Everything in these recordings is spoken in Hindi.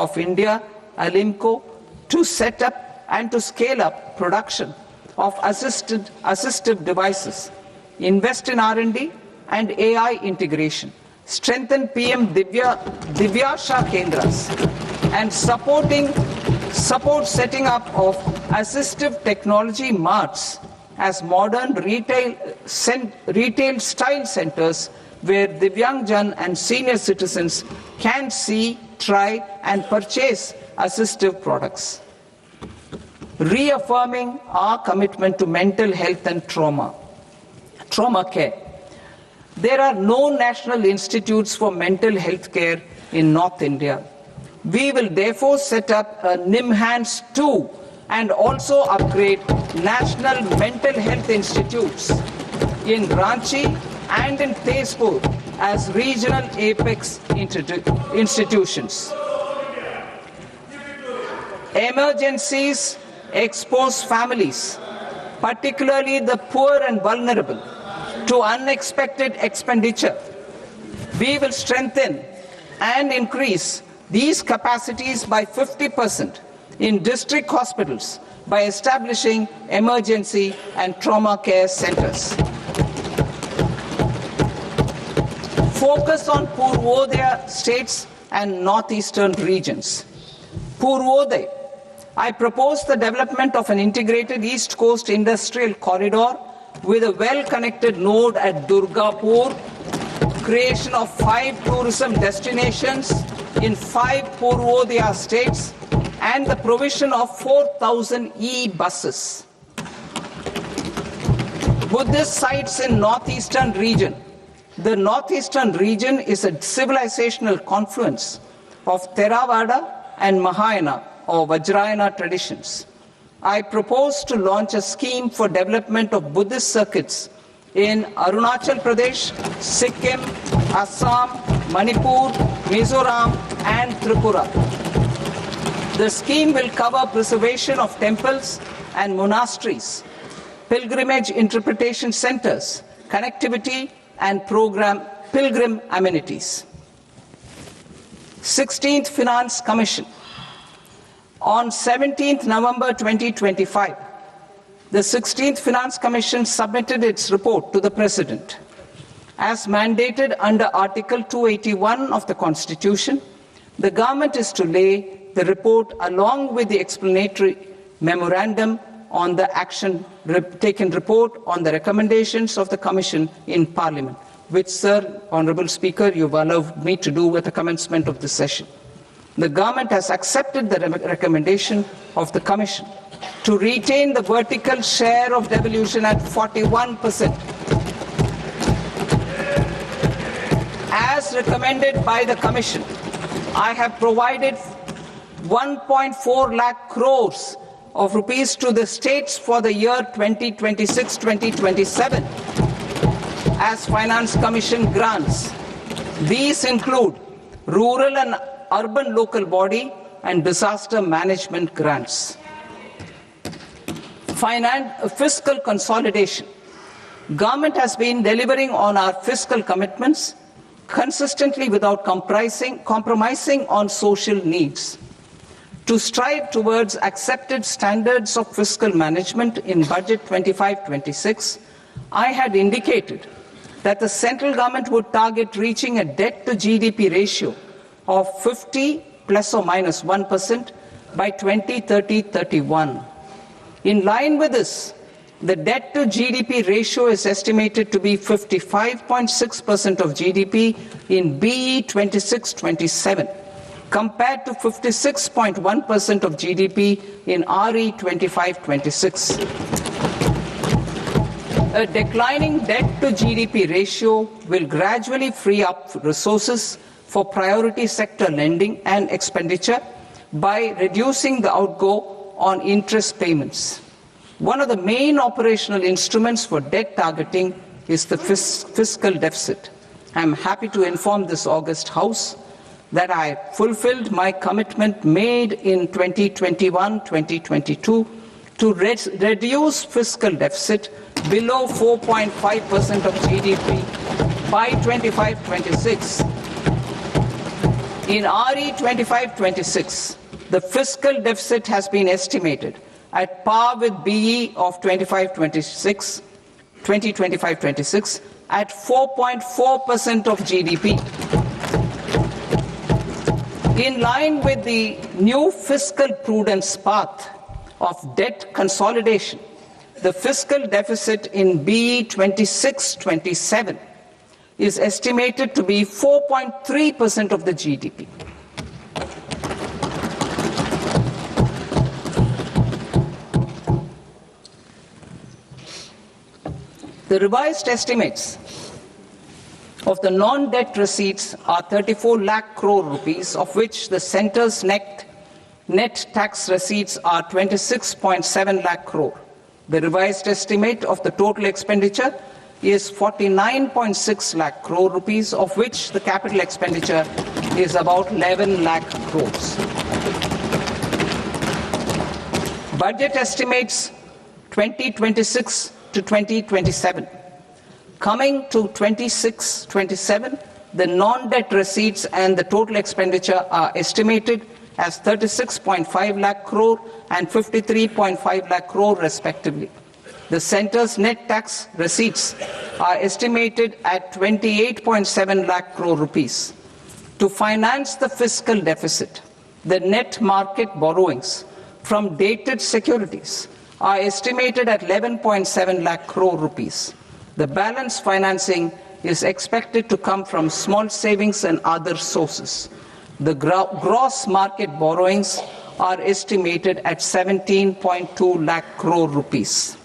of India, Alimco, to set up and to scale up production of assistive devices, invest in R&D and AI integration, strengthen PM Divyasha Kendras, and support setting up of assistive technology marts as modern retail style centers where Divyangjan and senior citizens can see, try and purchase assistive products. Reaffirming our commitment to mental health and trauma care. There are no national institutes for mental health care in North India. We will therefore set up a NIMHANS 2 and also upgrade national mental health institutes in Ranchi and in Tezpur as regional apex institutions. Emergencies expose families, particularly the poor and vulnerable, to unexpected expenditure. We will strengthen and increase these capacities by 50% in district hospitals by establishing emergency and trauma care centers. Focus on Purvodaya states and northeastern regions. Purvodaya, I propose the development of an integrated East Coast industrial corridor with a well-connected node at Durgapur, creation of 5 tourism destinations in 5 Purvodaya states, and the provision of 4,000 e-buses. Buddhist sites in northeastern region. The northeastern region is a civilizational confluence of Theravada and Mahayana or Vajrayana traditions. I propose to launch a scheme for development of Buddhist circuits in Arunachal Pradesh, Sikkim, Assam, Manipur, Mizoram, and Tripura. The scheme will cover preservation of temples and monasteries, pilgrimage interpretation centers, connectivity, and pilgrim amenities. 16th Finance Commission. On 17th November 2025, the 16th Finance Commission submitted its report to the President. As mandated under Article 281 of the Constitution, the government is to lay the report along with the explanatory memorandum on the action taken report on the recommendations of the Commission in Parliament, which, Sir, Honourable Speaker, you've allowed me to do at the commencement of this session. The government has accepted the recommendation of the Commission to retain the vertical share of devolution at 41%. As recommended by the Commission, I have provided 1.4 lakh crores of rupees to the states for the year 2026-2027 as Finance Commission grants. These include rural and urban local body and disaster management grants. Fiscal consolidation. Government has been delivering on our fiscal commitments consistently without compromising on social needs. To strive towards accepted standards of fiscal management in Budget 25-26, I had indicated that the central government would target reaching a debt to GDP ratio of 50 plus or minus 1% by 2030-31. In line with this, the debt to GDP ratio is estimated to be 55.6% of GDP in BE 26-27, compared to 56.1% of GDP in RE 25-26. A declining debt to GDP ratio will gradually free up resources for priority sector lending and expenditure by reducing the outgo on interest payments. One of the main operational instruments for debt targeting is the fiscal deficit. I am happy to inform this august House that I fulfilled my commitment made in 2021-2022 to reduce fiscal deficit below 4.5% of GDP by 25-26. In RE 25-26, the fiscal deficit has been estimated at par with BE of 2025-26 at 4.4% of GDP. In line with the new fiscal prudence path of debt consolidation, the fiscal deficit in BE 26-27 is estimated to be 4.3% of the GDP. The revised estimates of the non-debt receipts are 34 lakh crore rupees, of which the centre's net tax receipts are 26.7 lakh crore. The revised estimate of the total expenditure is 49.6 lakh crore rupees, of which the capital expenditure is about 11 lakh crores. Budget estimates 2026 to 2027. Coming to 26-27, the non-debt receipts and the total expenditure are estimated as 36.5 lakh crore and 53.5 lakh crore respectively. The centre's net tax receipts are estimated at 28.7 lakh crore rupees. To finance the fiscal deficit, the net market borrowings from dated securities are estimated at 11.7 lakh crore rupees. The balance financing is expected to come from small savings and other sources. The gross market borrowings are estimated at 17.2 lakh crore rupees.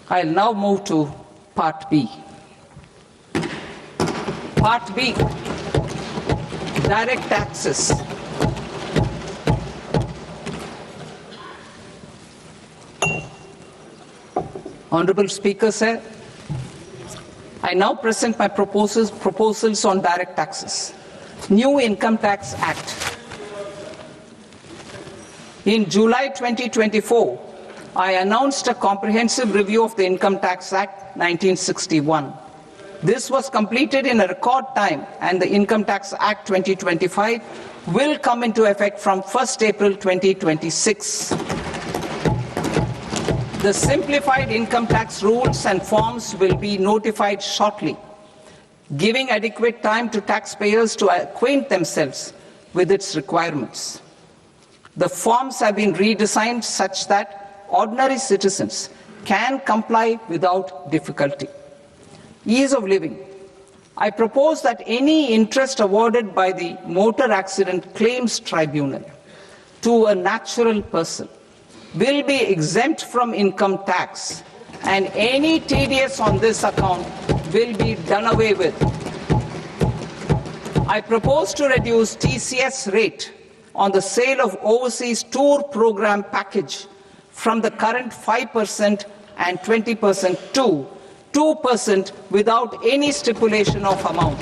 I'll now move to Part B. Part B, direct taxes. Honorable Speaker, sir, I now present my proposals on direct taxes. New Income Tax Act. In July 2024, I announced a comprehensive review of the Income Tax Act 1961. This was completed in a record time, and the Income Tax Act 2025 will come into effect from 1st April 2026. The simplified income tax rules and forms will be notified shortly, giving adequate time to taxpayers to acquaint themselves with its requirements. The forms have been redesigned such that ordinary citizens can comply without difficulty. Ease of living. I propose that any interest awarded by the Motor Accident Claims Tribunal to a natural person will be exempt from income tax, and any TDS on this account will be done away with. I propose to reduce TCS rate on the sale of overseas tour program package from the current 5% and 20% to 2% without any stipulation of amount.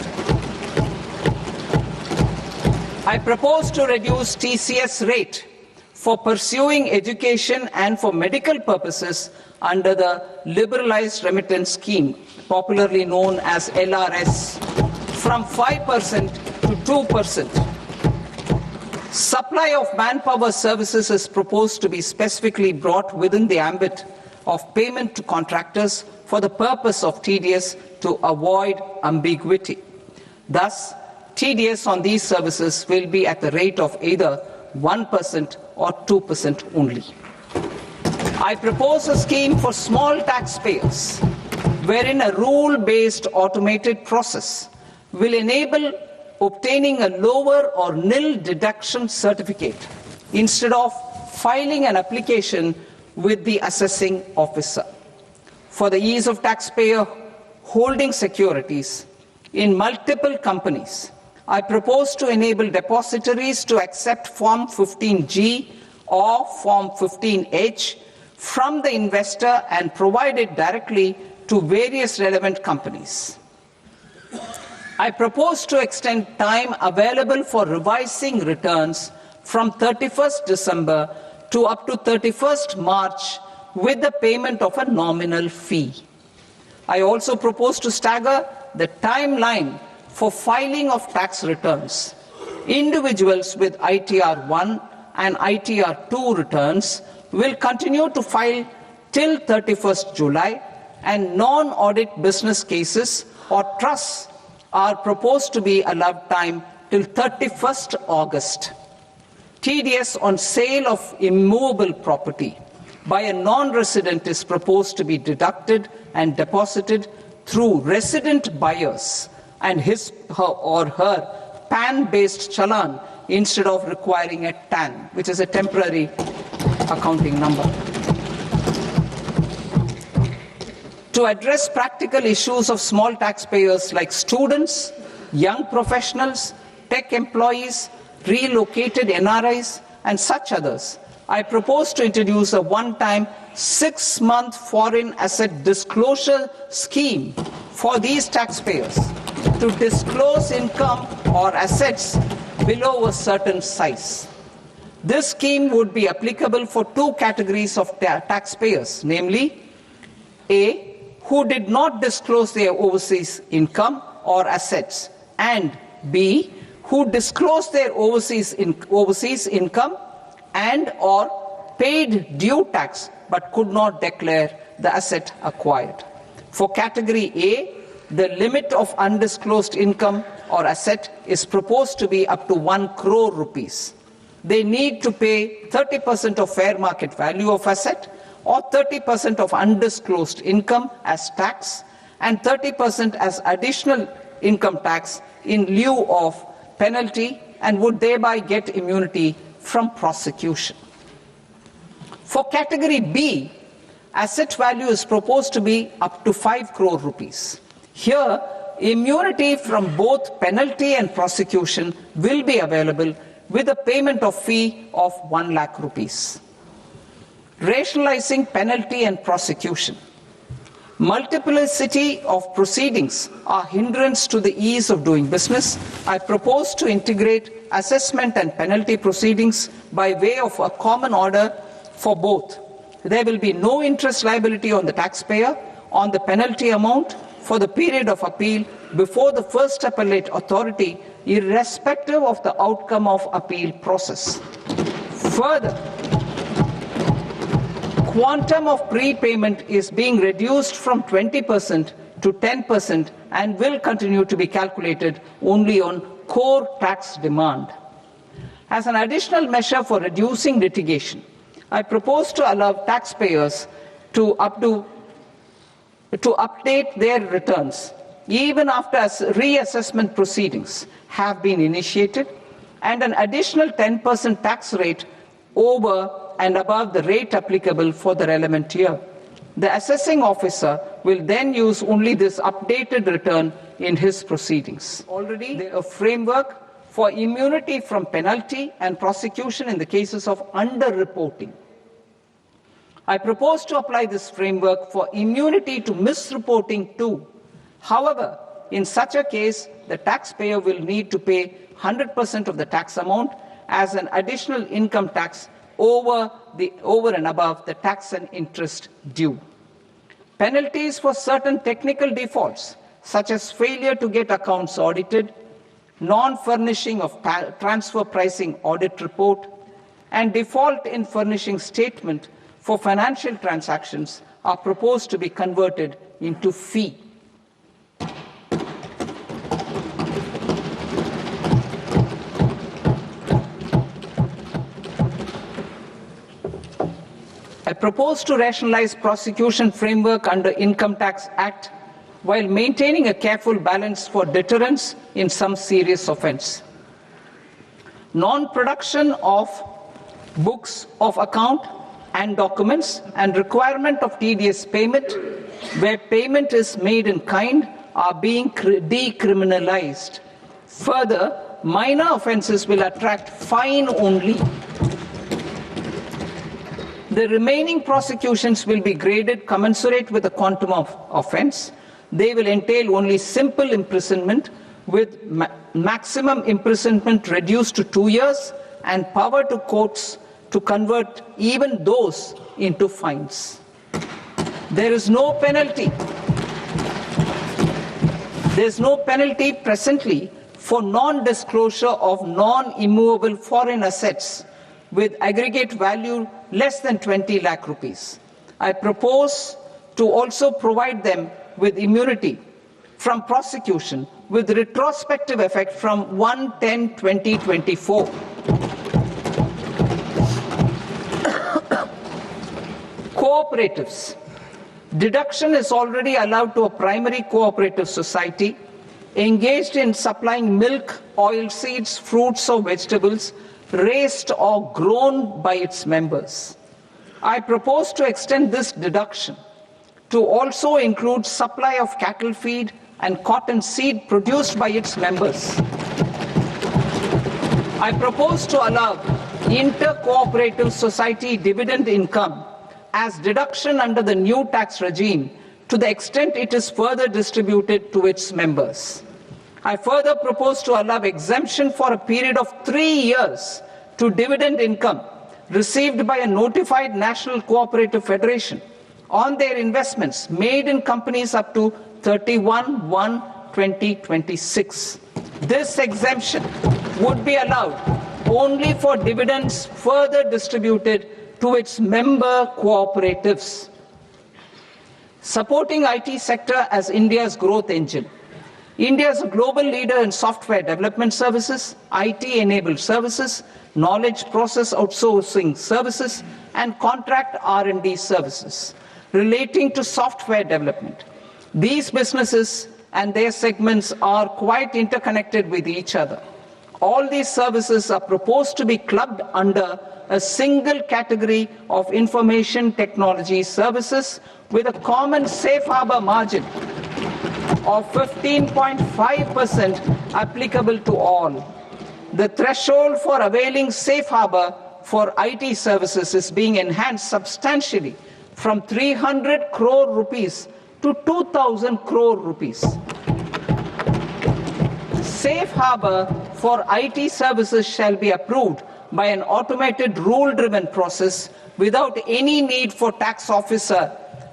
I propose to reduce TCS rate for pursuing education and for medical purposes under the Liberalized Remittance Scheme, popularly known as LRS, from 5% to 2%. Supply of manpower services is proposed to be specifically brought within the ambit of payment to contractors for the purpose of TDS to avoid ambiguity. Thus, TDS on these services will be at the rate of either 1% or 2% only. I propose a scheme for small taxpayers, wherein a rule-based automated process will enable obtaining a lower or nil deduction certificate instead of filing an application with the assessing officer. For the ease of taxpayer holding securities in multiple companies, I propose to enable depositories to accept Form 15G or Form 15H from the investor and provide it directly to various relevant companies. I propose to extend time available for revising returns from 31st December to up to 31st March with the payment of a nominal fee. I also propose to stagger the timeline for filing of tax returns. Individuals with ITR 1 and ITR 2 returns will continue to file till 31st July, and non-audit business cases or trusts are proposed to be allowed time till 31st August. TDS on sale of immovable property by a non-resident is proposed to be deducted and deposited through resident buyers and his or her PAN-based challan instead of requiring a TAN, which is a temporary accounting number. To address practical issues of small taxpayers like students, young professionals, tech employees, relocated NRIs, and such others, I propose to introduce a one-time 6-month foreign asset disclosure scheme for these taxpayers to disclose income or assets below a certain size. This scheme would be applicable for two categories of taxpayers, namely A, who did not disclose their overseas income or assets, and B, who disclosed their overseas income and or paid due tax but could not declare the asset acquired. For category A, the limit of undisclosed income or asset is proposed to be up to 1 crore rupees. They need to pay 30% of fair market value of asset or 30% of undisclosed income as tax and 30% as additional income tax in lieu of penalty, and would thereby get immunity from prosecution. For category B, asset value is proposed to be up to 5 crore rupees. Here, immunity from both penalty and prosecution will be available with a payment of fee of 1 lakh rupees. Rationalizing penalty and prosecution. Multiplicity of proceedings are hindrance to the ease of doing business. I propose to integrate assessment and penalty proceedings by way of a common order for both. There will be no interest liability on the taxpayer on the penalty amount for the period of appeal before the first appellate authority, irrespective of the outcome of appeal process. Further, quantum of prepayment is being reduced from 20% to 10% and will continue to be calculated only on core tax demand. As an additional measure for reducing litigation, I propose to allow taxpayers to update their returns even after reassessment proceedings have been initiated, and an additional 10% tax rate over and above the rate applicable for the relevant year. The assessing officer will then use only this updated return in his proceedings. Already, a framework for immunity from penalty and prosecution in the cases of underreporting. I propose to apply this framework for immunity to misreporting too. However, in such a case, the taxpayer will need to pay 100% of the tax amount as an additional income tax over and above the tax and interest due. Penalties for certain technical defaults, such as failure to get accounts audited, non-furnishing of transfer pricing audit report, and default in furnishing statement for financial transactions, are proposed to be converted into fee. I propose to rationalize prosecution framework under Income Tax Act while maintaining a careful balance for deterrence in some serious offence. Non-production of books of account and documents and requirement of TDS payment where payment is made in kind are being decriminalized. Further, minor offences will attract fine only. The remaining prosecutions will be graded commensurate with the quantum of offence. They will entail only simple imprisonment with maximum imprisonment reduced to 2 years and power to courts to convert even those into fines. There is no penalty. There is no penalty presently for non-disclosure of non-immovable foreign assets with aggregate value less than 20 lakh rupees. I propose to also provide them with immunity from prosecution with retrospective effect from 1/10/2024. Cooperatives. Deduction is already allowed to a primary cooperative society engaged in supplying milk, oilseeds, fruits or vegetables raised or grown by its members. I propose to extend this deduction to also include supply of cattle feed and cotton seed produced by its members. I propose to allow inter-cooperative society dividend income as deduction under the new tax regime to the extent it is further distributed to its members. I further propose to allow exemption for a period of 3 years to dividend income received by a notified national cooperative federation on their investments made in companies up to 31/1/2026. This exemption would be allowed only for dividends further distributed to its member cooperatives. Supporting IT sector as India's growth engine. India is a global leader in software development services, IT-enabled services, knowledge process outsourcing services, and contract R&D services relating to software development. These businesses and their segments are quite interconnected with each other. All these services are proposed to be clubbed under a single category of information technology services with a common safe harbor margin of 15.5% applicable to all. The threshold for availing safe harbor for IT services is being enhanced substantially from 300 crore rupees to 2,000 crore rupees. Safe harbor for IT services shall be approved by an automated rule-driven process without any need for tax officer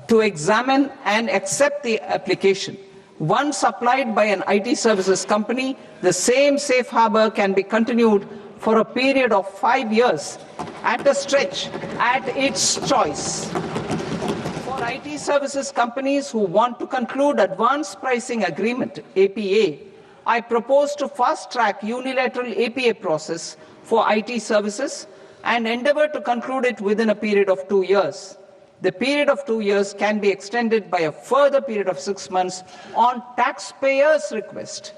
to examine and accept the application. Once applied by an IT services company, the same safe harbor can be continued for a period of 5 years at a stretch at its choice. For IT services companies who want to conclude advanced pricing agreement, APA, I propose to fast-track unilateral APA process for IT services and endeavor to conclude it within a period of 2 years. The period of 2 years can be extended by a further period of 6 months on taxpayers' request.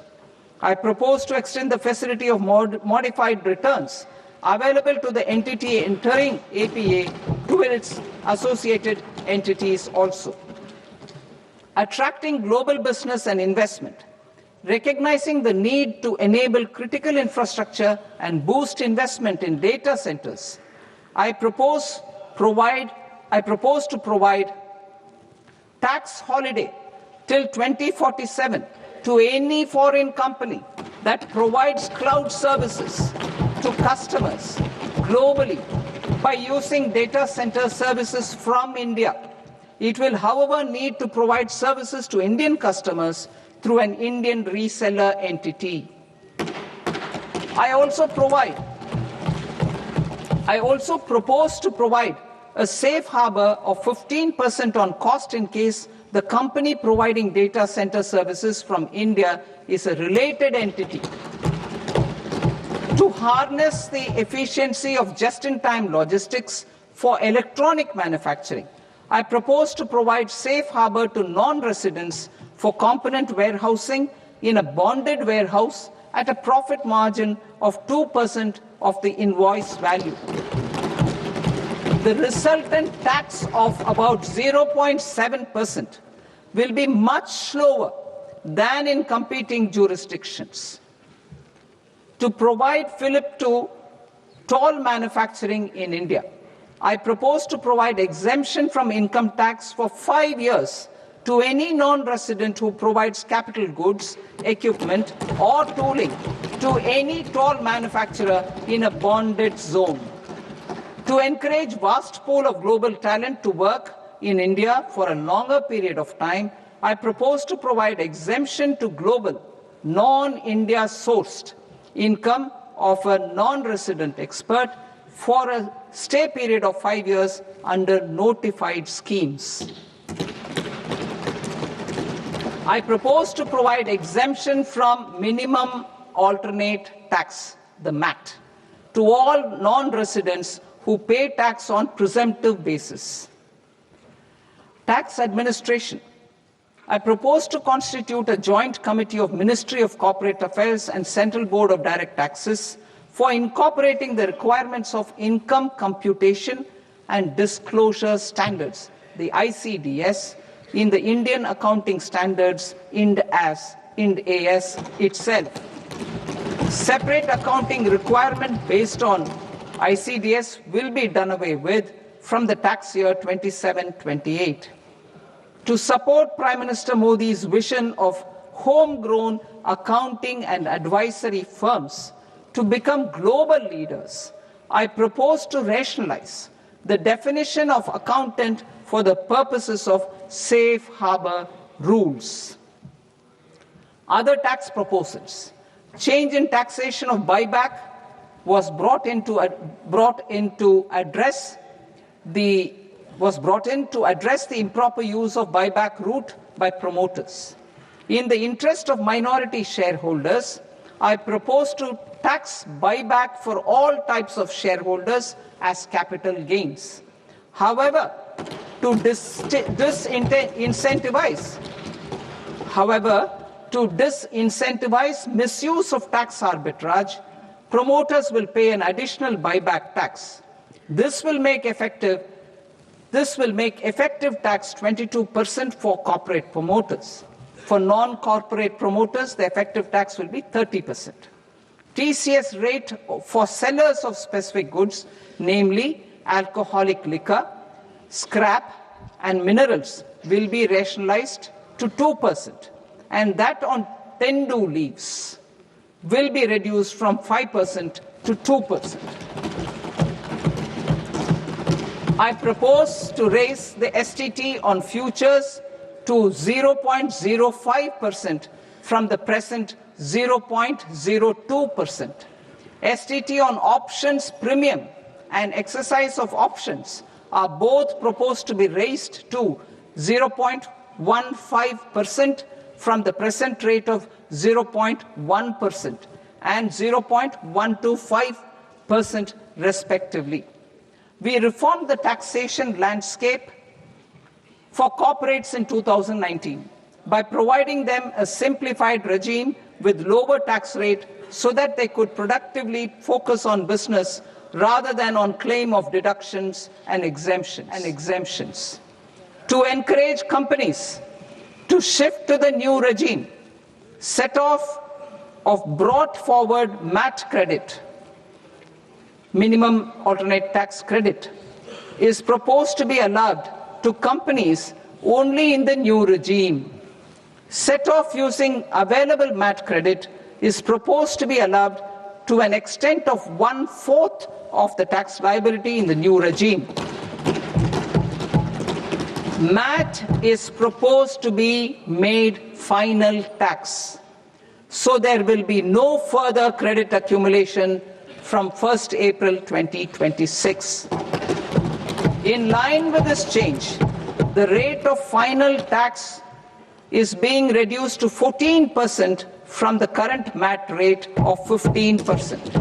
I propose to extend the facility of modified returns available to the entity entering APA to its associated entities also. Attracting global business and investment. Recognizing the need to enable critical infrastructure and boost investment in data centers, I propose to provide tax holiday till 2047 to any foreign company that provides cloud services to customers globally by using data center services from India. It will, however, need to provide services to Indian customers through an Indian reseller entity. I also propose to provide a safe harbor of 15% on cost in case the company providing data center services from India is a related entity. To harness the efficiency of just-in-time logistics for electronic manufacturing, I propose to provide safe harbor to non-residents for component warehousing in a bonded warehouse at a profit margin of 2% of the invoice value. The resultant tax of about 0.7% will be much lower than in competing jurisdictions. To provide fillip to toll manufacturing in India, I propose to provide exemption from income tax for 5 years to any non-resident who provides capital goods, equipment, or tooling to any toll manufacturer in a bonded zone. To encourage vast pool of global talent to work in India for a longer period of time, I propose to provide exemption to global non-India sourced income of a non-resident expert for a stay period of 5 years under notified schemes. I propose to provide exemption from minimum alternate tax, the MAT, to all non-residents who pay tax on presumptive basis. Tax administration. I propose to constitute a joint committee of Ministry of Corporate Affairs and Central Board of Direct Taxes for incorporating the requirements of income computation and disclosure standards, the ICDS, in the Indian Accounting Standards Ind AS itself. Separate accounting requirement based on ICDS will be done away with from the tax year 27-28. To support Prime Minister Modi's vision of homegrown accounting and advisory firms to become global leaders, I propose to rationalize the definition of accountant for the purposes of safe harbor rules. Other tax proposals. Change in taxation of buyback was brought in to address the improper use of buyback route by promoters. In the interest of minority shareholders, I propose to tax buyback for all types of shareholders as capital gains. However, to disincentivize misuse of tax arbitrage, promoters will pay an additional buyback tax. This will make effective tax 22% for corporate promoters. For non-corporate promoters, the effective tax will be 30%. TCS rate for sellers of specific goods, namely alcoholic liquor, scrap, and minerals, will be rationalized to 2%, and that on tendu leaves will be reduced from 5% to 2%. I propose to raise the STT on futures to 0.05% from the present 0.02%. STT on options premium and exercise of options are both proposed to be raised to 0.15% from the present rate of 0.1% and 0.125% respectively. We reformed the taxation landscape for corporates in 2019 by providing them a simplified regime with lower tax rate so that they could productively focus on business rather than on claim of deductions and exemptions. To encourage companies to shift to the new regime, set-off of brought forward MAT credit, minimum alternate tax credit, is proposed to be allowed to companies only in the new regime. Set-off using available MAT credit is proposed to be allowed to an extent of 1/4 of the tax liability in the new regime. MAT is proposed to be made final tax, so there will be no further credit accumulation from 1st April 2026. In line with this change, the rate of final tax is being reduced to 14% from the current MAT rate of 15%.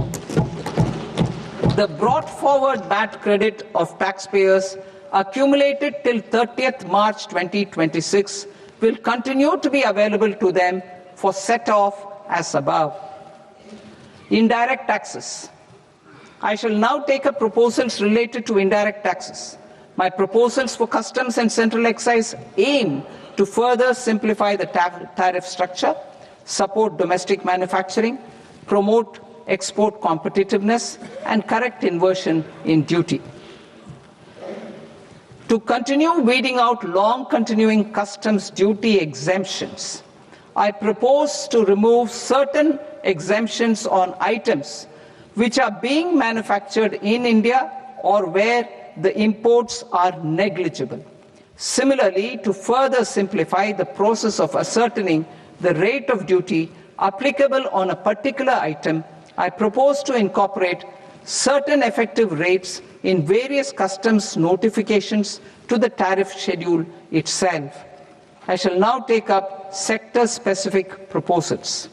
The brought forward MAT credit of taxpayers accumulated till 30th March 2026 will continue to be available to them for set-off as above. Indirect taxes. I shall now take up proposals related to indirect taxes. My proposals for customs and central excise aim to further simplify the tariff structure, support domestic manufacturing, promote export competitiveness, and correct inversion in duty. To continue weeding out long continuing customs duty exemptions, I propose to remove certain exemptions on items which are being manufactured in India or where the imports are negligible. Similarly, to further simplify the process of ascertaining the rate of duty applicable on a particular item, I propose to incorporate certain effective rates in various customs notifications to the tariff schedule itself. I shall now take up sector-specific proposals.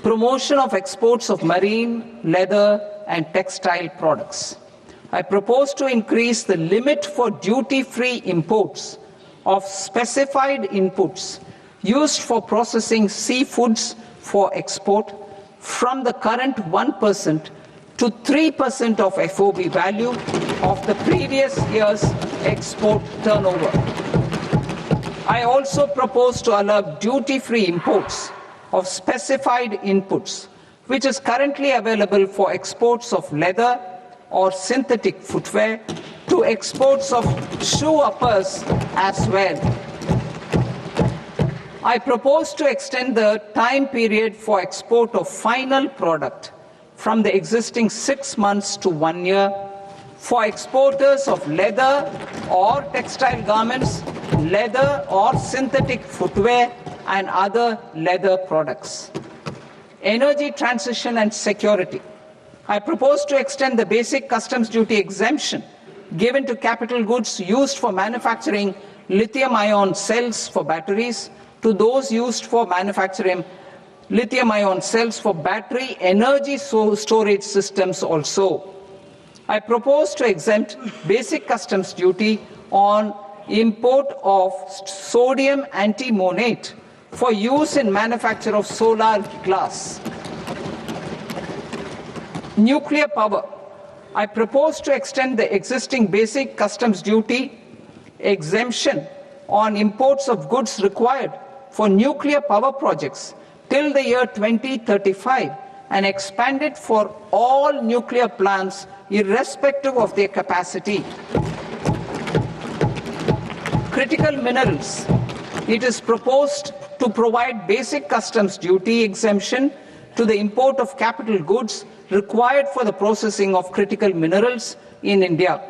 Promotion of exports of marine, leather, and textile products. I propose to increase the limit for duty-free imports of specified inputs used for processing seafoods for export from the current 1% to 3% of FOB value of the previous year's export turnover. I also propose to allow duty-free imports of specified inputs, which is currently available for exports of leather or synthetic footwear, to exports of shoe uppers as well. I propose to extend the time period for export of final product from the existing 6 months to 1 year for exporters of leather or textile garments, leather or synthetic footwear, and other leather products. Energy transition and security. I propose to extend the basic customs duty exemption given to capital goods used for manufacturing lithium-ion cells for batteries to those used for manufacturing lithium-ion cells for battery energy storage systems also. I propose to exempt basic customs duty on import of sodium antimonate for use in manufacture of solar glass. Nuclear power. I propose to extend the existing basic customs duty exemption on imports of goods required for nuclear power projects till the year 2035 and expand it for all nuclear plants irrespective of their capacity. Critical minerals. It is proposed to provide basic customs duty exemption to the import of capital goods required for the processing of critical minerals in India.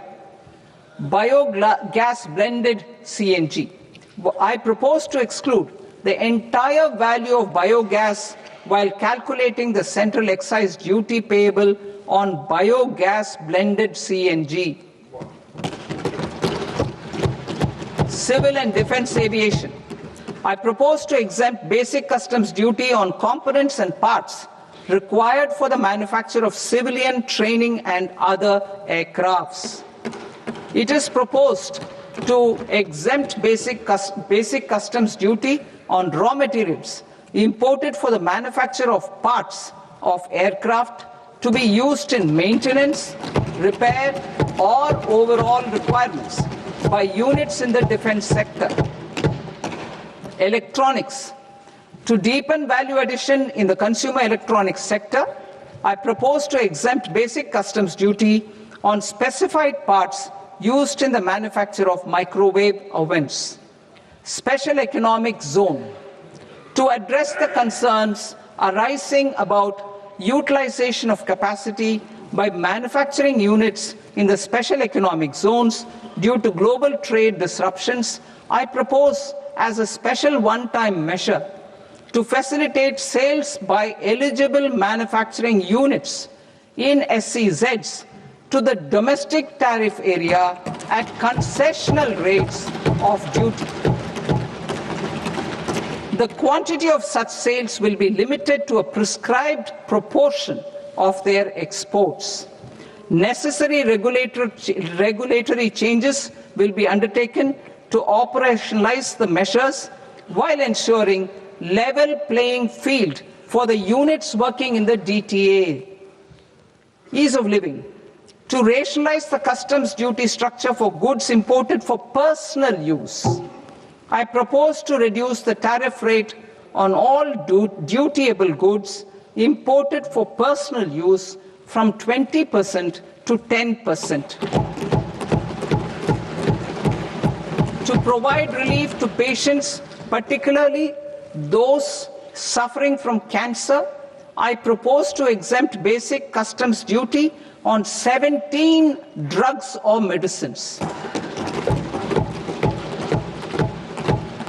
Biogas blended CNG. I propose to exclude the entire value of biogas while calculating the central excise duty payable on biogas blended CNG. Civil and defense aviation. I propose to exempt basic customs duty on components and parts required for the manufacture of civilian training and other aircrafts. It is proposed to exempt basic customs duty on raw materials imported for the manufacture of parts of aircraft to be used in maintenance, repair, or overall requirements by units in the defense sector. Electronics. To deepen value addition in the consumer electronics sector, I propose to exempt basic customs duty on specified parts used in the manufacture of microwave ovens. Special economic zone. To address the concerns arising about utilization of capacity by manufacturing units in the special economic zones due to global trade disruptions, I propose as a special one-time measure to facilitate sales by eligible manufacturing units in SEZs to the domestic tariff area at concessional rates of duty. The quantity of such sales will be limited to a prescribed proportion of their exports. Necessary regulatory changes will be undertaken to operationalize the measures while ensuring level playing field for the units working in the DTA. Ease of living. To rationalize the customs duty structure for goods imported for personal use, I propose to reduce the tariff rate on all dutiable goods imported for personal use from 20% to 10%. To provide relief to patients, particularly those suffering from cancer, I propose to exempt basic customs duty on 17 drugs or medicines.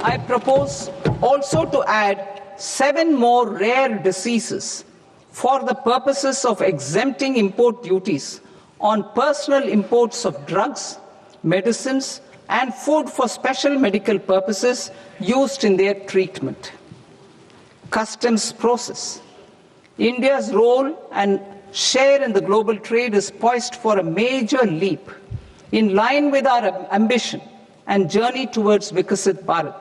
I propose also to add 7 more rare diseases for the purposes of exempting import duties on personal imports of drugs, medicines, and food for special medical purposes used in their treatment. Customs process. India's role and share in the global trade is poised for a major leap in line with our ambition and journey towards Vikasit Bharat.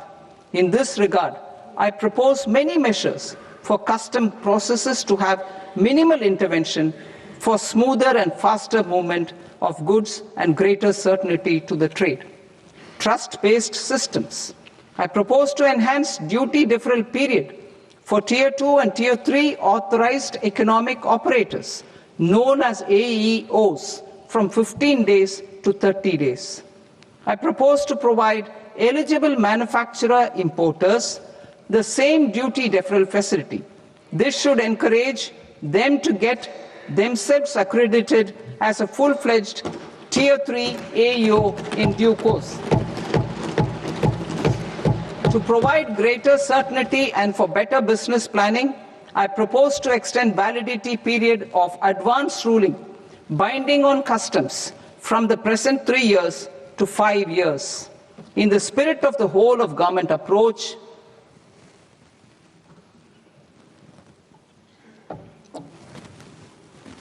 In this regard, I propose many measures for custom processes to have minimal intervention for smoother and faster movement of goods and greater certainty to the trade. Trust-based systems. I propose to enhance duty deferral period for Tier 2 and Tier 3 authorized economic operators, known as AEOs, from 15 days to 30 days. I propose to provide eligible manufacturer importers the same duty deferral facility. This should encourage them to get themselves accredited as a full-fledged Tier 3 AEO in due course. To provide greater certainty and for better business planning, I propose to extend validity period of advance ruling binding on customs from the present 3 years to 5 years. In the spirit of the whole of government approach,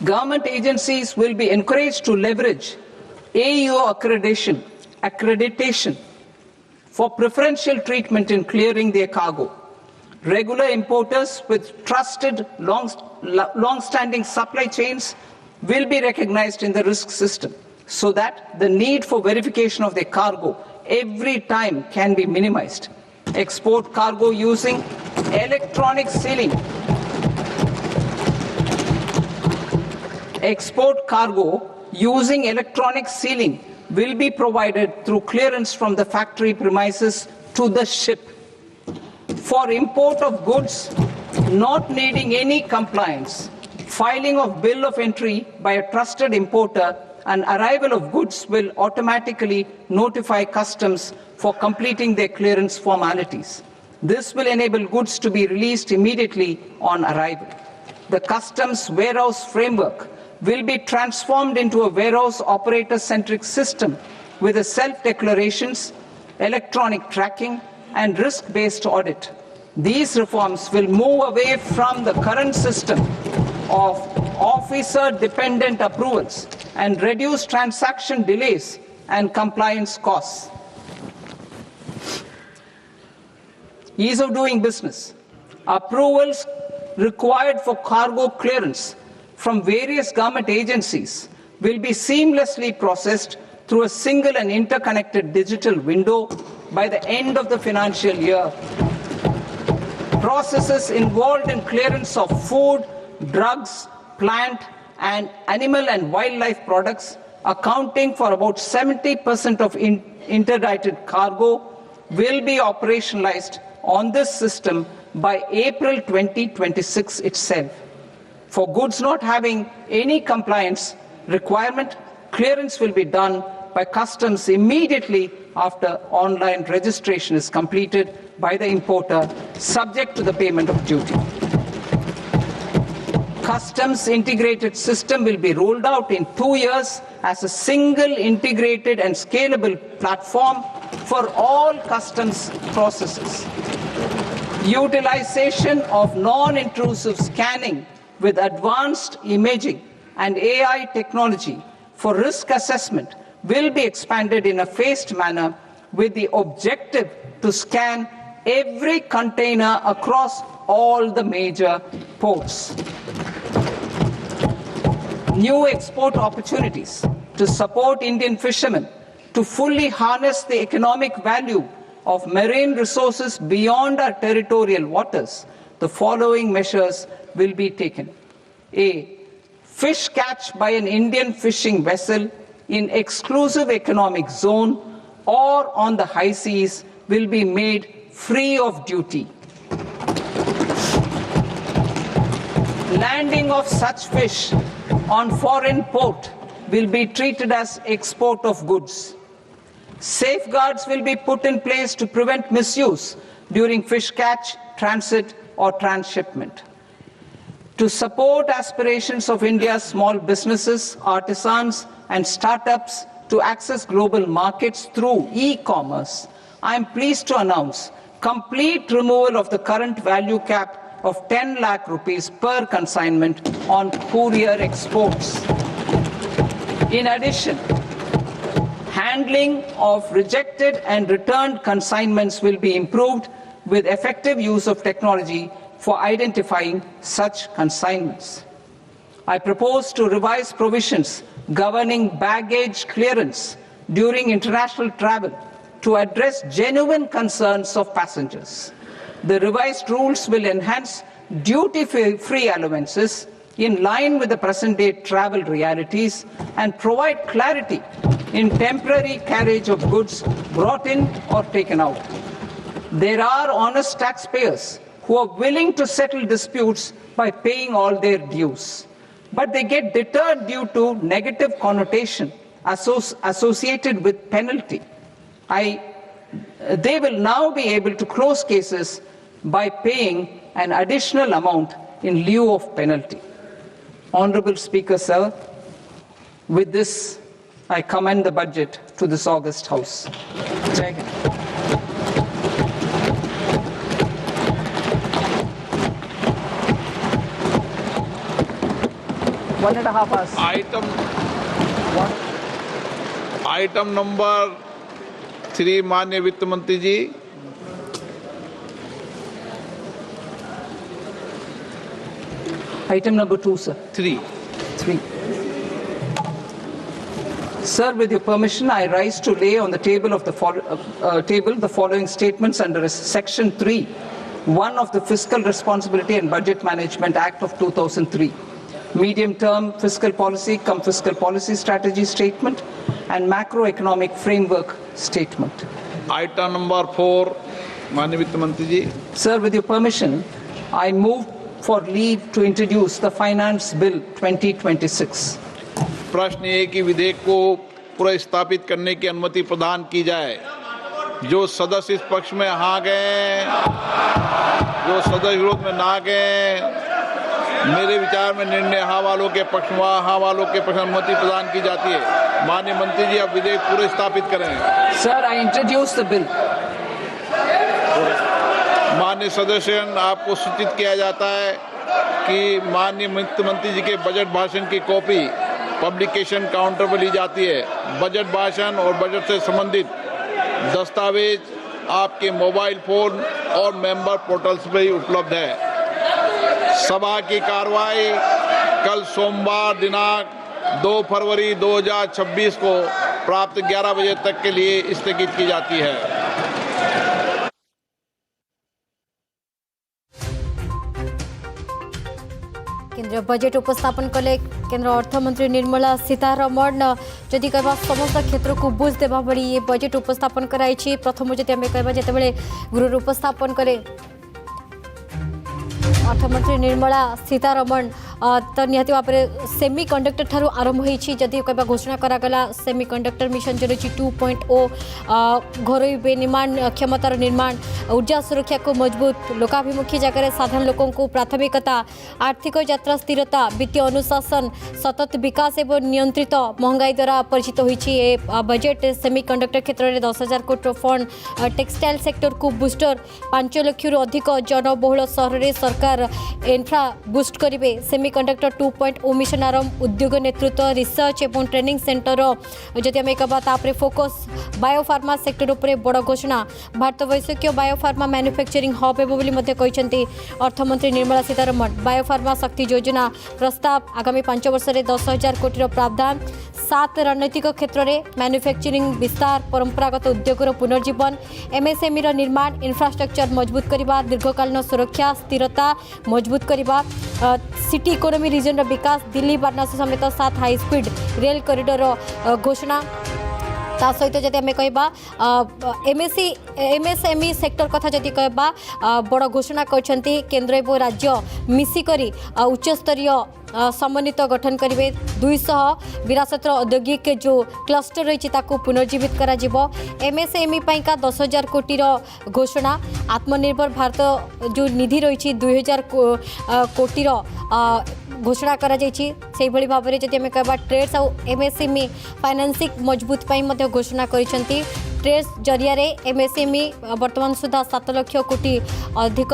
government agencies will be encouraged to leverage AEO accreditation for preferential treatment in clearing their cargo. Regular importers with trusted long-standing supply chains will be recognized in the risk system so that the need for verification of their cargo every time can be minimized. Export cargo using electronic sealing. Export cargo using electronic sealing will be provided through clearance from the factory premises to the ship. For import of goods not needing any compliance, filing of bill of entry by a trusted importer and arrival of goods will automatically notify customs for completing their clearance formalities. This will enable goods to be released immediately on arrival. The customs warehouse framework will be transformed into a warehouse operator-centric system with a self-declarations, electronic tracking, and risk-based audit. These reforms will move away from the current system of officer-dependent approvals and reduce transaction delays and compliance costs. Ease of doing business. Approvals required for cargo clearance from various government agencies will be seamlessly processed through a single and interconnected digital window by the end of the financial year. Processes involved in clearance of food, drugs, plant, and animal and wildlife products, accounting for about 70% of interdicted cargo, will be operationalized on this system by April 2026 itself. For goods not having any compliance requirement, clearance will be done by customs immediately after online registration is completed by the importer, subject to the payment of duty. Customs integrated system will be rolled out in 2 years as a single integrated and scalable platform for all customs processes. Utilization of non-intrusive scanning with advanced imaging and AI technology for risk assessment will be expanded in a phased manner with the objective to scan every container across all the major ports. New export opportunities to support Indian fishermen to fully harness the economic value of marine resources beyond our territorial waters. The following measures will be taken. A. Fish catch by an Indian fishing vessel in exclusive economic zone or on the high seas will be made free of duty. Landing of such fish on foreign port will be treated as export of goods. Safeguards will be put in place to prevent misuse during fish catch, transit, or transshipment. To support aspirations of India's small businesses, artisans, and startups to access global markets through e-commerce, I am pleased to announce complete removal of the current value cap of 10 lakh rupees per consignment on courier exports. In addition, handling of rejected and returned consignments will be improved with effective use of technology for identifying such consignments. I propose to revise provisions governing baggage clearance during international travel to address genuine concerns of passengers. The revised rules will enhance duty-free allowances in line with the present-day travel realities and provide clarity in temporary carriage of goods brought in or taken out. There are honest taxpayers who are willing to settle disputes by paying all their dues, but they get deterred due to negative connotation associated with penalty. They will now be able to close cases by paying an additional amount in lieu of penalty. Honorable Speaker, sir, with this, I commend the budget to this august House. Jai Hind. One and a half hours. Item number 3 माननीय वित्त मंत्री जी। Item number 2, sir. 3. Sir, with your permission, I rise to lay on the table of the following statements under Section 3, 1 of the Fiscal Responsibility and Budget Management Act of 2003. Medium-term fiscal policy, fiscal policy strategy statement, and macroeconomic framework statement. Item number 4, माननीय वित्त मंत्री जी। Sir, with your permission, I move for leave to introduce the Finance Bill 2026. प्रश्न ये कि विधेयक को पुनर्स्थापित करने की अनुमति प्रदान की जाए। जो सदस्य इस पक्ष में हाँ गए, जो सदस्य विरोध में ना गए, मेरे विचार में निर्णय हाँ वालों के पक्ष में हाँ वालों के पक्ष में अनुमति प्रदान की जाती है। माननीय मंत्री जी, अब विधेयक पूरे स्थापित करें। Sir, I introduce the bill. माननीय सदस्यगण, आपको सूचित किया जाता है कि माननीय वित्त मंत्री जी के बजट भाषण की कॉपी पब्लिकेशन काउंटर पर ली जाती है। बजट भाषण और बजट से संबंधित दस्तावेज आपके मोबाइल फोन और मेंबर पोर्टल्स पर ही उपलब्ध है। सभा की कार्रवाई कल सोमवार दिनांक 2 फरवरी 2026 को प्राप्त 11 बजे तक के लिए स्थगित की जाती है। केंद्रीय बजेट उपस्थापन कले केंद्र अर्थमंत्री निर्मला सीतारमण। जदि कहवा समस्त क्षेत्र को बुझ देवा भली ये बजेट उपस्थापन कराई। प्रथम जदि आम कहवा जिते गृह उपस्थापन करे अर्थमंत्री निर्मला सीतारमण तो निहती भाव में सेमी कंडक्टर ठारू आरंभ होती जदि कहवा घोषणा करागला सेमी कंडक्टर मिशन जोड़ी 2.0 घरोई विनिर्माण क्षमतार निर्माण ऊर्जा सुरक्षा को मजबूत लोकाभिमुखी जगह साधारण लोकों को प्राथमिकता आर्थिक यात्रा स्थिरता वित्तीय अनुशासन सतत विकास एवं नियंत्रित महंगाई द्वारा परिचित होती। बजेट सेमी कंडक्टर क्षेत्र में 10,000 कोटी फंड टेक्सटाइल सेक्टर को बूस्टर 5 लाख रु अधिक जनबहुल सहर में सरकार इन्फ्रा बूस्ट करेंगे। सेमी कंडक्टर 2.0 मिशन आरंभ उद्योग नेतृत्व रिसर्च एवं ट्रेनिंग सेंटर जदि आम कहते फोकस बायोफार्मा सेक्टर उपर बड़ घोषणा भारत वैश्विक बायोफार्मा मैन्युफैक्चरिंग हब कहते अर्थमंत्री निर्मला सीतारमण। बायोफार्मा शक्ति योजना प्रस्ताव आगामी 5 वर्ष में 10,000 कोटी प्रावधान 7 रणनीतिक क्षेत्र में मैन्युफैक्चरिंग विस्तार परंपरागत उद्योगर पुनर्जीवन एमएसएमई निर्माण इंफ्रास्ट्रक्चर मजबूत करने दीर्घकालीन सुरक्षा स्थिरता मजबूत करने सिटी इकोनॉमी रीजन विकास दिल्ली वाराणसी समेत 7 हाई स्पीड रेल कॉरिडोर घोषणा ता सहित जदि आम कहबा एमएसएमई सेक्टर कथा जदि कहबा बड़ घोषणा करछंती केंद्र एवं राज्य मिसिकरी उच्चस्तरीय समन्वित गठन करेंगे 200 विरासतर औद्योगिक जो क्लस्टर रही पुनर्जीवित करा एमएसएमई का 10,000 कोटी घोषणा आत्मनिर्भर भारत जो निधि रही 2,000 कोटी घोषणा करा से भाव में जब कह ट्रेड्स और एमएसएमई फाइनेंसिंग मजबूत पर घोषणा करिसेंती ट्रेड्स जरिया एमएसएमई वर्तमान सुधा 7 लाख कोटी अधिक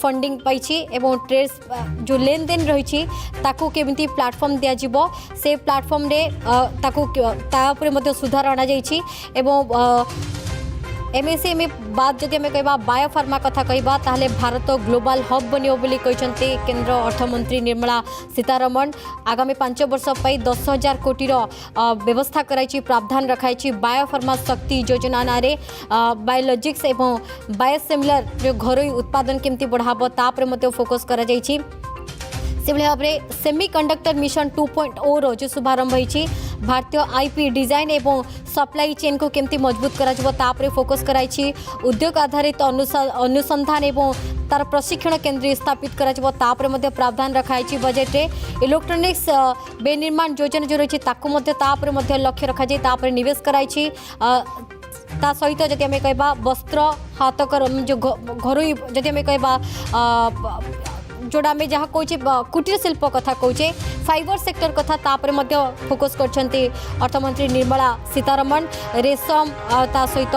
फंडिंग पाई एवं ट्रेड्स जो लेन देन रही ताकू केमिति प्लेटफॉर्म दिया से प्लेटफॉर्म रे ताकू सुधार अणा एवं एमएसएमई बाद जदि आम कह बायोफार्मा कथा कहबा ताहले भारत ग्लोबल हब बनियो बोली कहते केंद्र अर्थमंत्री निर्मला सीतारमण आगामी 5 वर्ष पर 10,000 कोटी व्यवस्था कराई प्रावधान रखाई बायोफार्मा शक्ति योजना नारे बायोलॉजिक्स एवं बायोसिमिलर जो घरोई उत्पादन केमती बढ़ाबो तापर फोकस करा जायछि से भाव में सेमीकंडक्टर मिशन 2.0 रो जो शुभारंभ होती भारतीय आईपी डिजाइन एवं सप्लाई चेन को केमती मजबूत करा फोकस कराई उद्योग आधारित अनुसंधान एवं तार प्रशिक्षण केन्द्र स्थापित करा प्रावधान रखाई बजेट रे इलेक्ट्रोनिक्स बेनिर्माण योजना जो रही लक्ष्य रखा निवेश कराई ता सहित जदि आम कह वस्त्र हाथकर जो घरोई जदि आम कह जोड़ा आम जहाँ कहे कुटीर शिल्प कथा कहे फाइबर सेक्टर कथा तापर फोकस करछंती अर्थमंत्री निर्मला सीतारमण रेशम ता सहित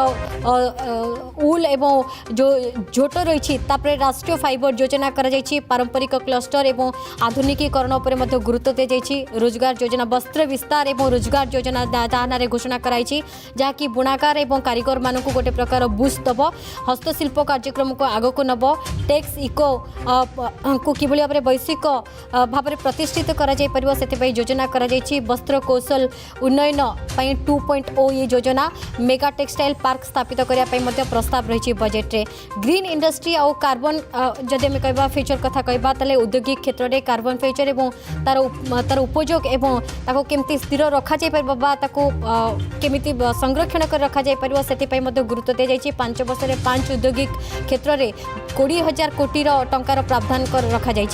उल एवं जो झोट रही राष्ट्रीय फाइबर योजना कराई पारंपरिक क्लस्टर एवं आधुनिकीकरण उपर गुरुत्व दी जाइए रोजगार योजना वस्त्र विस्तार एवं रोजगार योजना दाना घोषणा कराई जहाँकि बुणाकार एवं कारीगर मानक गोटे प्रकार बुस्ट दब हस्तशिल्प कार्यक्रम को आगक नब टेक्स इको को किभली भाव वैश्विक भाव में प्रतिष्ठित करा से योजना कराई वस्त्र कौशल उन्नयन 2.0 ये योजना मेगा टेक्सटाइल पार्क स्थापित करने प्रस्ताव रही बजेट रे ग्रीन इंडस्ट्री और कार्बन जदि आम कह फ्यूचर कथा कहबा ताले औद्योगिक क्षेत्र में कार्बन फ्यूचर एवं तार उपयोग एवं ताको केमती स्थिर रखा जाय परबा ताको केमिति संरक्षण कर रखा जाय परबा सेति पय मध्ये गुरुत्व दे जाय 5 वर्ष रे 5 औद्योगिक क्षेत्र में 20,000 कोटी टंकार प्रावधान कर रखा जाय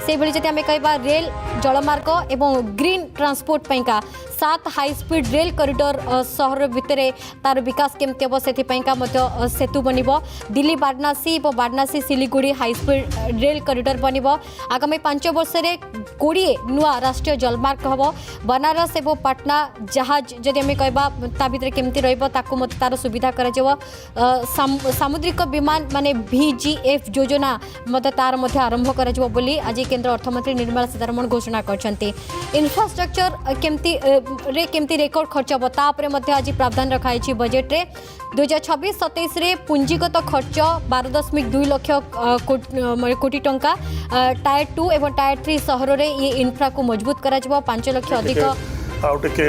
से भली जदि आम कह रेल जलमार्ग एवं ग्रीन ट्रांसपोर्ट पैंका 7 हाई स्पीड रेल कॉरिडोर सहर भितर तार विकास केमती हम से सेतु बनब दिल्ली वाराणसी और Varanasi Siliguri high speed rail corridor बनब आगामी 5 वर्ष में 20 नुआ राष्ट्रीय जलमार्ग हम बनारस एवं पाटना जहाज जदि आम कह भर केमती तार सुविधा कर सामुद्रिक विमान माने VGF योजना तार आरंभ कर आज केंद्र अर्थमंत्री निर्मला सीतारमण घोषणा करछंती इंफ्रास्ट्रक्चर केमती रेकर्ड खर्च हम तापर आज प्रावधान रखाई बजेट रे 2026-27 रे पुंजीगत खर्च 12.2 लाख कोटी टंका टायर 2 एवं टायर 3 सहर में ये इन्फ्रा को मजबूत करा 5 लाख अधिक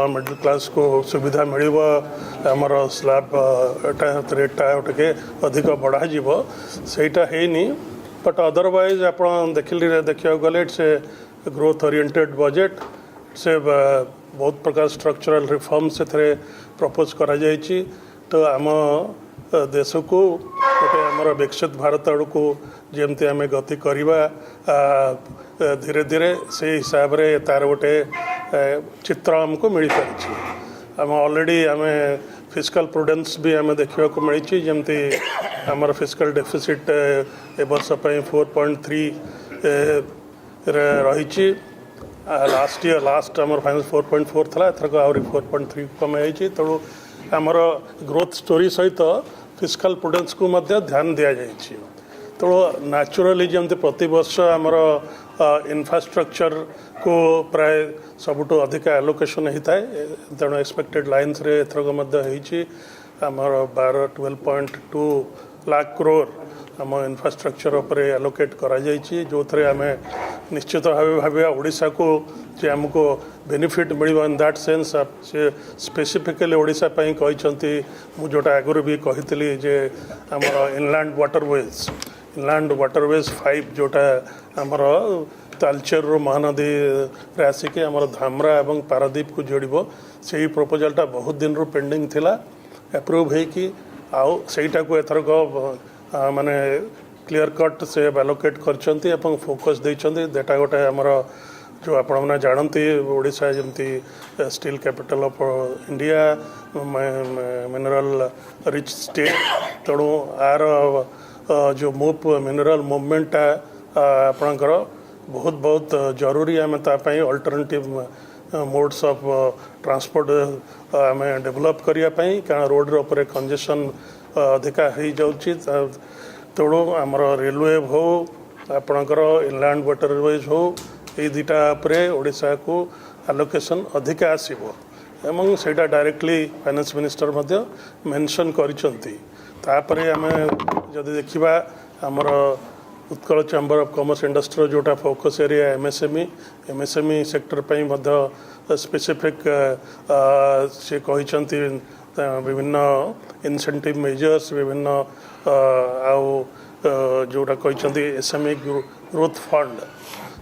मिडिल क्लास को सुविधा मिल स्लैब रेटा टे अधिक बढ़ा सेटा है बट अदरवाइज आप देखा गले it's a growth oriented budget से बहुत प्रकार स्ट्रक्चरल रिफॉर्म से प्रपोज करा जाइए तो आम देश को गोटे आमर विकसित भारत आड़ को जमती आम गति करवा धीरे धीरे से हिसाब से तार गोटे चित्र आमको मिल पारी आम ऑलरेडी आम फिस्कल प्रुडेंस भी आम देखा मिली जमती आमर फिस्कल डेफिसिट ए वर्ष 4.3 रही लास्ट आमर फाइनेंस 4.4 था एथरक आहरी 4.3 कमे तेणु आमर ग्रोथ स्टोरी सहित फिस्कल प्रुडेंस को ध्यान दि जाइए तेणु न्याचुराली जमती प्रति वर्ष आमर इंफ्रास्ट्रक्चर को प्राय सबुठ अधिक एलोकेशन होता है तेणु एक्सपेक्टेड लाइन्स रे एथरक आमर 12.2 लाख करोड़ आम इंफ्रास्ट्रक्चर उपर एलोकेट करा जो थे आम निश्चित भाव भाविया ओडिशा को जे आमको benefit mill in that sense से स्पेसिफिकली ओडिशा कहते मुझोटा आगुरी भी कही जे आमर इनलैंड वाटरवेज 5 जोटा आमर तालचेर महानदी आसिक आम धामरा और पारादीप को जोड़ से प्रपोजालटा बहुत दिन रू पेंडिंग थिला एप्रूव होगी आईटा को एथरक माने क्लीयर कट से एलोकेट कर फोकस देते देटा गोटे आमर जो आपण मैंने जानती ओडिशा जमती steel capital of India mineral rich state तेणु आर जो मिनरल मूवमेंटा आपणकर बहुत बहुत जरूरी आम तापाई अल्टरनेटिव मोड्स ऑफ ट्रांसपोर्ट आम डेवलप करने कारण रोड रे कंजेशन अधिका हो जाऊँगी तेणु आमर रेलवे हो आपणकर इनलैंड वाटरवेज हो ये दुटा ओडिशा को आलोकेशन अधिका आसो एवं सेटा डायरेक्टली फाइनेंस मिनिस्टर मेंशन कर आम जदि देखा आमर Utkal chamber of commerce industry जोटा फोकस एरिया एमएसएमई सेक्टर पर स्पेसिफिक से कहते विभिन्न इनसेंटिव मेजर्स विभिन्न जोटा कहते SME growth fund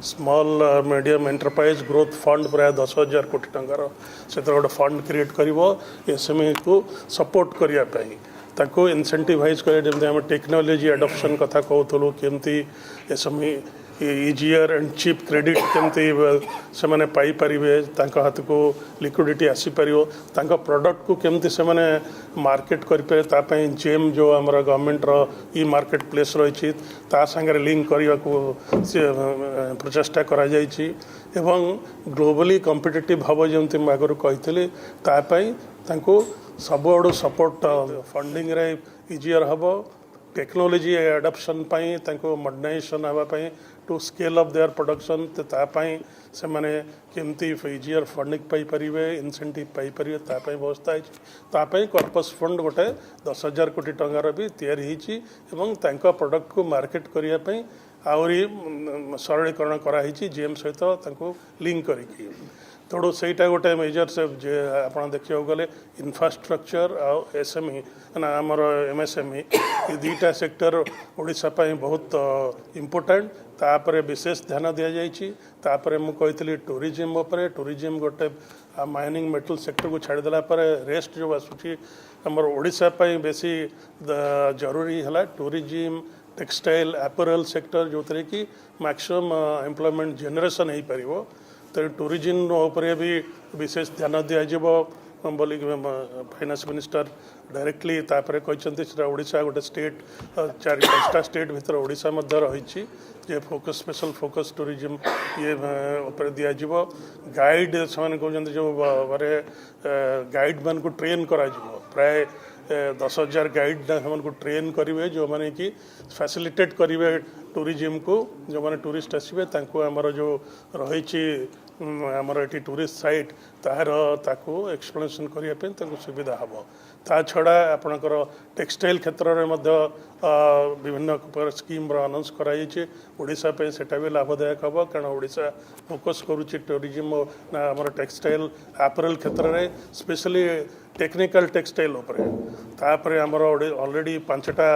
small medium enterprise growth fund प्राय 10,000 कोटी टंकार से गोटे फंड क्रिएट कर एसएमई को सपोर्ट करने ताको इनसेंटिवाइज कर टेक्नोलोजी एडॉप्शन कथा कहूँ केमती SME easier and cheap credit केमती से माने पाई परिवे हाथ को लिक्विडिटी आसीपर प्रोडक्ट को केमती से माने मार्केट करें जेम जो आमर गवर्नमेंट इ मार्केट प्लेस रही सांगे लिंक करने को प्रचेषा करा एवं ग्लोबली कॉम्पिटिटिव हम जमी आगुरी कही सब आड़ू सपोर्ट फंडिंग रे इजियर हम टेक्नोलोजी एडॉप्शन मॉडर्नाइजेशन हाँपाई to scale up their production से माने केमती इजियर फंडिंग पाई इनसेंटिव पाई व्यवस्था है कॉर्पस फंड गोटे 10,000 कोटी टंकार भी तैयारी प्रोडक्ट को मार्केट करने आहरी सरलीकरण कराई जेम सहित लिंक करके तेणु सहीटा गोटे मेजर से आप देखा गले इंफ्रास्ट्रक्चर आ एसएमई आमर एमएसएमई ये दुईटा सेक्टर ओडिशा बहुत इम्पोर्टेंट तापर विशेष ध्यान दि जापर मुझे टूरिज्म टूरिज्म गोटे माइनिंग मेटल सेक्टर को छाड़देला रेस्ट जो आसूँ आमर ओडिशा बेसी जरूरी है टूरिज्म टेक्सटाइल एपरल सेक्टर जो थे कि मैक्सिमम एम्प्लॉयमेंट जनरेशन हो पार तो टूरिज्म उपरे भी विशेष ध्यान दिज्व बोली फाइनेंस मिनिस्टर डायरेक्टली कहते ओडिशा गोटे स्टेट 4-5टा स्टेट भीतर ओडिशा रही फोकस स्पेशल फोकस टूरिज्म ये उपर दिज्व गाइड से कहते जो गाइड मान को ट्रेन करा प्राय 10,000 गाइड को ट्रेन करेंगे जो मैंने कि फैसिलिटेट करेंगे टूरिज्म को जो मैंने टूरिस्ट आसवे आमर जो रही आमर ये टूरिस्ट साइट तार ताको एक्सप्लेनेशन करने सुविधा हम ता छड़ा आपणकर टेक्सटाइल क्षेत्र में विभिन्न स्कीम अनाउंस कराईशा सेटा भी लाभदायक हम कारण ओडिशा फोकस करुच्ची टूरिज्म आमर टेक्सटाइल एपरल क्षेत्र में स्पेशली टेक्निकल टेक्सटाइल तापर आमर ऑलरेडी 5टा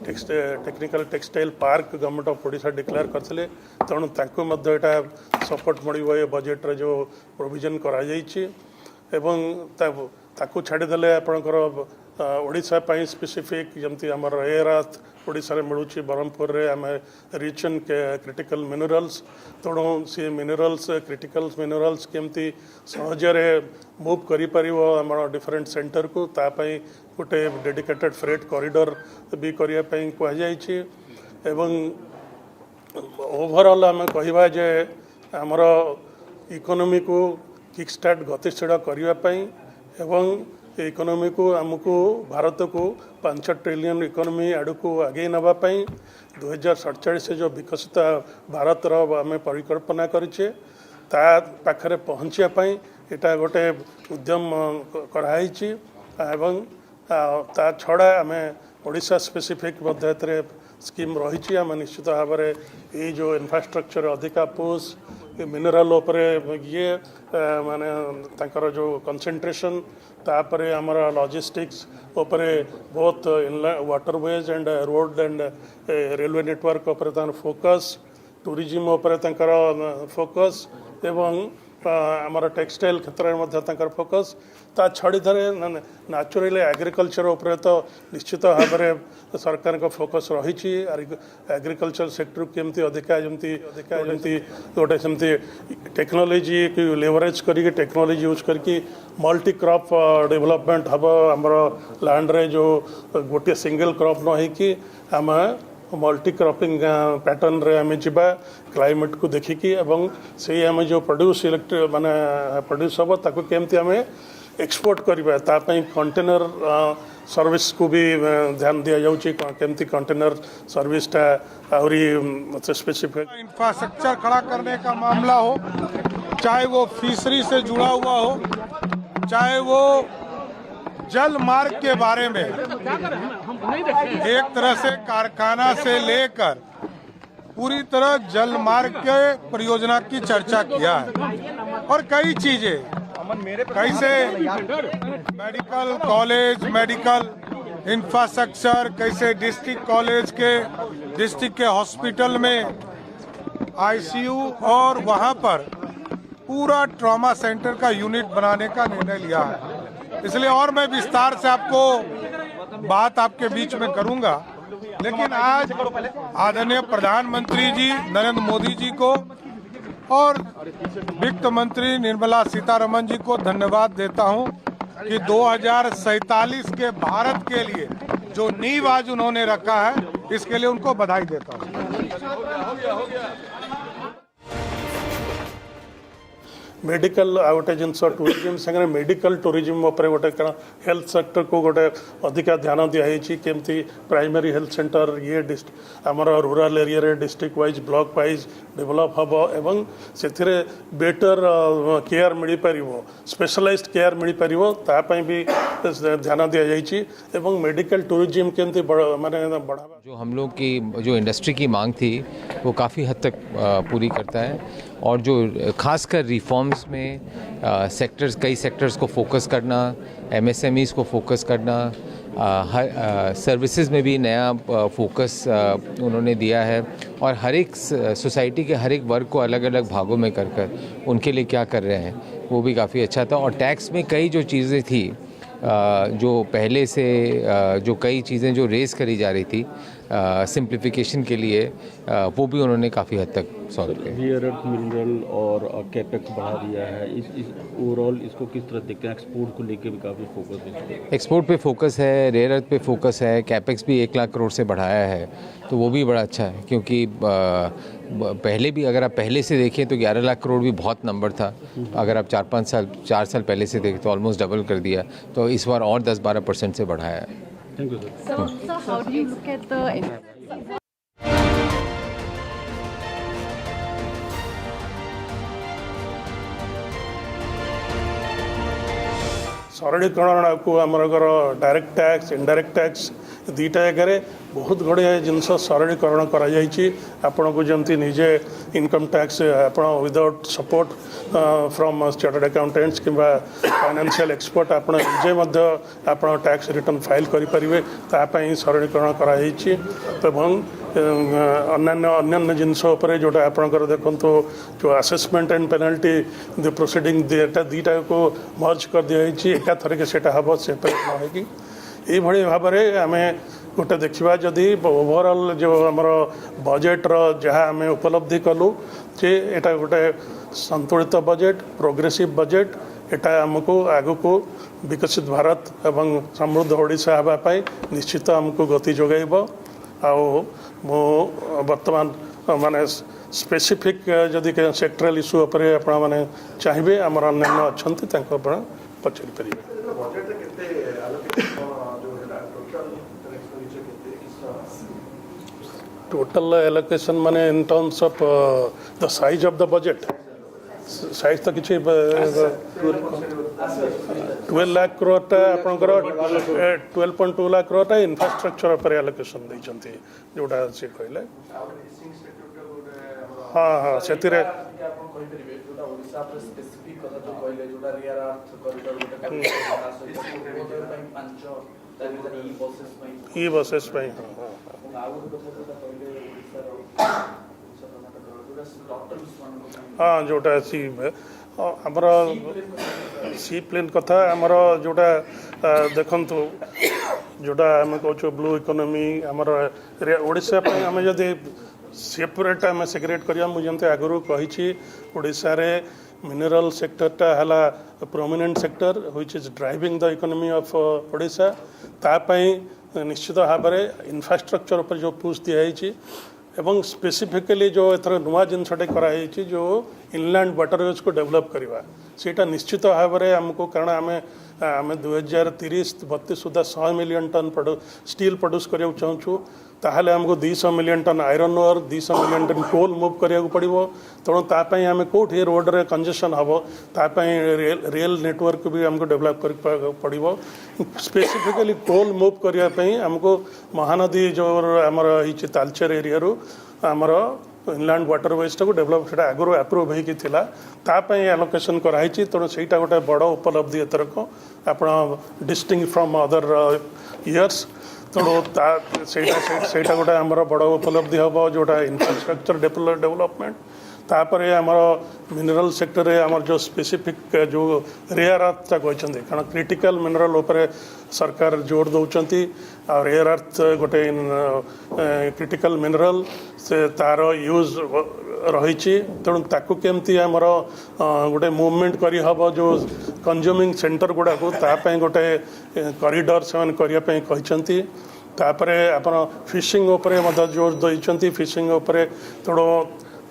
technical textile park government of Odisha declare करते तेणु ताकू सपोर्ट मिले बजेट रे जो प्रोविजन करा ताकू छाड़देले आपणकर ओडिशा स्पेसिफिक जमती आमर एयर अर्थ ओडिशा रे मिलूँ ब्रह्मपुर रे आम रिच एंड क्रिटिकल मिनरल्स तेणु सी मिनरल्स क्रिटिकल मिनरल्स केमती सहजरे मूव कर आम डिफरेंट सेंटर को तापाई गोटे डेडिकेटेड फ्रेट कॉरिडोर भी करने कहुई ओवरऑल आम कहवा जे आमर इकोनॉमी को किक स्टार्ट गतिशील करने एवं इकोनॉमी को आमको भारत को 5 ट्रिलियन इकोनॉमी आड़ को आगे नापी 2047 जो विकसित भारत आम परिकल्पना करें पाखे पहुँचापी यहाँ गोटे उद्यम कराई ता छड़ा आम ओडिशा स्पेसिफिक स्कीम रही आम निश्चित भाव में ये जो इंफ्रास्ट्रक्चर अधिका पुश मिनरल ये माने तांकर जो कंसंट्रेशन तापरे आमर लॉजिस्टिक्स उपरे बहुत waterways and road and railway network focus tourism उपरे तांकर फोकस एवं आमर टेक्सटाइल क्षेत्र में फोकस ता छड़ी धरे नेचुरली एग्रीकल्चर उपर तो निश्चित भाव में सरकार का फोकस रही एग्रीकल्चर सेक्टर केमती अधिका जमी गोटे सेमती टेक्नोलोजी लेवरेज करके टेक्नोलोजी यूज करके मल्टी क्रॉप डेवलपमेंट हम आमर लैंड रे जो गोटे सिंगल क्रॉप न होकि आम मल्टी क्रॉपिंग पैटर्न रे आम जा क्लाइमेट को देखिकी एवं से आम जो प्रोड्यूस इलेक्ट्रिक माने प्रोड्यूस हम ताको केमती आम एक्सपोर्ट करवा तापाई कंटेनर सर्विस को भी ध्यान दिया जाउची केमती कंटेनर सर्विसटा आउरी स्पेसिफिक इंफ्रास्ट्रक्चर खड़ा करने का मामला हो, चाहे वो फिशरी से जुड़ा हुआ हो, चाहे वो जल मार्ग के बारे में एक तरह से कारखाना से लेकर पूरी तरह जल मार्ग के परियोजना की चर्चा किया है और कई चीजें कैसे मेडिकल कॉलेज मेडिकल इंफ्रास्ट्रक्चर कैसे डिस्ट्रिक्ट के हॉस्पिटल में आईसीयू और वहां पर पूरा ट्रॉमा सेंटर का यूनिट बनाने का निर्णय लिया है। इसलिए और मैं विस्तार से आपको बात आपके बीच में करूंगा, लेकिन आज आदरणीय प्रधानमंत्री जी नरेंद्र मोदी जी को और वित्त मंत्री निर्मला सीतारमन जी को धन्यवाद देता हूं कि 2047 के भारत के लिए जो नींव आज उन्होंने रखा है, इसके लिए उनको बधाई देता हूं। मेडिकल आ गोटे जिन टूरिज्म संगे मेडिकल टूरिज्म गोटे हेल्थ सेक्टर को गोटे अधिका ध्यान दिखाई केमती प्राइमरी हेल्थ सेंटर ये आमर रूरल एरिया रे district wise block wise develop हम एवं से बेटर केयर मिल पार स्पेशलाइज्ड केयर मिल पार भी ध्यान दि जाइए एवं मेडिकल टूरिज्म केमती माने बढ़ावा जो हम लोग की जो इंडस्ट्री की मांग थी वो काफ़ी हद तक पूरी करता है और जो खासकर रिफॉर्म्स में कई सेक्टर्स को फोकस करना, एमएसएमईज को फोकस करना, हर सर्विसेज में भी नया फोकस उन्होंने दिया है और हर एक सोसाइटी के हर एक वर्ग को अलग अलग भागों में कर उनके लिए क्या कर रहे हैं वो भी काफ़ी अच्छा था। और टैक्स में कई जो चीज़ें थी जो पहले से जो कई चीज़ें जो रेस करी जा रही थी सिंप्लीफिकेशन के लिए वो भी उन्होंने काफ़ी हद तक सॉल्व किया। रेयर अर्थ मिनरल और कैपेक्स बढ़ा दिया है, इस ओवरऑल इसको किस तरह देखते हैं? एक्सपोर्ट को लेकर भी काफ़ी फोकस है, एक्सपोर्ट पे फोकस है, रेयर अर्थ पे फोकस है, कैपेक्स भी 1 लाख करोड़ से बढ़ाया है तो वो भी बड़ा अच्छा है क्योंकि पहले भी अगर आप पहले से देखें तो 11 लाख करोड़ भी बहुत नंबर था। अगर आप 4 साल पहले से देखें तो ऑलमोस्ट डबल कर दिया, तो इस बार और 10-12% से बढ़ाया है। Thank you sir. So how do you look at the सरलीकरण को आमर डायरेक्ट टैक्स इंडायरेक्ट टैक्स दुईटा जगह बहुत गुड़िया जिनस सरलीकरण कर जमती निजे इनकम टैक्स आप without support from chartered accountants कि फाइनेंशियल एक्सपर्ट आप निजे आप टैक्स रिटर्न फाइल करेंगे तापाई सरलीकरण कर अन्य जिनस जोटा आपंकर देखो जो असेसमेंट एंड पेनाल्टी प्रोसीडिंग दुईटा को मर्ज कर दिखाई एका थरके हम सेपरेट न ये भाव में आम गोटे देखा जदि ओवरऑल जो आमर बजेट जहाँ आम उपलब्धि कलु जे एटा गोटे संतुलित बजेट प्रोग्रेसिव बजेट एटा आमको आगु को विकसित भारत एवं समृद्ध ओडिशा हाँपाई निश्चित आमको गति जोगाइब मो वर्तमान माने स्पेसिफिक जदि सेक्टरल इश्यू उपरे आपण माने चाहिए आमर अन्य अच्छा पचारि पारे। टोटल एलोकेशन माने इन terms of the size of the budget size तो किसी 12 लाख करोड़ आपंकर 12.2 लाख करोड़ इंफ्रास्ट्रक्चर पर एलोकेशन देइछन्ती जोटा से कहले हाँ हाँ से ई बसेस हाँ हाँ जोटा सी आमर सी प्लेन कथा आमर जोटा देखु जोटा आम कहूँ ब्लू इकोनॉमी आमर ओडिशा आम जदि सेपरेट आम सेग्रेट करिया मुझे आगु कही ओडिशा रे मिनरल सेक्टरटा है prominent sector which is driving the economy of Odisha तापाई निश्चित भाव में इंफ्रास्ट्रक्चर पर जो पुश दिखाई एवं स्पेसिफिकली जो एथर नुआ जिनसटे कराई जो इनलैंड वाटरवेज को डेवलप करवा सेटा निश्चित भाव में आमको कारण आम 2030-32 सुधा 100 मिलियन टन स्टील प्रोड्यूस करने चाहूँ ताहले हमको 200 million ton iron ore 200 million ton coal move करा पड़ो तेणु तापाई आम कौटी रोड रे कंजेशन हम तापाई रेल नेटवर्क भी हमको डेवलप कर पड़ो स्पेसिफिकली कोल मूव करने हमको महानदी जो आमर तालचेर एरिया आमर इनलैंड वाटरवेज को डेवलप से आगु अप्रूव होता एलोकेशन कराई तेणु से गोटे बड़ उपलब्धि एथरक आप डिस्टिंग फ्रॉम अदर इयर्स तेणु से गोटे आमर बड़ उपलब्धि हम जोटा इंफ्रास्ट्रक्चर डेवलपमेंट तापर आमर मिनरल सेक्टर रे आमर जो स्पेसिफिक जो रेयर अर्थ कहते कारण क्रिटिकल मिनरल उपरे सरकार जोर दौरान आ रेयर अर्थ गोटे क्रिटिकल मिनरल से तार यूज रही तेणु ताकू केमती आमर गोटे मूवमेंट करी हब जो कंज्यूमिंग सेंटर गुड़ा को तापाई गोटे कॉरिडोर से कहते तापरे अपन फिशिंग उपरे मध्य जोर देइछंती फिशिंग उपरे तेणु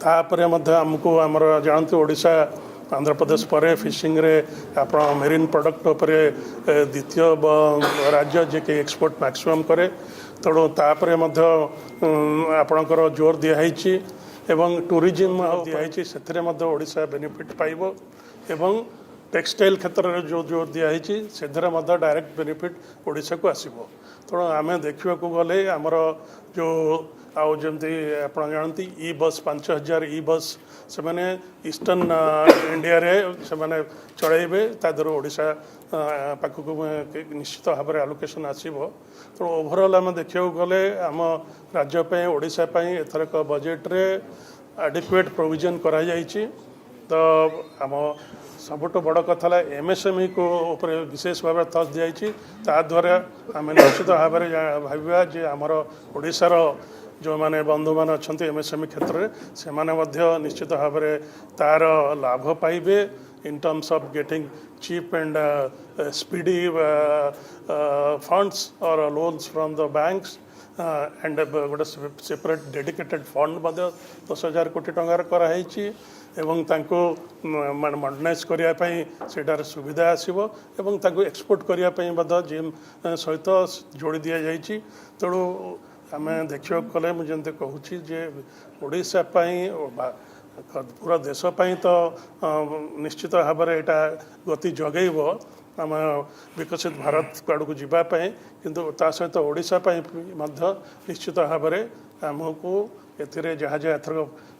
तापर आमको आमर जानते ओडिशा आंध्र प्रदेश पर फिशिंग रे आप मेरीन प्रोडक्ट उपरे द्वितीय राज्य जे कि एक्सपोर्ट मैक्सिमम करे तेणु तापर आपणकर जोर दिखाई एवं टूरिज्म दिखाई से ओडिशा बेनिफिट पाइब एवं टेक्सटाइल क्षेत्र में जो जोर दिखाई से डायरेक्ट बेनिफिट ओडिशा को आसब तेणु आम देखा गले आमर जो आउ जमती आप जानती ई बस 5000 ई बस से मैंने ईस्टर्न इंडिया रे से मैंने चलैबे तादर ओडिशा पाखक निश्चित भाव में आलोकेशन आसब तो ओभरऑल आम देखा गले आम राज्य ओडिशा एथरक बजेट रे एडिक्वेट प्रोविजन करा जायछि तो आम सबुठ बड़ कथा एमएसएमई को ऊपर विशेष भाव थस दिखाई द्वारा आम निश्चित भाव में भाविया जे आमर ओडिशार जो माने बंधु मान अच्छा एमएसएमई क्षेत्र में से निश्चित भाव में तार लाभ पाइबे in terms of getting cheap and speedy funds और loans from the banks and गोटे सेपरेट डेडिकेटेड फंड 10,000 कोटी टंकार कराई एवं तांको मॉडर्नाइज करने से सुविधा आसब एवं तांको एक्सपोर्ट करने जिम सहित जोड़ी दि जाइए तेणु आम देखा गले मुझे कहूँ जे ओडिशा पूरा देशपाई तो निश्चित भाव में यहाँ गति जगैब आम विकसित भारत आड़ को जावाई किंतु ता सहित ओडिशा निश्चित भाव में आमको एथिरे जहाँ जहाँ एथर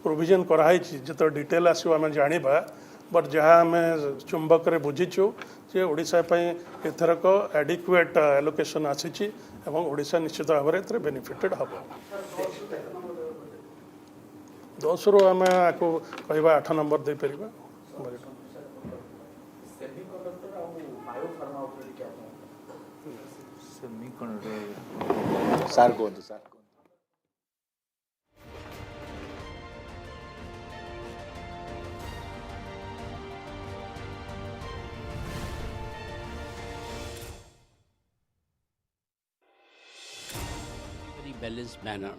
प्रोविजन कराई जो डिटेल आसो आम जाना बट जहाँ आम चुंबक बुझीचु जे ओडिशा एथरक एडिक्वेट एलोकेशन आसी एवं ओडिशा निश्चित भाव में एथरे बेनिफिटेड हम 10 रु आम आपको कहवा 8 नंबर दे परिबा सर को sir balanced manner.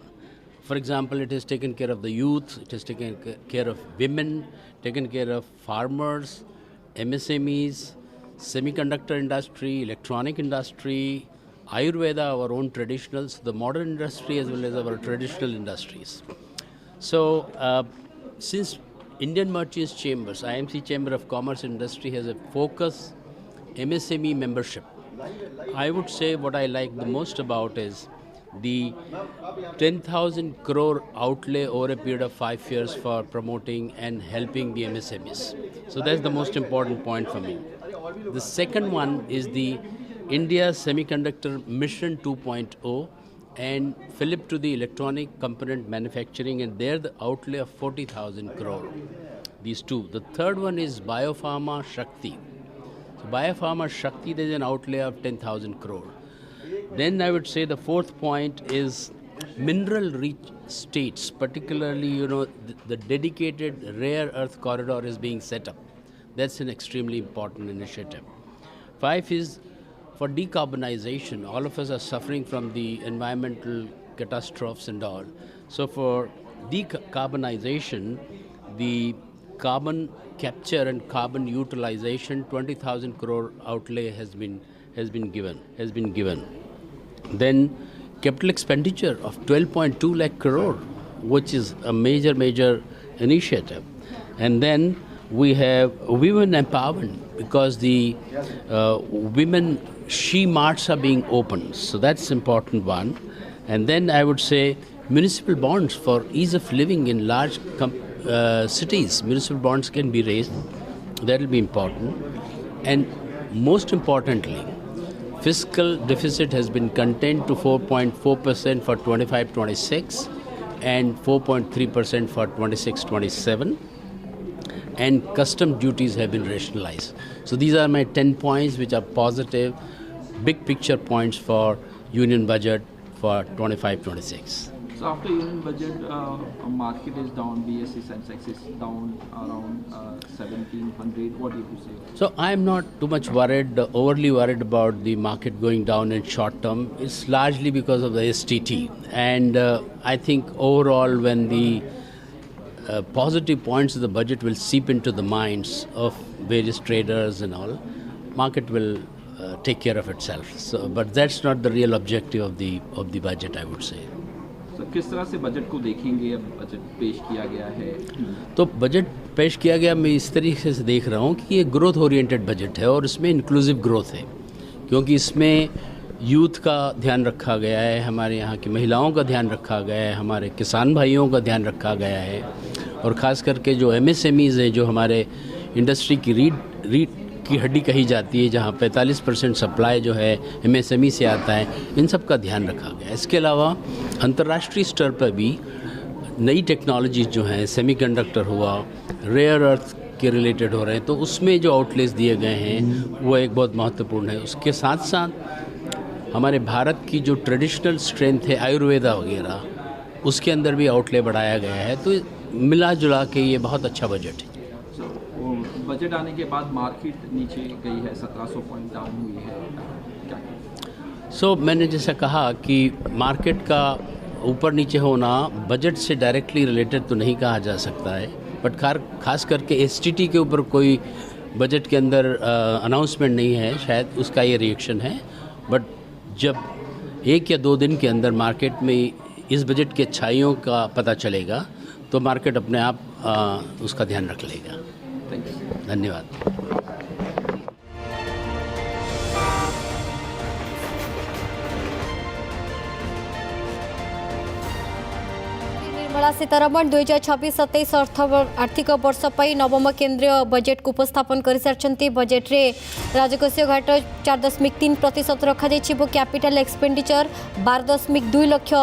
For example, it has taken care of the youth, it has taken care of women, taken care of farmers, MSMEs, semiconductor industry, electronic industry, Ayurveda, our own traditionals, the modern industry as well as our traditional industries. So, since Indian Merchants Chambers, IMC Chamber of Commerce and Industry has a focus MSME membership, I would say what I like the most about is the 10,000 crore outlay over a period of 5 years for promoting and helping the MSMEs. So that's the most important point for me. The second one is the India Semiconductor Mission 2.0 and Philip to the electronic component manufacturing, and there the outlay of 40,000 crore. These two. The third one is Biopharma Shakti. So Biopharma Shakti, there is an outlay of 10,000 crore. Then I would say the fourth point is mineral rich states, particularly, the dedicated rare earth corridor is being set up. That's an extremely important initiative. 5 is for decarbonization. All of us are suffering from the environmental catastrophes and all. So for decarbonization, the carbon capture and carbon utilization, 20,000 crore outlay has been given. Then capital expenditure of 12.2 lakh crore, which is a major initiative. And then we have women empowerment, because the women she-marts are being opened. So that's important one. And then I would say municipal bonds for ease of living in large cities. Municipal bonds can be raised. That will be important. And most importantly, fiscal deficit has been contained to 4.4% for 25-26 and 4.3% for 26-27. And custom duties have been rationalized. So these are my 10 points which are positive, big picture points for union budget for 25-26. So after union budget, market is down, BSE Sensex is down around 1700. What do you say? So I am not too much overly worried about the market going down in short term. It's largely because of the STT. And I think overall when the positive points of the budget will seep into the minds of various traders and all, market will take care of itself. So, but that's not the real objective of the budget, I would say. So किस तरह से बजट को देखेंगे? अब बजट पेश किया गया है, तो बजट पेश किया गया, मैं इस तरीके से देख रहा हूँ कि ये ग्रोथ ओरिएंटेड बजट है और इसमें इंक्लूसिव ग्रोथ है, क्योंकि इसमें यूथ का ध्यान रखा गया है, हमारे यहाँ की महिलाओं का ध्यान रखा गया है, हमारे किसान भाइयों का ध्यान रखा गया है, और ख़ास करके जो MSMEs हैं, जो हमारे इंडस्ट्री की रीढ़ की हड्डी कही जाती है, जहाँ 45% सप्लाई जो है MSME से आता है, इन सब का ध्यान रखा गया है। इसके अलावा अंतर्राष्ट्रीय स्तर पर भी नई टेक्नोलॉजीज जो हैं, सेमीकंडक्टर हुआ, रेयर अर्थ के रिलेटेड हो रहे हैं, तो उसमें जो आउटलेस दिए गए हैं वो एक बहुत महत्वपूर्ण है। उसके साथ साथ हमारे भारत की जो ट्रेडिशनल स्ट्रेंथ है आयुर्वेदा वगैरह, उसके अंदर भी आउटले बढ़ाया गया है। तो मिला जुला के ये बहुत अच्छा बजट है। बजट आने के बाद मार्केट नीचे गई है, 1700 पॉइंट डाउन हुई है, क्या? मैंने जैसा कहा कि मार्केट का ऊपर नीचे होना बजट से डायरेक्टली रिलेटेड तो नहीं कहा जा सकता है, बट खास करके STT के ऊपर कोई बजट के अंदर अनाउंसमेंट नहीं है, शायद उसका ये रिएक्शन है। बट जब 1 या 2 दिन के अंदर मार्केट में इस बजट की अच्छाइयों का पता चलेगा तो मार्केट अपने आप उसका ध्यान रख लेगा। धन्यवाद। निर्मला सीतारमण 2026-27 आर्थिक वर्ष पर नवम केंद्रीय बजेट को उपस्थापन कर सारी। बजेट रे राजकोषीय घाट 4.3% रखा वो कैपिटल एक्सपेंडिचर 12.2 लाख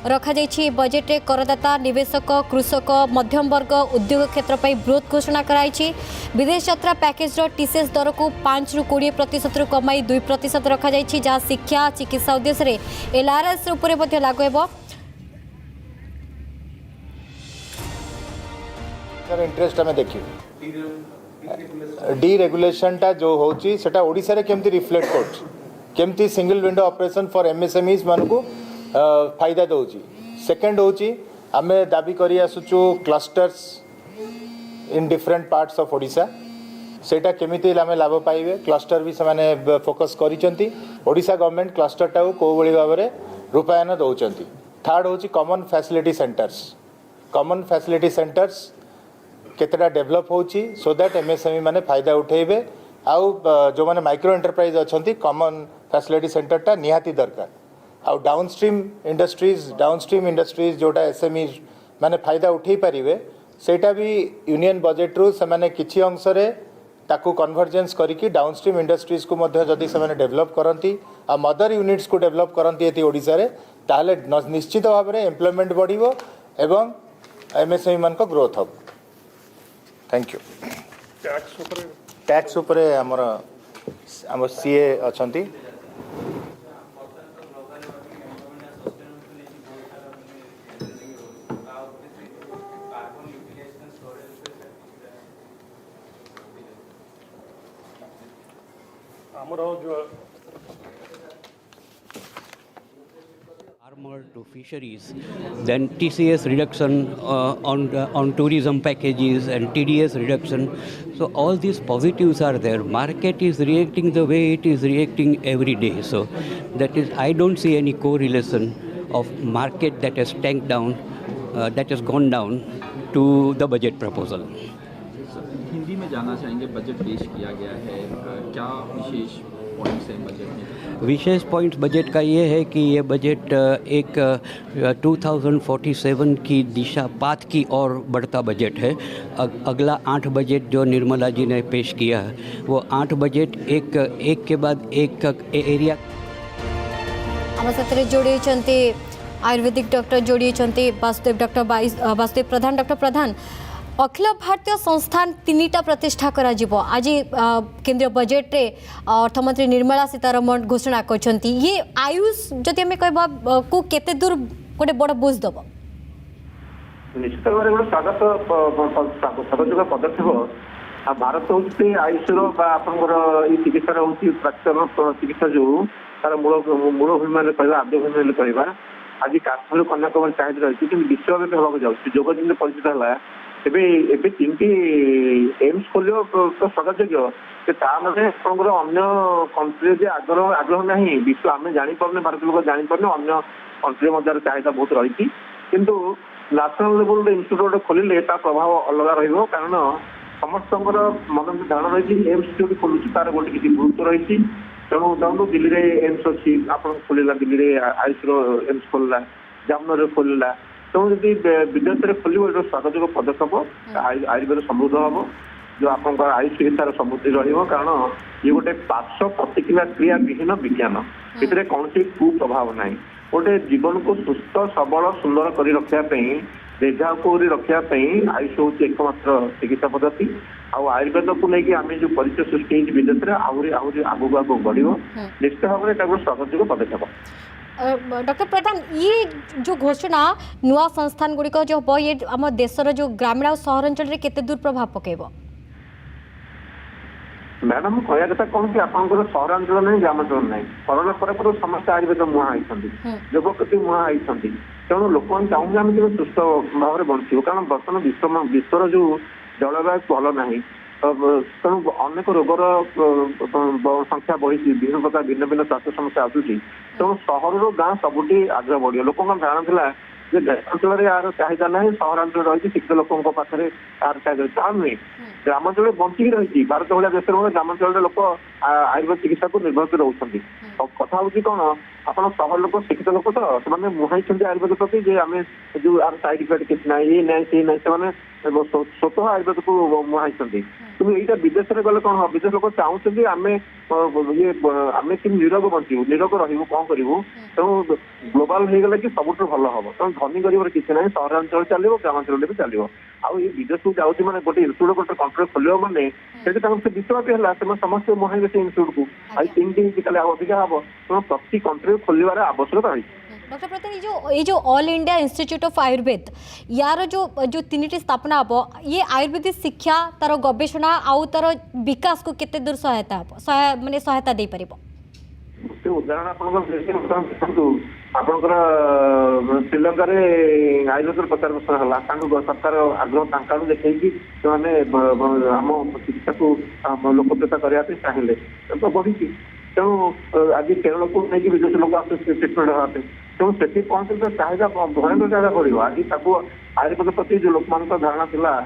रखा। बजेट रे करदाता, निवेशक, कृषक, मध्यम वर्ग, उद्योग क्षेत्र पर बृहत घोषणा कराई। विदेश यात्रा पैकेज टीसीएस दर को 5 ରୁ 20% कमाई 2% रखा, जहाँ शिक्षा चिकित्सा उद्देश्य LRS उपर लागू हो। इंटरेस्ट आम देखिए डीरेगुलेशन टा जो होची सेटा ओडिसा रे केमती रिफ्लेक्ट करछ, केमती single window operation for MSMEs मान को फायदा दउची। सेकंड होची आमे दाबी करी आसुचु clusters in different parts of Odisha, सेटा केमिति आमे लाभ पाइबे, क्लस्टर भी समाने फोकस करिसंती। ओडिसा गवर्नमेंट क्लस्टर टा को बळी भाबरे रूपायन दउचंती। थर्ड होची common facility centres. Common facility centres केतेटा डेवलप होची सो दैट MSME माने फायदा उठेबे। आउ जो माने माइक्रो एंटरप्राइज अछंती कॉमन फैसिलिटी सेंटर टा निहाती दरकार। आउ डाउनस्ट्रीम इंडस्ट्रीज जोटा SME माने फायदा उठेई परिबे, सेटा भी यूनियन बजेट रु से माने किछि अंश रे ताकू कन्वर्जेंस करिकि डाउनस्ट्रीम इंडस्ट्रीज को मध्ये जदि से माने डेवलप करंती आ मदर यूनिट्स को डेवलप करंती एति ओडिसा रे, ताहले निश्चित भाव में एम्प्लॉयमेंट बढ़िबो एवं एमएसएमई मान को ग्रोथ हम। Thank you. टैक्स उपरे आम CA अछंती। Farmer to fisheries, then TCS reduction on tourism packages and TDS reduction. So all these positives are there. Market is reacting the way it is reacting every day. So that is, I don't see any correlation of market that has tanked down, that has gone down to the budget proposal. Hindi में जानना चाहेंगे, बजट पेश किया गया है, क्या विशेष पॉइंट्स हैं बजट में? विशेष पॉइंट बजट का ये है कि ये बजट एक 2047 की दिशा पाथ की ओर बढ़ता बजट है। अगला 8 बजट जो निर्मला जी ने पेश किया है वो 8 बजट एक के बाद एक एरिया। आम साथ जोड़ी आयुर्वेदिक डॉक्टर जोड़ी वासुदेव डॉक्टर वासुदेव प्रधान। डॉक्टर प्रधान, अखिल भारतीय संस्थान 3टा प्रतिष्ठा करा जिवो आज केंद्रीय बजेट रे अर्थमंत्री निर्मला सीतारमण घोषणा करछंती। ये आयुष जदि हमें कहबा को केते दूर गोटे बड़ बोझ दबो? निश्चित भाव में स्वागत पदक्षेप। भारत हूँ आयुष चिकित्सा हूँ प्राचीन चिकित्सा जो तार मूल भूमि कहवा आद्य भूमि कहवा आज काश्मीर कन्याकुमारी चाहिदा रही कि विश्वव्यापी होगा जाऊँगी। जोग जमी परिचित है ଏବେ 3ଟି एम्स खोलियो तो स्वागतयोग्य। ताने अन्य कंट्री जे आग्रह ना विश्व आम जापारे भारत लोक जापारे अन्य कंट्री मध्य चाहिदा बहुत रही किंतु नेशनल लेवल इन्स्टिट्यूट खोलिले प्रभाव अलग रही कारण समस्त मन धारणा रही एम्स जो खोलुची तार गोटे किसी गुरुत्व रही। तेणु चाहूँ दिल्ली में एम्स अच्छी आप खोलला, दिल्ली में आयुष एम्स खोलला, जामनगर खोलला। तेणु जब विदेश में खोल स्वागत पदक्षेप आयुर्वेद समृद्ध हम जो आप आयुष चिकित्सार समृद्धि रहा ये गोटे पार्श्व प्रतिक्रिया क्रिया विहीन विज्ञान ये कौन कुप्रभाव ना गोटे जीवन को सुस्थ सबल सुंदर कर रखापी दीर्घा को रखापी आयुष हूँ एकमात्र चिकित्सा पद्धति। आयुर्वेद को लेकिन आम जो परिचय सृष्टि विदेश में आहरी आगू बढ़ निश्चित भाव में स्वागत पदक्षेप। डॉक्टर प्रधान, ये जो घोषणा नुआ संस्थान गुड़िक जो हम ये आम देशर जो ग्रामीण और सहरांचल केते दूर प्रभाव पकेब? मैडम कहया कथा कौन कि आपंकर सहरांचल नहीं ग्रामांचल नहीं कोरोना पर समस्त आयुर्वेद मुहा युवक मुहा तेणु लोक चाहूँ आम कि सुस्थ भाव में बंचू कारण बर्तमान विश्वर जो जलवायु भल ना तेणु अनेक रोगर संख्या बढ़ी विभिन्न प्रकार भिन्न भिन्न स्वास्थ्य समस्या आसूची। तेणु सहर गाँ सबुठी आग्रह बढ़ लोक धारणा जे ग्रामांचल यार चाहिदा ना सहरांचल रही शिक्षित लोकों पाखे यार चाहिदा ता नुहे ग्रामांचल बंचिकी रही भारत भाया देश में ग्रामांचल लोक आयुर्वेद चिकित्सा को निर्भर कर रोचे। कथा हूँ कौन आप सहर लोक शिक्षित लोक तो से मुहाई आयुर्वेद प्रति आम जो यार साइड इफेक्ट किसी ना ये ना सी ना से स्वतः आयुर्वेद को मुहाई कि यहाँ विदेश में गले कौन हम विदेश लोक चाहते आम ये आम कि निरोग बचू निरोग रू कौन करूँ तेणु ग्लोबाल हो गला कि सबुठ भल हम तेणु धनी गरीब किसी ना सहरांचल चलो ग्रामांचल भी चलो आउ ये विदेश को जाऊँगी मैंने गोटे इन्स्टिट्यूट गोटे कंट्री खोल मैंने से विश्वव्यापी है समस्त मुहाइबे से इन्स्टिट्यूट को आई 3टी अधिका हम तेणु प्रति कंट्री खोलवार आवश्यकता रही। डॉक्टर प्रधान, ये जो all India institute of Ayurveda यार जो 3टी स्थापना हम ये आयुर्वेदिक शिक्षा तार गवेषणा आउ तार विकास को केते दूर सहायता माने सहायता दे परिबो? उदाहरण आपंकर श्रीलंका आयुर्वेद प्रचार प्रसार है सरकार आग्रह देखी आम चिकित्सा को लोकप्रियता करने चाहिए तो बढ़ी तेणु आज केरल को लेकिन विदेश लोक आस ट्रिटमेंट हाँपे तेणु से पहुंचे चाहिदा भयंकर चाहिदा बढ़ आज आयुर्वेद प्रति जो लोक मान धारणा था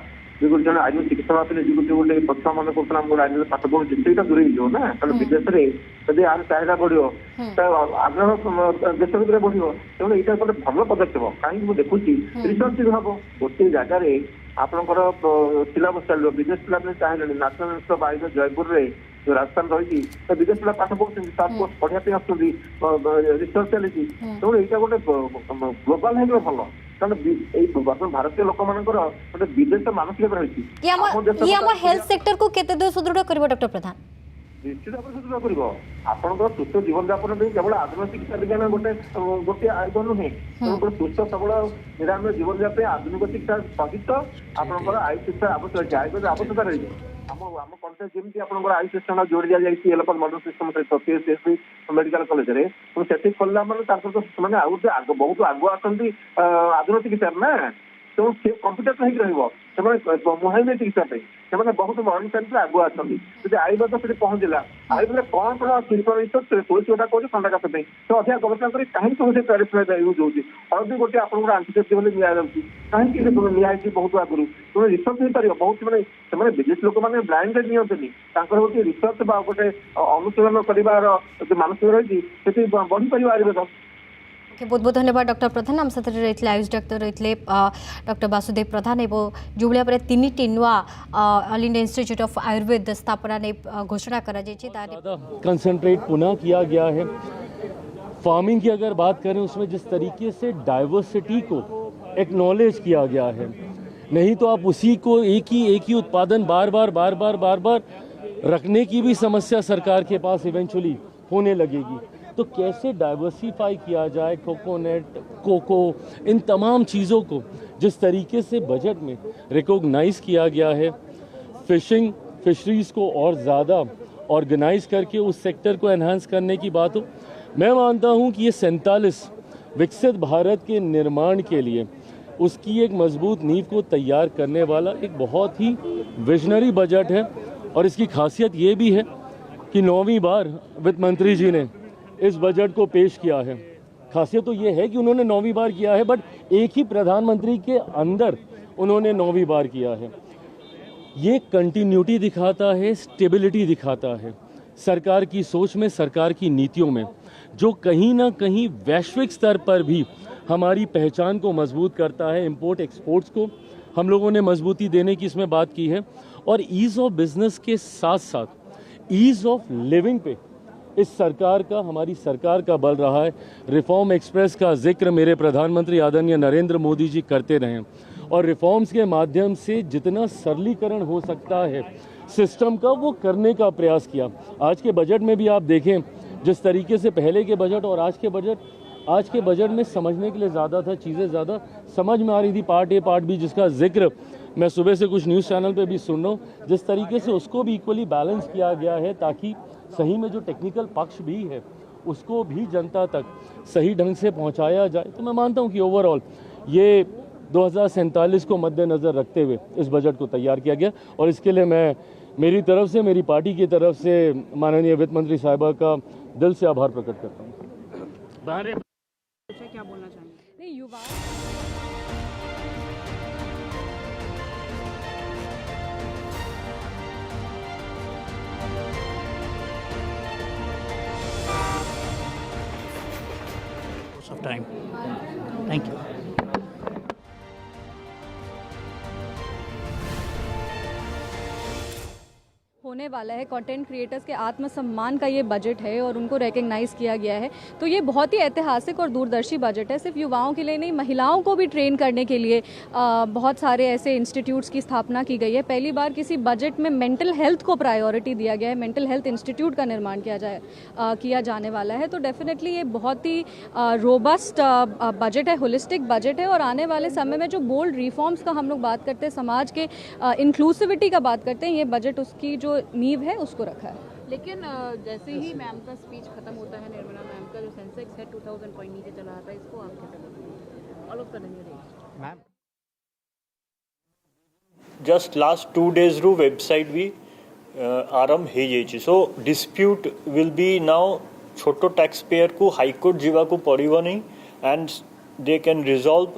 जन आयुर्वेद चिकित्सा भाई जो गोटे प्रथम मन कर आयुर्वेद पाठ पढ़ुची से दूर ना कारण विदेश में जब यार चाहिदा बढ़ आग्रह देश भर बढ़ तेणु यहाँ गोटे भल पदक्षेप कहीं मुझे देखुची रिसर्च भाव गोटे जगार आपंकर सिलेबस चलो विदेश पिला चाहिए national institute of Ayurveda Jaipur में जो राजस्थान रही विदेश पिला पाठ पढ़ुଛନ୍ତି सर्च कोर्स पढ़िया पे आସୁଛନ୍ତି रिसर्च चली तो एटा गोटे ग्लोबल है भल कारण भारतीय लोक मानकर गोटे विदेश मानसिकता रही ये हम हेल्थ सेक्टर को केते दो सुदृढ़ करबो डॉक्टर प्रधान निश्चित भाव सुदृढ़ कर आपंकर सुस्थ जीवन यापन केवल आधुनिक चिकित्सा विज्ञान गोटे गोटे आयुध नुहे सुस्थ सबल निरामय जीवन यापन आधुनिक चिकित्सा सहित आपंकर आयुष चिकित्सा आवश्यक आयुर्वेद आवश्यकता रही आम कंटेक्ट जमी आप आयुष सिस्टम जोड़ी दि जाए एलोपैथ मॉडर्न सिस्टम सहित मेडिकल कॉलेज में से खोलला मैंने आगे बहुत आगुआ आधुनिक चिकित्सा ना तो कंप्यूटर रही मुहाइम चिकित्सा से बहुत मॉडर्न साइंस आगुआ अच्छा आयुर्वेद से पहुंचला आयुर्वेद कौन कौन रिसर्च तुलसी गोटा कौन ठंडा काश तो अधिक गवेषणा कर कहीं तुलसी ट्रेडिशनल यूज होती हल्दी गोटे आप आंटीसेप्टिक कहीं निहाई बहुत आगुरी तुम रिसर्च हो पार बहुत मैंने विदेश लोक मैंने ब्लाइंड नियंत्रण रिसर्च गोटे अनुशीलन कर मानसिक रही बढ़ी पार आयुर्वेद बहुत बहुत धन्यवाद डॉक्टर प्रधान आम साथ रही आयुष डाक्तर रही डॉक्टर वासुदेव प्रधान एवं जो भाई 3टी नुआ all India institute of Ayurveda स्थापना ने घोषणा करा कंसंट्रेट पुनः किया गया है। फार्मिंग की अगर बात करें उसमें जिस तरीके से डाइवर्सिटी को एक्नॉलेज किया गया है, नहीं तो आप उसी को एक ही उत्पादन बार बार रखने की भी समस्या सरकार के पास इवेंचुअली होने लगेगी। तो कैसे डाइवर्सिफाई किया जाए कोकोनट, कोको, इन तमाम चीज़ों को जिस तरीके से बजट में रिकॉग्नाइज किया गया है, फिशरीज़ को और ज़्यादा ऑर्गेनाइज करके उस सेक्टर को एनहांस करने की बात हो, मैं मानता हूं कि ये 47 विकसित भारत के निर्माण के लिए उसकी एक मजबूत नींव को तैयार करने वाला एक बहुत ही विजनरी बजट है। और इसकी खासियत ये भी है कि 9वीं बार वित्त मंत्री जी ने इस बजट को पेश किया है। खासियत तो ये है कि उन्होंने 9वीं बार किया है, बट एक ही प्रधानमंत्री के अंदर उन्होंने 9वीं बार किया है। ये कंटिन्यूटी दिखाता है, स्टेबिलिटी दिखाता है सरकार की सोच में, सरकार की नीतियों में, जो कहीं ना कहीं वैश्विक स्तर पर भी हमारी पहचान को मजबूत करता है। इंपोर्ट एक्सपोर्ट्स को हम लोगों ने मजबूती देने की इसमें बात की है और ईज़ ऑफ बिजनेस के साथ साथ ईज़ ऑफ लिविंग पे इस सरकार का, हमारी सरकार का बल रहा है। रिफॉर्म एक्सप्रेस का जिक्र मेरे प्रधानमंत्री आदरणीय नरेंद्र मोदी जी करते रहे और रिफॉर्म्स के माध्यम से जितना सरलीकरण हो सकता है सिस्टम का, वो करने का प्रयास किया। आज के बजट में भी आप देखें जिस तरीके से पहले के बजट और आज के बजट में समझने के लिए ज़्यादा था, चीज़ें ज़्यादा समझ में आ रही थी। पार्ट ए पार्ट बी जिसका जिक्र मैं सुबह से कुछ न्यूज़ चैनल पे भी सुन रहा हूँ, जिस तरीके से उसको भी इक्वली बैलेंस किया गया है ताकि सही में जो टेक्निकल पक्ष भी है उसको भी जनता तक सही ढंग से पहुंचाया जाए। तो मैं मानता हूं कि ओवरऑल ये 2047 को मद्देनज़र रखते हुए इस बजट को तैयार किया गया और इसके लिए मैं मेरी तरफ से, मेरी पार्टी की तरफ से माननीय वित्त मंत्री साहिबा का दिल से आभार प्रकट करता हूँ। क्या बोलना चाहेंगे? युवा of time. Thank you. होने वाला है कंटेंट क्रिएटर्स के आत्मसम्मान का ये बजट है और उनको रिकग्नाइज़ किया गया है। तो ये बहुत ही ऐतिहासिक और दूरदर्शी बजट है। सिर्फ युवाओं के लिए नहीं, महिलाओं को भी ट्रेन करने के लिए बहुत सारे ऐसे इंस्टीट्यूट्स की स्थापना की गई है। पहली बार किसी बजट में मेंटल हेल्थ को प्रायोरिटी दिया गया है। मेंटल हेल्थ इंस्टीट्यूट का निर्माण किया जाने वाला है। तो डेफिनेटली ये बहुत ही रोबस्ट बजट है, होलिस्टिक बजट है और आने वाले समय में जो बोल्ड रिफॉर्म्स का हम लोग बात करते हैं, समाज के इंक्लूसिविटी का बात करते हैं, ये बजट उसकी जो नींव है उसको रखा है। लेकिन जैसे ही मैम का स्पीच खत्म होता है, निर्मला मैम का जो सेंसेक्स है 2000 पॉइंट नीचे चला आता है, इसको आप कैसे देखते हैं? All of sudden ma'am just last 2 days रू वेबसाइट भी आरंभ हो जाइए। सो डिस्प्यूट विल बी नाउ छोटो टैक्स पेयर को हाईकोर्ट जीवा को पड़ो नहीं and they can resolve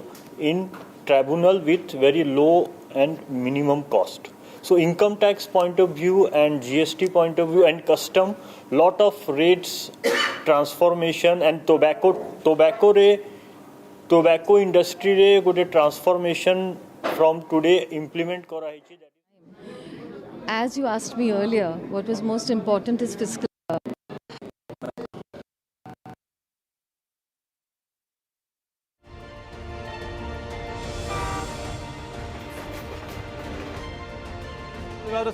in tribunal with very low and minimum cost. So income tax point of view and GST point of view and custom, lot of rates transformation and tobacco industry रे गोटे transformation from today implement करा है। as you asked me earlier, what was most important is fiscal.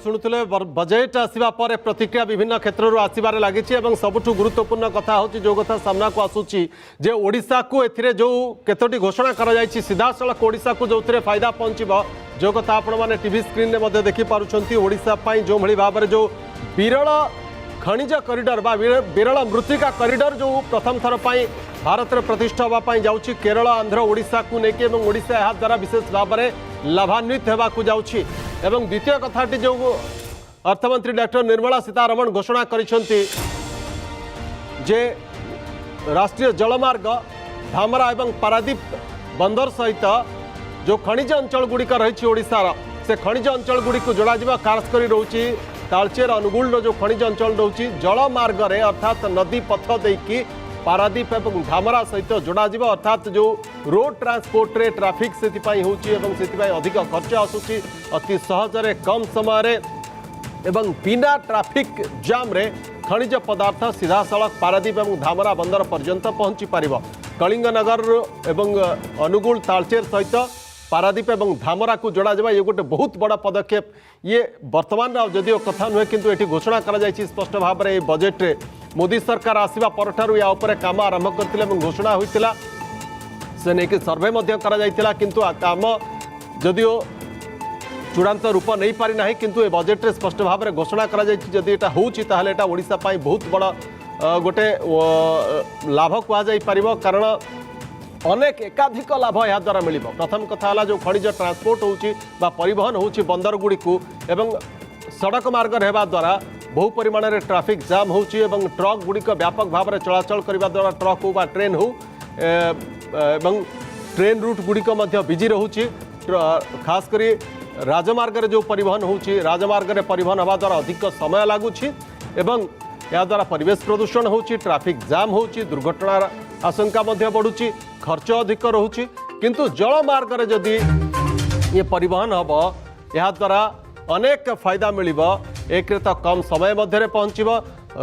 शुणुले बजेट आसवा पर प्रतिक्रिया विभिन्न क्षेत्र आसबार लगी सबुठ गुरुत्वपूर्ण कथा हूँ जो कथा सामना को आसूची जे ओडिशा को एथिरे जो केतोटी घोषणा करा सीधा सड़क ओडिशा को जो फायदा पहुँचब जो कथा आपण मैंने टीवी स्क्रीन में देखी पार्टी ओडिशा जो भाव में जो विरल खनिज कॉरिडोर बा विरल मृत्तिका कॉरिडोर जो प्रथम थर पर भारत में प्रतिष्ठा होगापाई जाऊँगी केरल आंध्र ओडिशा को लेकिन ओडिशा यह द्वारा विशेष भाव में लाभान्वित होगाकू जाऊँगी एवं द्वितीय कथाटी जो अर्थमंत्री डॉक्टर निर्मला सीतारमण घोषणा करिसेंती जे राष्ट्रीय जलमार्ग धामरा एवं पारादीप बंदर सहित जो खनिज अंचल गुड़िक रही ओडिशार से खनिज अंचल गुड़ी को जोड़ा खास कर रोचे तालचेर अनुगुल जो खनिज अंचल रोचे जलमार्ग अर्थात नदी पथ देकी पारादीप एवं धामरा सहित जोड़ा अर्थात जो रोड ट्रांसपोर्ट रे ट्रैफिक से अधिक खर्च आसूची अति सहजरे कम समय एवं बिना ट्रैफिक जाम रे खनिज पदार्थ सीधा सड़क पारादीप एवं धामरा बंदर पर्यंत पहुंची पारिबो। कलिंगनगर एवं अनुगुल तालचेर सहित पारादीप एवं धामरा को जोड़ा जावा ये गोटे बहुत बड़ा पदक्षेप ये वर्तमान जदिओ कथा नुहे किंतु एटी घोषणा करा जायछि स्पष्ट भाव में बजेट रे मोदी सरकार आसवा परठारु या उपरे काम आरंभ करथिले एवं घोषणा होइतिला से नेकी सर्वे मध्य करा जायतिला किंतु काम जदिओ चूड़ांत रूप नहीं पारि नाही किंतु ए बजेट रे स्पष्ट भाव में घोषणा करा जायछि जदि एटा होउछि ताहले एटा ओडिशा पाई बहुत बड़ा गोटे लाभ कुआ जाय परिबो कारण अनेक एकाधिक लाभ या द्वारा मिल प्रथम कथा जो खनिज ट्रांसपोर्ट होउछि बा परिवहन होउछि बंदर गुड़ी को एवं सड़क मार्ग रहबा द्वारा बहु परिमाण में ट्रैफिक जाम होउछि एवं ट्रक गुड़ी व्यापक भाव में चलाचल करबा द्वारा ट्रक हो बा ट्रेन हो एवं ट्रेन रूट गुड़ी बिजी रोचे खास करी राजमार्ग रे जो परिवहन होउछि राजमार्ग रे परिवहन हवा द्वारा अधिक समय लगुछि एवं या द्वारा परिवेश प्रदूषण होउछि ट्रैफिक जाम होउछि दुर्घटना आशंका बढ़ुछि खर्च अधिक रोचे किंतु जल मार्ग रे जदि ये परिवहन हम या द्वारा अनेक फायदा मिलिबो एक तो कम समय मध्य पहुँचब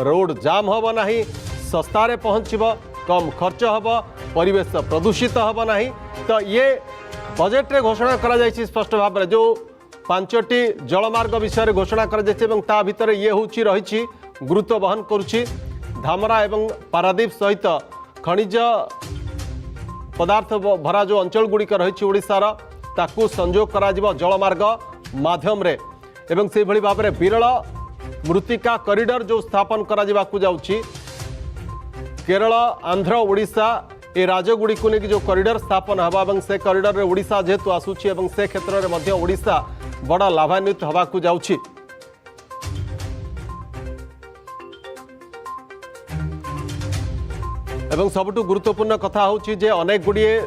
रोड जाम हम ना सस्तार पहुँचब कम खर्च हम परिवेश प्रदूषित हम ना तो ये बजेट रे घोषणा करा जायछि स्पष्ट भाव में जो 5टी जलमार्ग विषय घोषणा करा जायछि एवं ता भितर ये होउछि रहिछि गुरुत्व वहन करुछि धामरा एवं पारादीप सहित खनिज पदार्थ भरा जो अंचल गुड़िक रही ओडिशार ताकू संजोग करा जलमार्ग माध्यम रे एवं से भली भाव में विरल मृत्तिका कॉरिडोर जो स्थापन करा जाउछि केरल आंध्र ओडिशा ए राज्य गुड़ी को लेकिन जो कॉरिडोर स्थापन हवा एवं से कॉरिडोर रे ओडिशा जेहेतु आसुछि एवं से क्षेत्र में मध्य ओडिशा बड़ा लाभान्वित हवा को जाउछि। एवं सबुठु गुरुत्वपूर्ण कथा होछि जे अनेक गुड़िए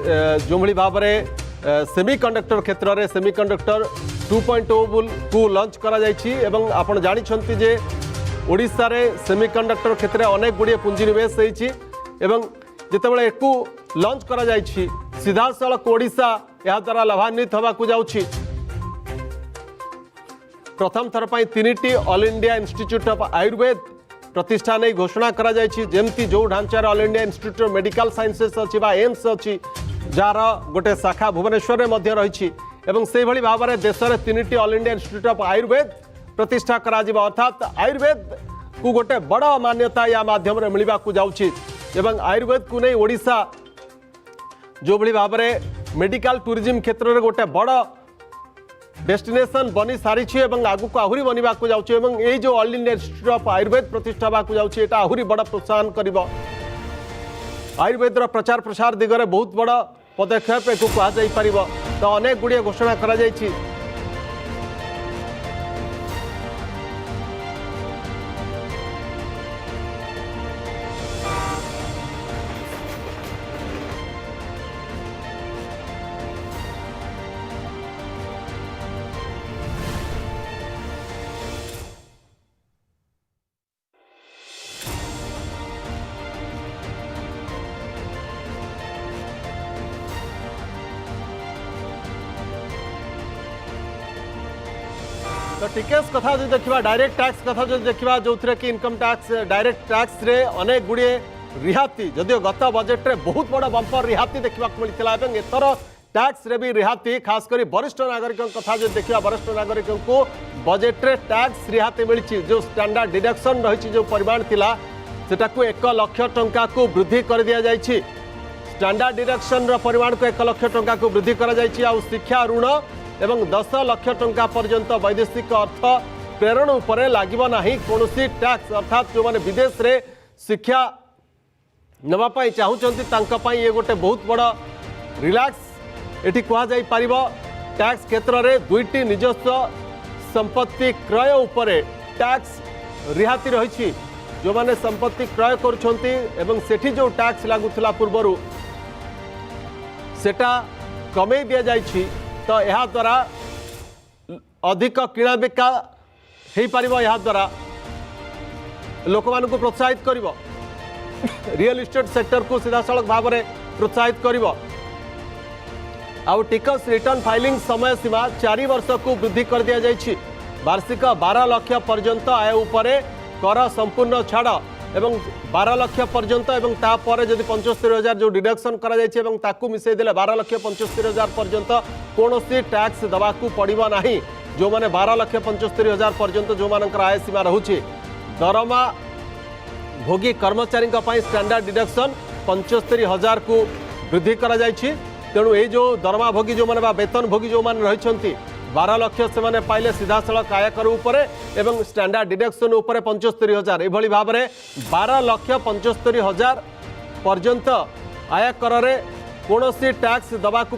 जो भली भाव में सेमीकंडक्टर क्षेत्र में सेमीकंडक्टर 2.0 को लॉन्च करा जायछि एवं आपण जानि छंती जे ओडिशा रे सेमीकंडक्टर क्षेत्र में अनेक गुड़िए पुंजीनिवेश होइछि एवं जितेबाला एकू लॉन्च करा जायछि सीधा सड़क ओडिशा या द्वारा लाभान्वित होगा जाउछि। प्रथम थर पर 3टी all India institute of Ayurveda प्रतिष्ठा नहीं घोषणा करा जायछि जेमती जो ढांचार all India institute of medical sciences अच्छी एम्स अच्छी जार गोटे शाखा भुवनेश्वर में रही एवं से भली भाव में देश में 3टी all India institute of Ayurveda प्रतिष्ठा करा अर्थात आयुर्वेद को गोटे बड़ मान्यता या माध्यम मिलवा जाउछि एवं आयुर्वेद को नहीं ओडिशा जो भली भाव में मेडिकल टूरिज्म क्षेत्र में गोटे बड़ डेस्टिनेशन बनी सारी आगू को आहरी बनवा जाउछि एवं ये जो all India institute of Ayurveda प्रतिष्ठा होगा जाउछि एटा आहरी बड़ प्रोत्साहन करिबो आयुर्वेद प्रचार प्रसार दिगरे बहुत बड़ पदक्षेप एक कहा जाई परिबो तो अनेक गुड़िया घोषणा करा जायछि। तो टिकेस कथा जो देखा डायरेक्ट टैक्स कथा जो देखा जो कि इनकम टैक्स डायरेक्ट टैक्स रे अनेक गुड़िए रिहाती जदिव गत बजेट रे बहुत बड़ा बंपर रिहाती देखा मिलता है एथर टैक्स रे भी रिहाती खास कर वरिष्ठ नागरिकों कथा जो देखा वरिष्ठ नागरिकों को बजेट रे टैक्स रिहाती मिली जो स्टैंडर्ड डिडक्शन रही जो परिमाण थिला सेटा को 1 लाख टंका को वृद्धि कर दिया जायछि स्टैंडर्ड डिडक्शन रो परिमाण को 1 लाख टंका को वृद्धि करा जायछि आ शिक्षा ऋण एवं 10 लाख टंका पर्यंत वैदेशिक अर्थ प्रेरण उपरे लागिबो नाही कोनोसी टैक्स अर्थात जो माने विदेश रे शिक्षा नवा पाई चाहूचंती तांका पाई ये गोटे बहुत बड़ा रिलैक्स एठी कहा जाई पारिबो टैक्स क्षेत्र रे दुईटी निजस्व संपत्ति क्रय उपरे टैक्स रिहाती रही जो माने संपत्ति क्रय करुछंती एवं सेठी जो टैक्स लागुथला पूर्वरु सेटा कमे दिया जाइछि तो यह द्वारा अधिक किणा बिका हो पार यह द्वारा लोक मानक प्रोत्साहित कर रियल इस्टेट सेक्टर को सीधा सड़क भाव में प्रोत्साहित कर टिकस रिटर्न फाइलिंग समय सीमा 4 वर्ष को वृद्धि कर दिया जाइछि वार्षिक 12 लाख पर्यंत आय उपरे कर संपूर्ण छाड़ एवं 12 लाख पर्यंत एवं तापर जदि 75,000 जो डिडक्शन करा जाइछि एवं ताकू मिसई देले 12,75,000 पर्यंत कोनोसी टैक्स दबाकू पड़िबो नाही जो माने 12,75,000 पर्यंत जो मानकर आय सीमा रहुछि दरमा भोगी कर्मचारी स्टैंडर्ड डिडक्शन 75,000 को वृद्धि करा जाइछि तेणु ये जो दरमा भोगी जो माने वेतन भोगी जो माने रहिछंती 12 लाख से माने पाइले सीधा सड़क आयकर उपरे एवं स्टैंडर्ड डिडक्शन उपरे 75,000 एभली भाव में 12,75,000 पर्यंत आयकर रे कोनोसी टैक्स दबाकू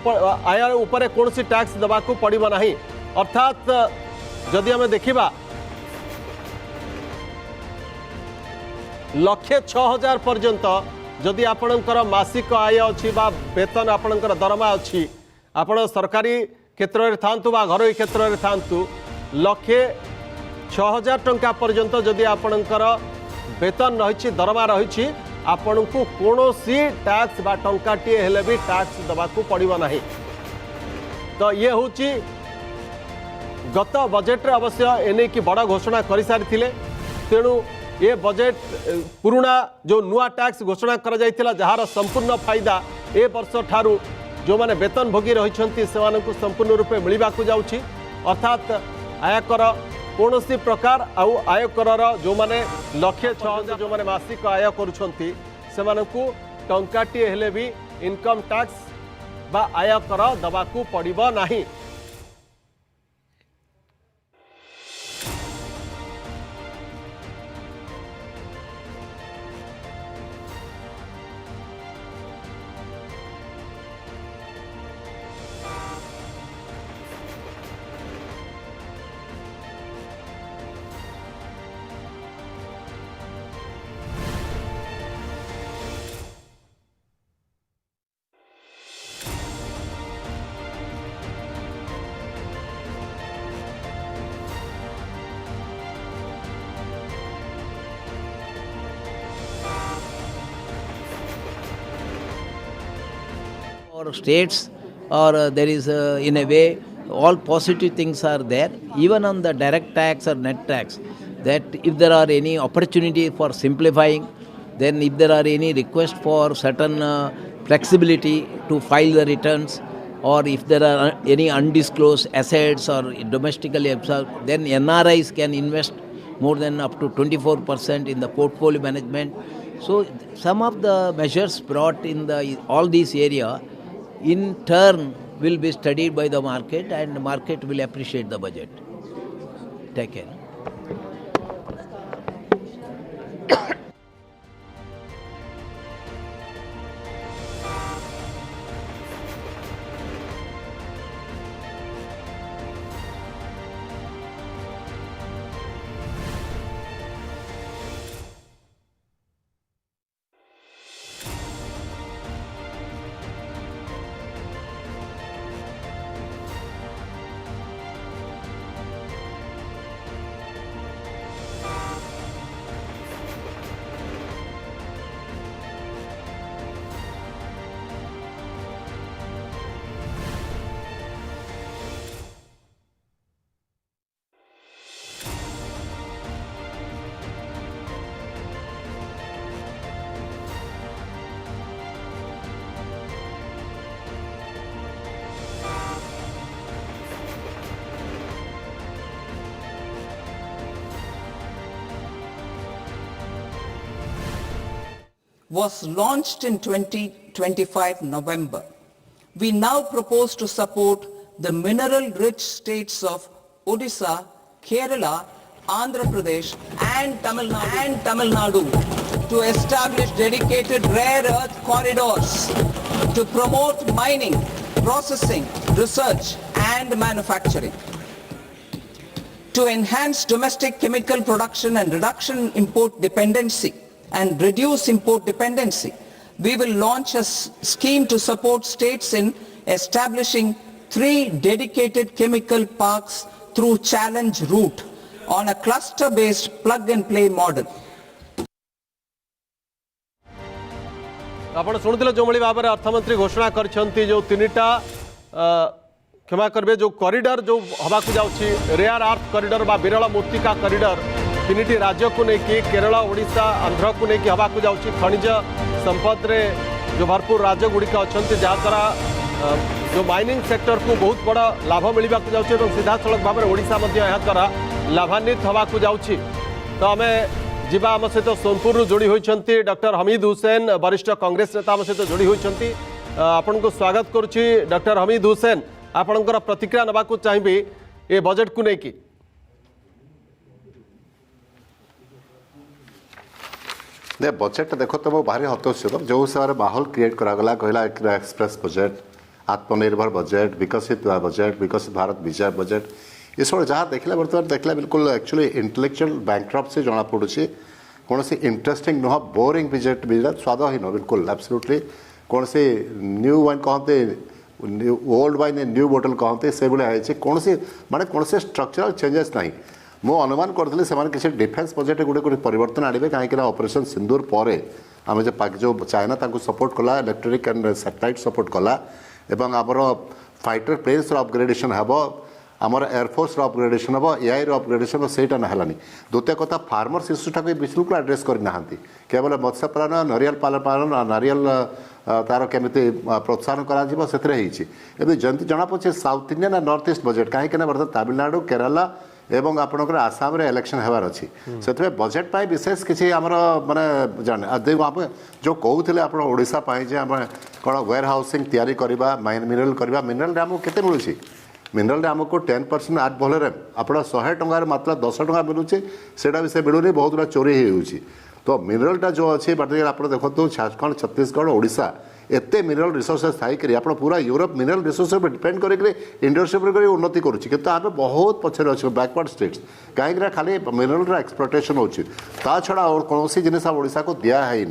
आय उपरे कोनोसी टैक्स दबाकू पड़िबो नाही अर्थात जदि हमें देखिबा 1,06,000 पर्यंत जदि आपणकर मासिक आय अच्छी वेतन आपणकर दरमा अच्छी आपण सरकारी क्षेत्र में थांतु बा घरोई क्षेत्र में थांतु 1,06,000 टंका पर्यंत जदि आपणकर वेतन रही दरमा रही आपण को कौनसी टैक्स बा टंकाटे हेले भी टैक्स दबाकू पड़िबो नाही तो ये हूँ गत बजेट रे अवश्य एने की बड़ा घोषणा कर सारी तेणु ये बजेट पुराना जो नुआ टैक्स घोषणा करा जायतिला जहार संपूर्ण फायदा ए वर्ष ठारू जो माने वेतन भोगी रही संपूर्ण रूपे मिलवा जाऊँगी अर्थात आयकर कौनसी प्रकार आउ आयकर जो माने 1,06,000 जो माने मासिक आय करुछंती सेमानकु टंकाटी हेले भी इनकम टैक्स बा आयकर दबाकू पड़िबो नाही। Or states or there is in a way all positive things are there even on the direct tax or net tax that if there are any opportunity for simplifying then if there are any request for certain flexibility to file the returns or if there are any undisclosed assets or domestically absorbed then NRIs can invest more than up to 24% in the portfolio management. So some of the measures brought in all these area in turn will be studied by the market and the market will appreciate the budget. Take care. was launched in 2025 November. We now propose to support the mineral-rich states of Odisha, Kerala, Andhra Pradesh and Tamil Nadu to establish dedicated rare earth corridors to promote mining, processing, research and manufacturing. To enhance domestic chemical production and reduce import dependency, we will launch a scheme to support states in establishing 3 dedicated chemical parks through challenge route on a cluster-based plug-and-play model. आपण शुणुले जो भाव में अर्थमंत्री घोषणा कर जो 3टा क्षमा करेंगे जो कॉरिडोर जो हवा जाऊँगी रेयर आर्थ कॉरिडोर बा विरल मूर्तिका कॉरिडोर 3टी राज्य को लेकिन केरल ओडिशा आंध्र को लेकिन हवा जाऊँगी खनिज संपद रे जो भरपूर राज्य गुड़िक अच्छा जहाद्वारा जो माइनिंग सेक्टर को बहुत बड़ा लाभ मिलवा जाऊँगी सीधा सड़क भाव में ओडिशा द्वारा लाभान्वित हवा जाऊँगी। तो आम जीवा आम सहित सोनपुर जोड़ी होती डॉक्टर हमीद हुसैन वरिष्ठ कांग्रेस नेता आम सहित जोड़ी होती आपण को स्वागत करुच्ची। डॉक्टर हमीद हुसैन आपणकर प्रतिक्रिया नवा चाहिए ये बजेट को लेकिन बजेट देख तो वो भारी हतोत्सुक जो हिसाब से माहौल क्रिएट करागला कहला एक्सप्रेस बजेट आत्मनिर्भर बजेट विकसित विकसित भारत विजय बजेट ये सब जहाँ देखला बर्तमान देखला बिल्कुल एक्चुअली इंटेलेक्चुअल बैंकक्रप्ट से जना पड़ुଛି कौन सी इंटरेस्टिंग नुह बोरिंग बजेट स्वादहीन बिल्कुल एब्सोल्युटली कौन सी न्यू वाइन कहते ओल्ड वाइन न्यू बोटल कहते से भाई कौन सी माने कौन से स्ट्रक्चरल चेंजेस ना मु अनुमान करी से किसी डिफेन्स बजेट गुड़े परिवर्तन आने कहीं ऑपरेशन सिंदूर पर आम जो चाइना सपोर्ट कला इलेक्ट्रिक एंड सैटेलाइट सपोर्ट कला एवं आमर फाइटर प्लेन्स अपग्रेडेशन हम आमर एयरफोर्स अपग्रेडेशन हम एआई अपग्रेडेशन सेटा नालानी। द्वितीय कथा फार्मर शिशुटा को बिल्कुल आड्रेस करना केवल मत्स्य पालन नरियल पालन नारियल तार केमी प्रोत्साहन कर जमी जना पड़े south Indian and north east budget कहीं बर्तमान तमिलनाडु केरला एवं आपणकर आसाम रे इलेक्शन होवार अच्छी से बजेट पाई विशेष किसी आमर माने जाने आप जो कहते आप ओडिशा जे आम कौन वेयर हाउसिंग तैयारी करवा मिनरल करवा मिनरल आमको केते मिलूँ मिनरल आमको 10% आठ भले आप 100 टंकार मात्र 10 टंका मिलूँ सेटा भी से मिलूनी बहुत गुड़ा चोरी हो तो मिनरलटा जो अच्छे पार्टिकल आप देखो झारखंड छत्तीसगढ़ ओडिशा एते मिनरल रिसोर्सेस थाई आप पूरा यूरोप मिनरल रिसोर्स पर डिपेंड करके इंडस्ट्री पर उन्नति करुच्ची कि आम बहुत पछरे अच्छे बैकवर्ड स्टेट्स कहीं खाली मिनरल एक्सप्लोटेशन होता छड़ा और कौन जिनिस ओडिशा को दिखाई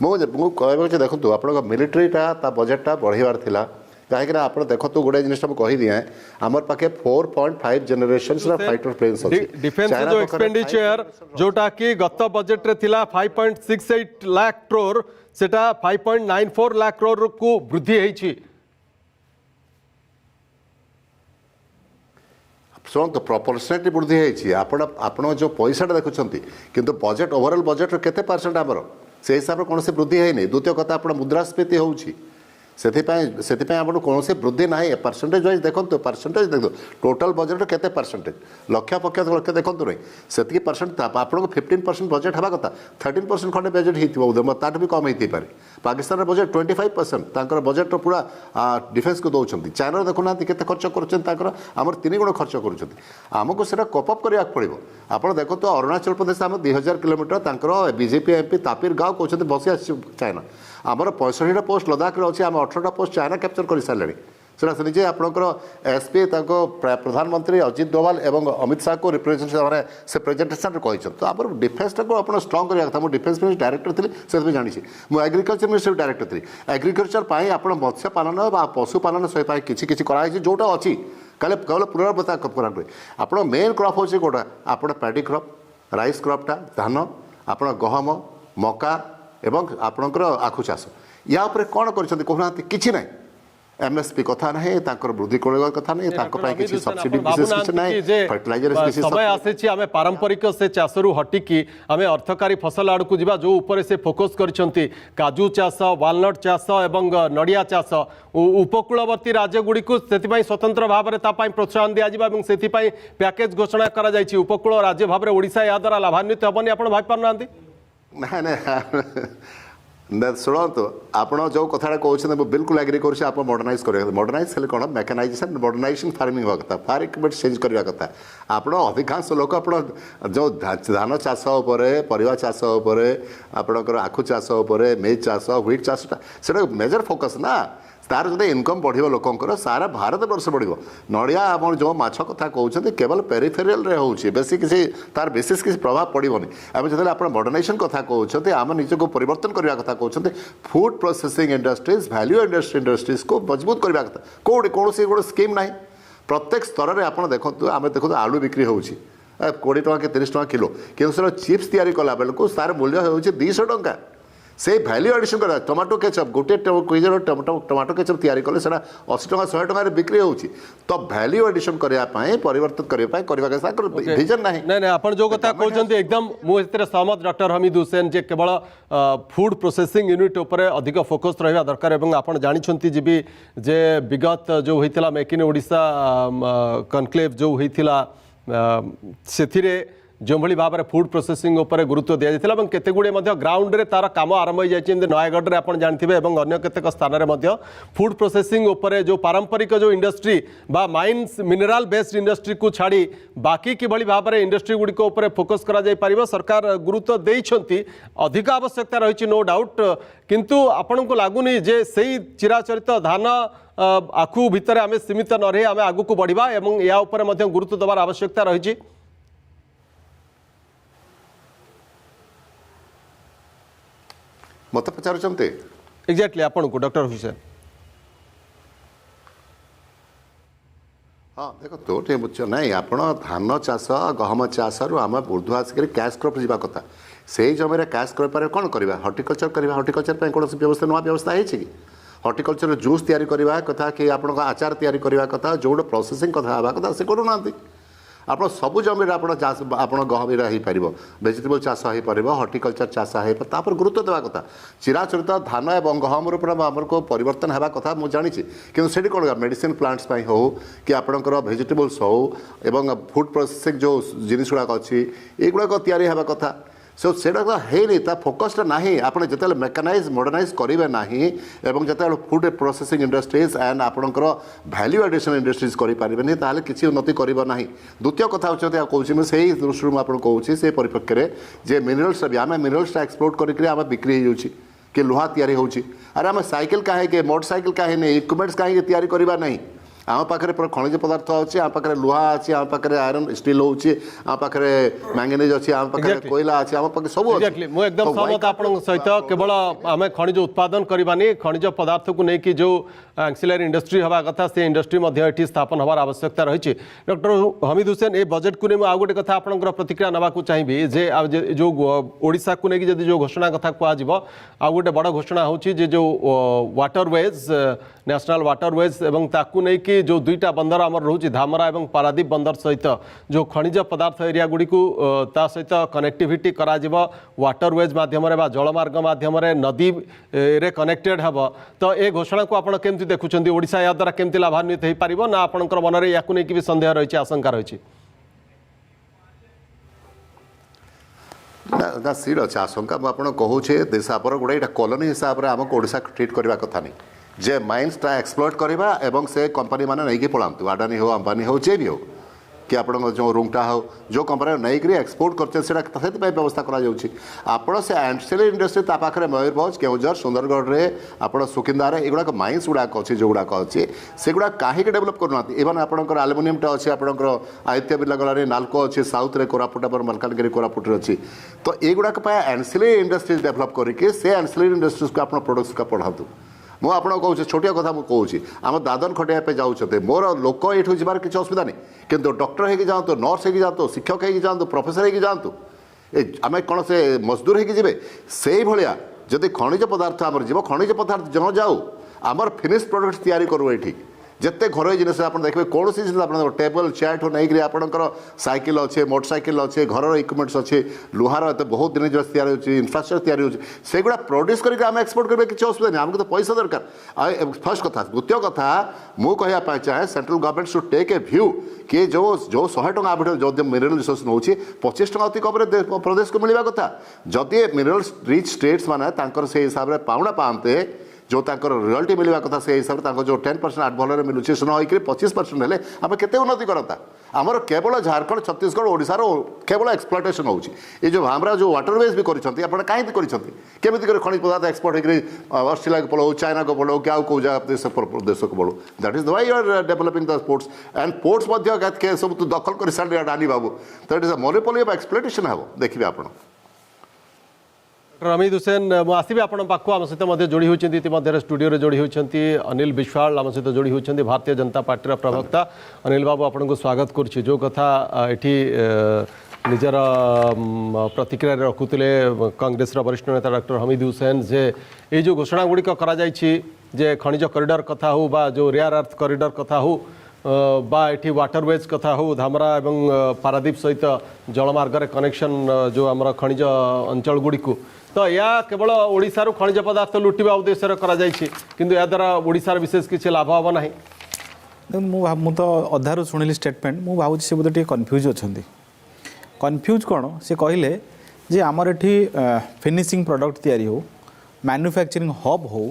मुझे कहते देखो आप मिलिट्रीटा बजेटा बढ़ार था कहीं आप देखो गोटे जिन कही दिए आमर पाखे 4.5 जनरेशन फाइटर प्लेन्स डिफेन्स जो एक्सपेंडिचर जोटा कि गत बजेट रे थिला 5.68 लाख करोड़ सेटा 5.94 लाख करोड़ को वृद्धि होईछि। शुणु प्रपोर्शनेटली वृद्धि होईछि आपण जो पैसा देखुंत किंतु बजेट ओवरऑल बजेट केते परसेंट आमर से हिसाब से कौन से वृद्धि है। द्वितीय कथा आप मुद्रास्फीति होउछि से आप कौन से वृद्धि ना परसेंटेज वाइज देखो परसेंटेज देखो टोटाल बजेट केते परसेंटेज लक्ष पक्ष लक्ष्य देखो नहीं से परसेंट आपको 15% बजेट हवा कथा 13% खंडे बजेट हो ताठ भी कम हो पारे पाकिस्तान बजेट 25% बजेट पूरा डिफेन्स को दौरान चाइना देखुना केते खर्च करमर 3 गुण खर्च करमको से कपअप करने पड़ो आप देखो तो अरुणाचल प्रदेश आम 2000 किलोमीटर बीजेपी एमपी तापिर गाँव कहते बसी आस चाइना आमर 65टा पोस्ट लद्दाख अच्छे आम 18टा पोस्ट चाइना कैप्चर कर सारे से निजे आपंकर एसपी प्रधानमंत्री अजित डोभाल एवं अमित शाह को रिप्रेजेंट से प्रेजेंटेशन कही तो आप डिफेन्सटा को आप स्ट्रंग करवा था मुझे डिफेन्स मिनिस्टर डायरेक्टर थी से जानी मुझे एग्रीकल्चर मिनिस्टर डायरेक्टर थी एग्रीकल्चर आप मत्स्य पालन पशुपालन सहित किसी कराई जोटा अच्छी कल केवल पुनर्वता करा आप मेन क्रॉप हो गोटा आप पैडी क्रॉप राइस क्रॉपटा धान आप गहम मका एवं आपणकर आखु चाष या कौन कहना कि ना एमएसपी कथा ना वृद्धि कथा नहीं किसी सब्सिडी फर्टिलाइजर समय आसी आम पारंपरिक से चाषरू हटिकी आम अर्थकारी फसल आड़ को जा जो ऊपर से फोकस कर काजू चाष वालनट चाष एवं नड़िया चाष उपकूलवर्ती राज्य गुड़ी से स्वतंत्र भाव में प्रोत्साहन दिज्व से पैकेज घोषणा कर उपकूल राज्य भाव में ओडिशा या द्वारा लाभान्वित हेनी आप भाई पार ना शुणु आप जो कथा कहते बिल्कुल एग्री कर मॉडर्नाइज कर मॉडर्नाइज हेल्ले कौन मेकानाइजेशन मॉडर्नाइजेशन फार्मिंग हवा कथा फार्मिंग चेंज करवा कथा आप अधिकांश लोक आप जो धान चाष परिवा चाष आपणकर आखु चाष मेज चाष व्हीट चाषटा से मेजर फोकस ना तार जो इनकम बढ़ो लोकंर सारा भारत वर्ष बढ़ो नड़िया आम जो माछ कथा कहते केवल पेरिफेरियल रे होची बेसी किसी तार विशेष किसी प्रभाव पड़ोनी आम जो आप मॉडर्नाइजेशन कथा कहते आम निजक परिवर्तन करने कथा कहते food processing industries value industries को मजबूत करने कथा कौट कौन गोटे स्कीम ना प्रत्येक स्तर में आप देखो आम देखो आलू बिक्री होची 20 टଙ୍କା कि 30 टଙ୍କା किलो कि चिप्स तैयारी कला बेलू तार मूल्य हो 200 टଙ୍କା से वैल्यू एडिशन करा टमाटो केचप गोटे केजी टमाटो केचप तैयारी कले 80 टଙ୍କା 100 टଙ୍କା बिक्री होची तो वैल्यू एडिशन करने परिवर्तन करने विजन ना नहीं आप जो कथा कहते एकदम मुझे सहमत डॉक्टर हमीद हुसैन जे केवल फूड प्रोसेसिंग यूनिट उपर अधिक फोकस रहा दरकार आप जानते जी जे विगत जो होता मेक इन ओडिशा कनक्लेव जो होता से जो भाई भाव में फूड प्रोसेसिंग उपर गुरुत्व दि जाता है केते गुड़े ग्राउंड रे तार काम आरंभ हो जाए नयगढ़ में आप जानते हैं अन्य केतेक स्थान में फूड प्रोसेसिंग उपर जो पारंपरिक जो इंडस्ट्री बा माइन्स मिनराल बेस्ड इंडस्ट्री को छाड़ी बाकी किभली भाव में इंडस्ट्री गुड़िक उपर फोकस करा सरकार गुरुत्व देइछंती अधिक आवश्यकता रही नो डाउट किंतु आपण को लगुनि जे सही चिराचरित धान आखु भितर आम सीमित न रही आम आगु को बढ़ा या गुरुत्व देवार आवश्यकता रही मत पचार एक्जाक्टली आपन को डॉक्टर हुसैन हाँ देख तो बुझ ना आप धान चाष गहम चाष रु आम ऊर्ध्व आसिक कैश क्रॉप जावा कथा से जमी कैश क्रॉप कौन करवा हॉर्टिकल्चर करवा हॉर्टिकल्चर कौन व्यवस्था नुआ व्यवस्था है हॉर्टिकल्चर जूस तैयारी करवा कथा कि आप आचार तैयारी करवा कथा जो प्रोसेसिंग कथा हवा कथा से करूना आप सब जमी आप गहम हो भेजिटेबल चाष हो पार हॉर्टिकल्चर चाष हो गुरुत्व देवा कथा चिराचरित धान और गहम को परिवर्तन होगा कथा मुझे जानी कि से कौन मेडिसिन प्लांट्स हो कि आपंकर भेजिटेबल्स हो एवं फूड प्रोसेसिंग जो जिनिस गुड़ाक अच्छी युड़ाक तैयारी होगा कथा सो सेटा है फोकसटा ना आप जिते मेकानाइज मॉडर्नाइज करेंगे ना एवं जिते फूड प्रोसेसिंग इंडस्ट्रीज एंड आपंकर वैल्यू एडिशन इंडस्ट्रीज करेंगे ताल किसी उन्नति करना द्वितीय कथा कहूँ से दृष्टि मुझे कहूँ से परिप्रेक्षी में जे मिनरल्स भी आम मिनरल्स एक्सप्लोर करके बिक्री हो कि लुहा तैयारी होची अरे आम साइकिल कहीं मोटरसाइकिल कहीं इक्विपमेंट्स कहीं तैयारी करवा नहीं आम पाखे खनिज पदार्थ अच्छे आम पाखे लुहा अच्छी आम पाखे आयरन स्टील होची आम पाखे मैंगनीज अच्छी आम पाखे कोयला अच्छी आम पाखे सब एक्जाक्टली मुझे एकदम सहमत आप सहित केवल आम खनिज उत्पादन करवानी खनिज पदार्थ को लेकिन जो एक्सिलरी इंडस्ट्री हवा कथा से इंडस्ट्री ये स्थापन हमार आवश्यकता रही डॉक्टर हमीद हुसैन ये बजेट को नहीं आउ गोटे कथा आपंकर प्रतिक्रिया नाक चाहिए जे जो ओडिशा को लेकिन जो घोषणा कथा कह आउ गोटे बड़ घोषणा होची जो वाटरवेज नेशनल वाटरवेज एवं ताकू नहीं जो दुईटा बंदर आमर रोचे धामरा और पारादीप बंदर सहित जो खनिज पदार्थ एरिया गुड़ी को सहित कनेक्टिविटी करा वाटरवेज मध्यम जलमार्ग मध्यम नदी रे कनेक्टेड हम तो ये घोषणा को आप केमती देखुं ओडिशा या द्वारा केमती लाभान्वित हो पार ना आपंकर मन में या भी संदेह रही आशंका रही ना सीट अच्छे आशंका मुझे कहूँ देश गोटे कॉलोनी हिसाब से आमको ओडिशा ट्रीट करवा कथा नहीं जे माइन्सटा एक्सप्लोर करवा एवं से कंपनी मैंने नहीं पलांतु अडानी हो अंबानी हो जे भी हो कि आप जो रूमटा हो जो कंपनी नहीं एक्सपोर्ट कर व्यवस्था कर से एंसिलरी इंडस्ट्री पाखे मयूरभंज केउझर सुंदरगढ़ में आप सुकिंदार युड़ाक माइन्स गुड़ाक अच्छी जो गुड़ाक अच्छी से गुड़ा कहीं डेभलप करना इवन आपंकर आलुमिनियमटा अच्छी आपंकर आदित्य बिर्ला गलानी नाल्को अच्छी साउथ रे कोरापुट मलकानगिरी कोरापुट अच्छी तो युड़ाक एंसिलरी इंडस्ट्रीज डेभलप करके एंसिलरी इंडस्ट्रीज को आप प्रोडक्ट्स का पढ़ातु मु आपको कहूँ छोटिया कथा मुझे आम दादन खटिया जाऊँ मोर लोक ये जबार किसी असुविधा नहीं किंतु डॉक्टर हो जातु नर्स हो जातु शिक्षक हो जातु प्रोफेसर हो जातु आम कौन से मजदूर हो से भाया जदि खनिज पदार्थ आमर जीव खनिज पदार्थ जो जाऊ आमर फिनिश प्रोडक्ट्स तैयारी करूँ ये जिते घर जिन आप देखिए कौन सी जिन आप टेबल चेयर ठू नहीं आपंकर साइकिल अच्छे मोटरसाइकिल अच्छे घर इक्विपमेंट्स अच्छे लुहार एत बहुत दिन तैयारी इनफ्रास्ट्रक्चर तैयारी सेगुड़ा प्रोड्यूस करके आम एक्सपोर्ट करेंगे किसी असुविधा नहीं आमको तो पैसा दरकार फर्स्ट कथा द्वितीय कथा मुझे चाहे central government should take a view कि जो 100 टका जो मिनरल रिसोर्स नौ 25 टका अति कम प्रदेश को मिलवा कथा जदि मिनरल रिच स्टेट्स मैंने से हिसाब से पाउना पाते जो रॉयल्टी मिलवा कथा से हिसाब से जो 10% आडभल मिलूँ से न 25% हेल्ले आम के उन्नति करता आमर केवल झारखंड छत्तीसगढ़ ओडिशार केवल एक्सप्लॉयटेशन होची ये जो हमरा जो वाटरवेज भी करें आप कहीं केमी खनिज पदार्थ एक्सपोर्ट हो ऑस्ट्रेलिया को पढ़ो चाइना को पढ़ो क्या कौ देश को पढ़ो that is the why you are developing the ports and ports सब दखल कर सारे डानी बाबू तो it is a monopoly of exploitation हे देखिए आप रमीद हुसैन आसबि आपण पाखु आम सहित जोड़ी होती स्टूडियो जोड़ी होती अनिल विश्वाल आम सहित जोड़ी होती भारतीय जनता पार्टी प्रवक्ता अनिल बाबू आपन को स्वागत करुच्ची जो कथा ये निजर प्रतिक्रिया रखुले कांग्रेस वरिष्ठ नेता डॉक्टर हमीद हुसैन जे ये जो घोषणा गुड़िक जे खनिज कॉरिडोर कथा हो बा जो रेयर अर्थ कॉरिडोर कथा हो बा ये वाटरवेज कथा हो धामरा एवं पारादीप सहित जलमार्ग कनेक्शन जो आम खनिज अंचल गुड़िक तो या केवल ओडिशारू खनिज पदार्थ लुटिबा उद्देश्य करा जायछि किंतु या द्वारा ओडिशार विशेष किसी लाभ हम ना मु तो अधारू शुणिली स्टेटमेंट मु भावुँ से बोधे कन्फ्यूज अच्छा कन्फ्यूज कौन से कहले जे आमर एठी फिनिशिंग प्रोडक्ट तैयारी हो मैन्युफैक्चरिंग हब हो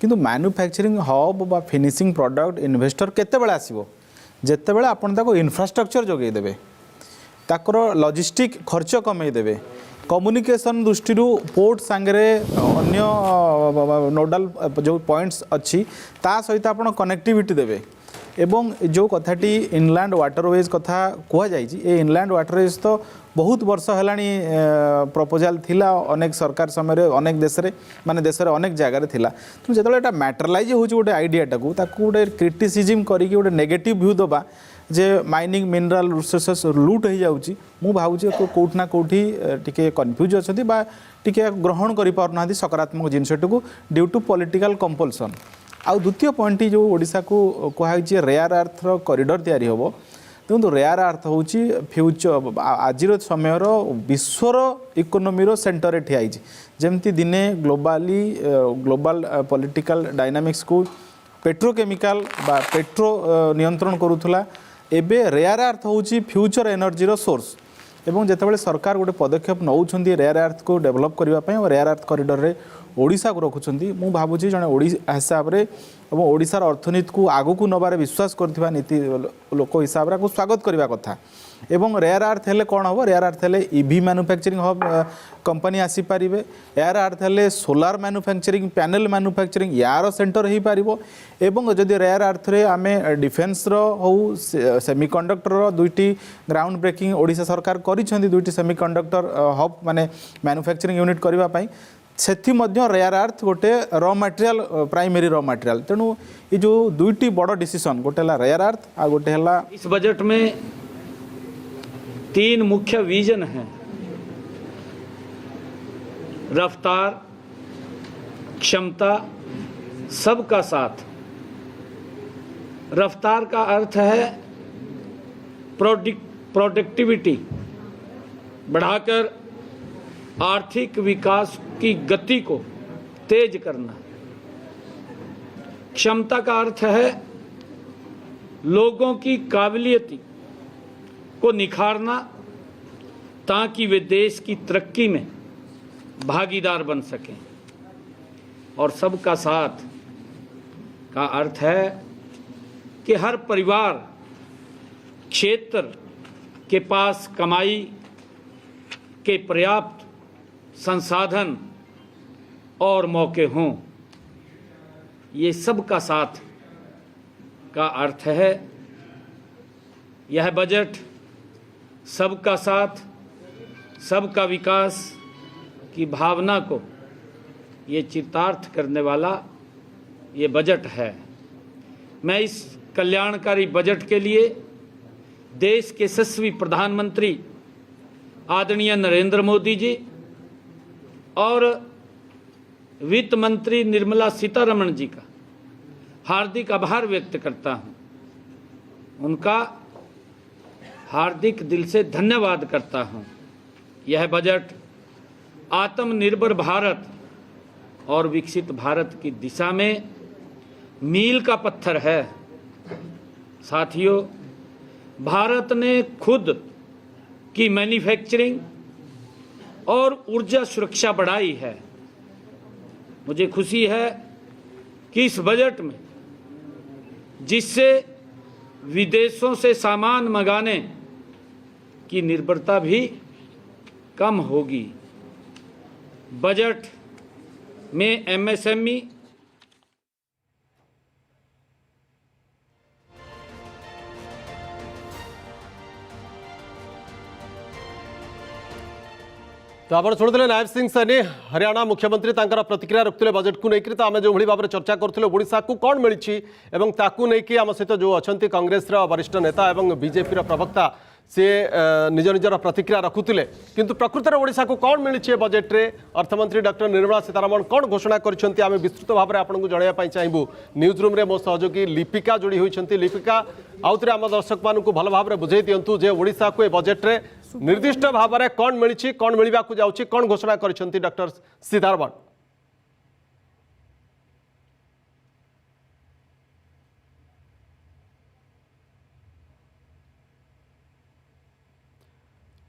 किंतु मैन्युफैक्चरिंग हब बा फिनिशिंग प्रोडक्ट इन्वेस्टर केते बेले आसीबो जेते बेले आपण ताको इंफ्रास्ट्रक्चर जोगै देबे ताकर लॉजिस्टिक खर्च कमै देबे कम्युनिकेशन दृष्टि पोर्ट सांगे अन्य नोडाल जो पॉइंट्स अच्छी ता सहित आपण कनेक्टिविटी देबे एवं जो कथाटी इनलैंड वाटरवेज कथा कहुई ये इनलैंड वाटरवेज तो बहुत वर्ष है प्रपोजाल थिला अनेक सरकार समय अनेक देश माने देश अनेक जगार थिला तो जो मैटरलाइज हो गोटे आइडियाटा को गोटे क्रिटिसिजम करके गोटे नेगेटिव व्यू दबा जे माइनिंग मिनरल रिसोर्सेस लुट हो जाऊँगी मु भावुँ कौटना कौटी टी कन्फ्यूज अच्छा टी ग्रहण कर सकारात्मक जिनसटू ड्यू टू पॉलिटिकल कंपल्सन आउ द्वितीय पॉइंट जो ओडिशा को कहुई रेयर अर्थ कॉरिडोर तैयारी होबो देखो रेयर अर्थ हूँ फ्यूचर आज समय विश्वर इकोनोमी सेंटर ठियाई जमती दिने ग्लोबल पॉलिटिकल डायनामिक्स को पेट्रोकेमिकल बा पेट्रो नियंत्रण करूला एबे रेयर अर्थ हूँ फ्यूचर एनर्जीर सोर्स एवं जितेबाला सरकार गोटे पदक्षेप नौकरी रेयर अर्थ को डेवलप करने और रेयर अर्थ कॉरिडोर रे ओडिशा को रखुंट मु भावुँ जड़े हिसाब से ओडिशार अर्थनीति को आगू को नबार विश्वास करथिबा नीति लोक हिसाब से स्वागत करने कथा एवं रेयर अर्थ हेले कौन हम रेयर अर्थ हेले ईवी मैन्युफैक्चरिंग हब कंपनी आसी पारिबे रेयर अर्थ हेले सोलार मैन्युफैक्चरिंग पैनल मैन्युफैक्चरिंग यार सेंटर हो पारिबो एवं जदि रेयर अर्थ रे आमे डिफेन्स रो हो सेमीकंडक्टर रो दुईटी ग्राउंड ब्रेकिंग ओडिशा सरकार करिसेंती दुईटी सेमीकंडक्टर हब माने मैन्युफैक्चरिंग यूनिट करबा पई सेथि मध्य रेयर अर्थ गोटे raw material primary raw material तेणु ये जो दुईटी बड़ डिसीजन गोटे रेयर अर्थ आ गोटे इस बजट में 3 मुख्य विजन हैं रफ्तार क्षमता सबका साथ। रफ्तार का अर्थ है प्रोडक्टिविटी बढ़ाकर आर्थिक विकास की गति को तेज करना। क्षमता का अर्थ है लोगों की काबिलियत को निखारना ताकि वे देश की तरक्की में भागीदार बन सकें। और सबका साथ का अर्थ है कि हर परिवार क्षेत्र के पास कमाई के पर्याप्त संसाधन और मौके हों। ये सबका साथ का अर्थ है। यह बजट सबका साथ सबका विकास की भावना को ये चितार्थ करने वाला ये बजट है। मैं इस कल्याणकारी बजट के लिए देश के यशस्वी प्रधानमंत्री आदरणीय नरेंद्र मोदी जी और वित्त मंत्री निर्मला सीतारमण जी का हार्दिक आभार व्यक्त करता हूं, उनका हार्दिक दिल से धन्यवाद करता हूं। यह बजट आत्मनिर्भर भारत और विकसित भारत की दिशा में मील का पत्थर है। साथियों, भारत ने खुद की मैन्युफैक्चरिंग और ऊर्जा सुरक्षा बढ़ाई है। मुझे खुशी है कि इस बजट में, जिससे विदेशों से सामान मंगाने की निर्भरता भी कम होगी, बजट में एमएसएमई तो आप शुणुते नायब सिंह सैनी हरियाणा मुख्यमंत्री तांकर प्रतिक्रिया रखुले बजेट को लेकर। तो आम जो भाव में चर्चा करुले ओडिशा को कौन मिली एवं ताकू नहीं आम सहित जो अच्छा कांग्रेस वरिष्ठ नेता और बीजेपी प्रवक्ता सी निज निजर प्रतिक्रिया रखुले, किंतु प्रकृत में ओडिशा को कौन मिली बजेट रे अर्थमंत्री डॉक्टर निर्मला सीतारमण कौन घोषणा करछन्ती आमे विस्तृत भाव में आपको जनइबा चाहबू। न्यूज रूम रे मो सहयोगी लिपिका जोड़ी होइछन्ती। लिपिका आउथरे आम दर्शक मानू भल भाव में बुझे दिंतु जे ओडिशा को ए बजेट रे निर्दिष्ट भाव में कौन मिली, कौन मिलवा जाऊँगी, कौन घोषणा करछन्ती डॉक्टर सीतारमण।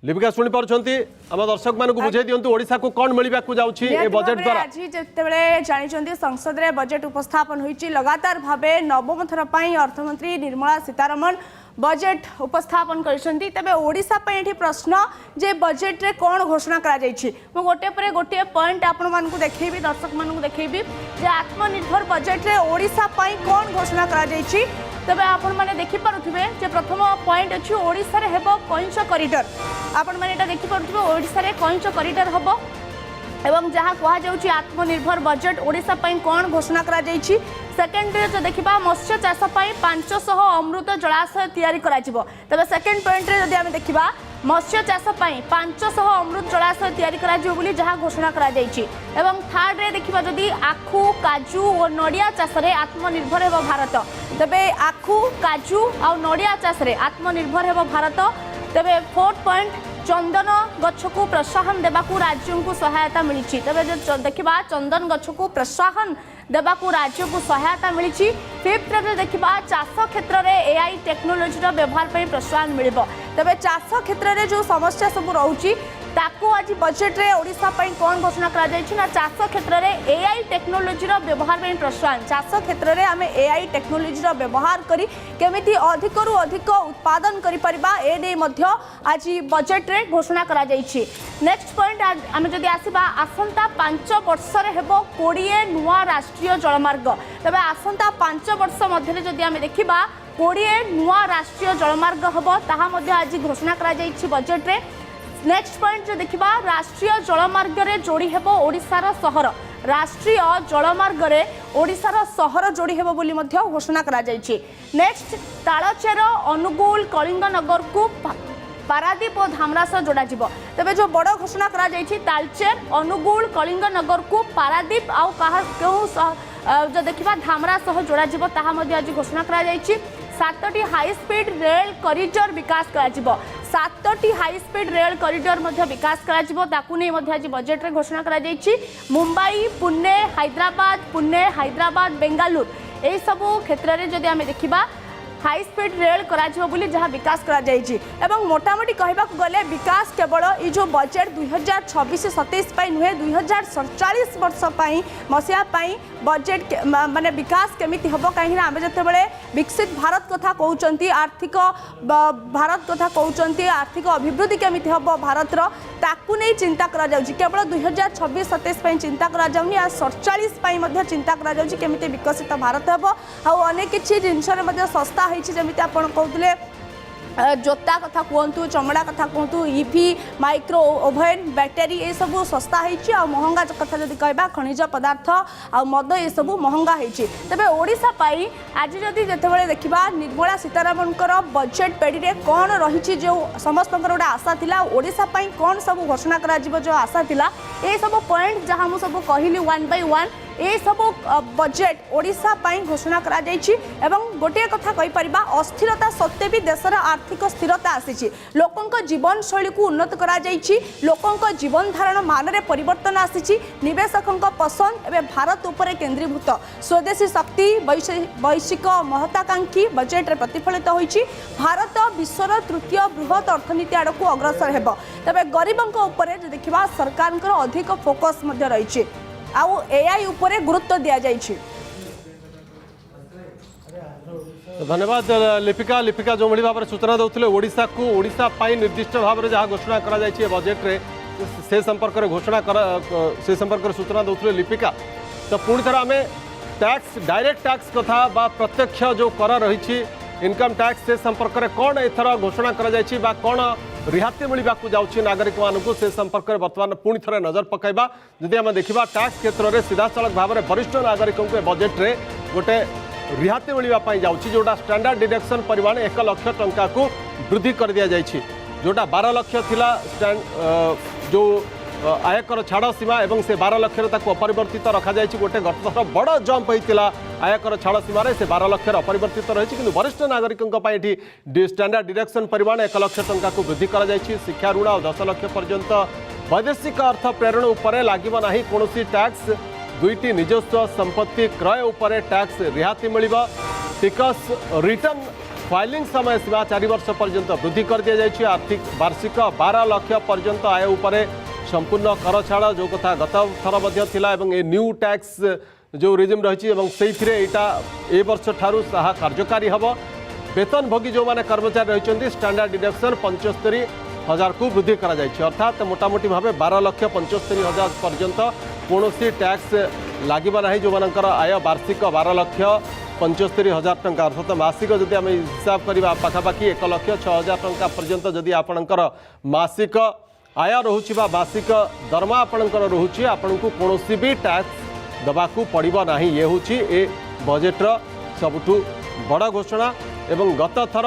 लिपिका शुणी पार्टी आम दर्शक मान बुझे दिंतु ओडिशा को कौन मिलवा जाऊँगी ए बजेट द्वारा। आज जितेबाला जानी संसद में बजेट उपस्थापन होती लगातार भाव नवम थर अर्थमंत्री निर्मला सीतारमण बजेट उपस्थापन करछन्ती। तबे ओडिशा पे एठी प्रश्न जे बजेट रे कोन घोषणा करा जायछि। मो गोटे परे गोटे पॉइंट आपण मानकु देखैबी, दर्शक मानकु देखैबी जे आत्मनिर्भर बजेट रे ओडिशा पई कोन घोषणा करा जायछि। तबे आपण माने देखि पारुथिबे जे प्रथम पॉइंट अछि ओडिशा रे हेबो कइंच कॉरिडोर। आपण माने एटा देखि पारुथिबे ओडिशा रे कइंच कॉरिडोर हबो एवं जहाँ कहुच्छी आत्मनिर्भर बजेट ओडिशा पई कोन घोषणा करा जायछि। सेकेंड जो देखा मत्स्य चाष 500 अमृत जलाशय तैयारी करा जिवो। तबे सेकेंड पॉइंट रे जदि आमे देखिबा मत्स्य चाष 500 अमृत जलाशय तैयारी करा जिवो बोली जहाँ घोषणा करा जायछि। एवं थर्ड रे देखिबा जदि आखु काजू और नडिया चाष रे आत्मनिर्भर हेबो भारत। तबे आखु काजू और नडिया चाष रे आत्मनिर्भर हेबो भारत। तबे फोर्थ पॉइंट चंदन गछ को प्रोत्साहन देवाकू राज्यों को सहायता मिली। तबे जो देखा चंदन गछ को प्रोत्साहन देवाकू राज्य को सहायता मिली। फिफ्थ रे देखा चाष क्षेत्र में एआई टेक्नोलोजी व्यवहार पर प्रोत्साहन मिल। तबे चाष क्षेत्र में जो समस्या सब रोची ताकू आज बजेट रे ओडिशा पई कोन घोषणा करा जायछि ना चाष क्षेत्र में एआई टेक्नोलोजी व्यवहार में प्रोत्साहन। चाष क्षेत्र में आम एआई टेक्नोलोजी व्यवहार करी केमिति अधिकरु अधिक उत्पादन करि परिबा ए नै मध्य आज बजेट रे घोषणा करा जायछि। नेक्स्ट पॉइंट आम जदि आसीबा आसंता 5 वर्ष रे हेबो 20 नुआ राष्ट्रीय जलमार्ग। तबे आसंता 5 वर्ष मध्य जदि आम देखिबा 20 नुआ राष्ट्रीय जलमार्ग हबो ताहा मध्य आज घोषणा करा जायछि बजेट रे। नेक्स्ट पॉइंट जो देखा राष्ट्रीय जलमार्ग रे जोड़ी हेबो ओडिशार सहर। राष्ट्रीय जलमार्ग रे ओडिशार सहर जोड़ी हेबो बोली मध्य घोषणा करा जायछि। नेक्स्ट तालचेर अनुगुल कलिंगनगर को पारादीप और धामरा सह जोड़ा जिवो। तबे जो बड़ घोषणा करा जायछि तालचेर अनुगुल कलिंगनगर को पारादीप आउ कहा केउ जो देखा धामरा सह जोड़ा जिवो ताहा मध्य आज घोषणा करा जायछि। 7टी हाई स्पीड रेल कॉरिडोर विकास करा जिवो। 7टी हाई स्पीड रेल कॉरिडोर मध्य विकास करा जिवो ताकू नै मध्य आज बजेट रे घोषणा करा जायछि। मुंबई पुणे हैदराबाद बेंगालुरु ए सब क्षेत्र रे जदि आमे देखिबा हाई स्पीड रेल करा जिवो बोली जहाँ विकास करा जायछि। एवं मोटामोटी कहबा गले विकास केवल ई जो बजेट 2026-27 पई नुहे 2047 वर्ष पई मसिया पई बजेट माने विकास केमिति हबो कहीं ना आमे जते बेले विकसित भारत कथा कहउचंती आर्थिक भारत कथा कहउचंती आर्थिक अभिवृद्धि केमिति हबो भारत रो ताकू नै चिंता करा जाउछि। केवल 2026-27 पई चिंता करा जाउनी आ 47 पई मध्ये चिंता करा जाउछि केमिति विकसित भारत हबो। आ अनेक किछि जिंस रे मध्ये सस्ता जमी आप कहते जोता कथा कहतु चमड़ा कथा कहतु ईवी माइक्रो ओभन बैटेरी ये सब सस्ता होती आ महंगा कथा जब कहबा खनिज पदार्थ आ मद ये सब महंगा होती। तेज ओडिशा पाई आज जदि जितेबाला देखा निर्मला सीतारमण बजेट पेड़ी रे कौन रही जो समस्त गोटे आशा थिला ओडिशा पाई कौन सब घोषणा करा जो आशा थिला ये सब पॉइंट जहाँ मुझे सब कहली 1 by 1 ए सब बजेट ओडिशा पाई घोषणा करा जायछि एवं गोटे कथा कहि परिबा अस्थिरता सत्ते भी देशर आर्थिक स्थिरता आसीछि लोकंक जीवन शैली को उन्नत करा जायछि लोकंक जीवन धारण मान रे परिवर्तन आसीछि निवेशकंक पसंद एवं भारत उपर केंद्रीभूत स्वदेशी शक्ति वैश्विक महत्वाकांक्षी बजेट रे प्रतिफलित होईछि भारत विश्वर तृतीय बृहत अर्थनीति आड़क अग्रसर हेब तबे गरीबंक उपरे जे देखिबा सरकार अधिक फोकस मध्य रही आउ एआई उपरे गुरुत्व दिया जायछि। धन्यवाद लिपिका लिपिका जो भाव में सूचना दौले ओडिशा को ओडिशा पाई निर्दिष्ट भाव में जहाँ घोषणा करा जायछि बजेट रे से संपर्क में घोषणा से संपर्क में सूचना दौले लिपिका तो पुणी थर आम टैक्स डायरेक्ट टैक्स कथा बा प्रत्यक्ष जो कर रही इनकम टैक्स से संपर्क में कौन एथर घोषणा करा जायछि बा कौन रिहाती मिलवा जाऊँगी नागरिक मानू से संपर्क में बर्तमान पुणी थे नजर पकड़ा जदि आम देखा टैक्स क्षेत्र में सीधासलख भाव में वरिष्ठ नागरिकों बजेट रे गोटे रिहाती मिलवाई जाऊँगी जोटा स्टैंडर्ड डिडक्शन परिमाण 1 लाख टंका को वृद्धि कर दि जाएगी जोटा 12 लाख थिला जो आयकर छाड़ सीमा एवं से 12 लाख अपरिवर्तित रखा जाए गोटे गत बड़ जंप होता आयकर छाड़ सीमार से 12 लाख अपरिवर्तित रही कि वरिष्ठ नागरिकों स्टैंडर्ड डिडक्शन परिमाण 1 लाख टंका को वृद्धि कर शिक्षा ऋण और 10 लाख पर्यंत वैदेशिक अर्थ प्रेरण उपर लगे ना कौन टैक्स 2टी निजस्व संपत्ति क्रय उपर टैक्स रिहाती मिल टिकस रिटर्न फाइलिंग समय सीमा 4 वर्ष पर्यंत वृद्धि कर दि जाएगी आर्थिक वार्षिक 12 लाख पर्यंत आय उपर संपूर्ण कर छाड़ जो कथा गत थर ए न्यू टैक्स जो रिजिम रही से वर्ष ठारू कार्यकारी हम वेतनभोगी जो मैंने कर्मचारी रही स्टैंडर्ड डिडक्शन 75,000 को वृद्धि कर अर्थात मोटामोटी भाव 12 लाख 75,000 पर्यंत कौन टैक्स लगे ना जो मानकर आय वार्षिक 12 लाख 75,000 टंका अर्थात मासिक जदि आम हिसाब करवा पाखापाखि 1 लाख 6,000 टंका पर्यंत जदि आपणकर मासिक आय रोचे मासिक दरमा आपणकर रोचे आपण को कौन भी टैक्स दबाकू पड़ो ना ये हूँ ए बजेट्र सबुठु बड़ घोषणा एवं गत थर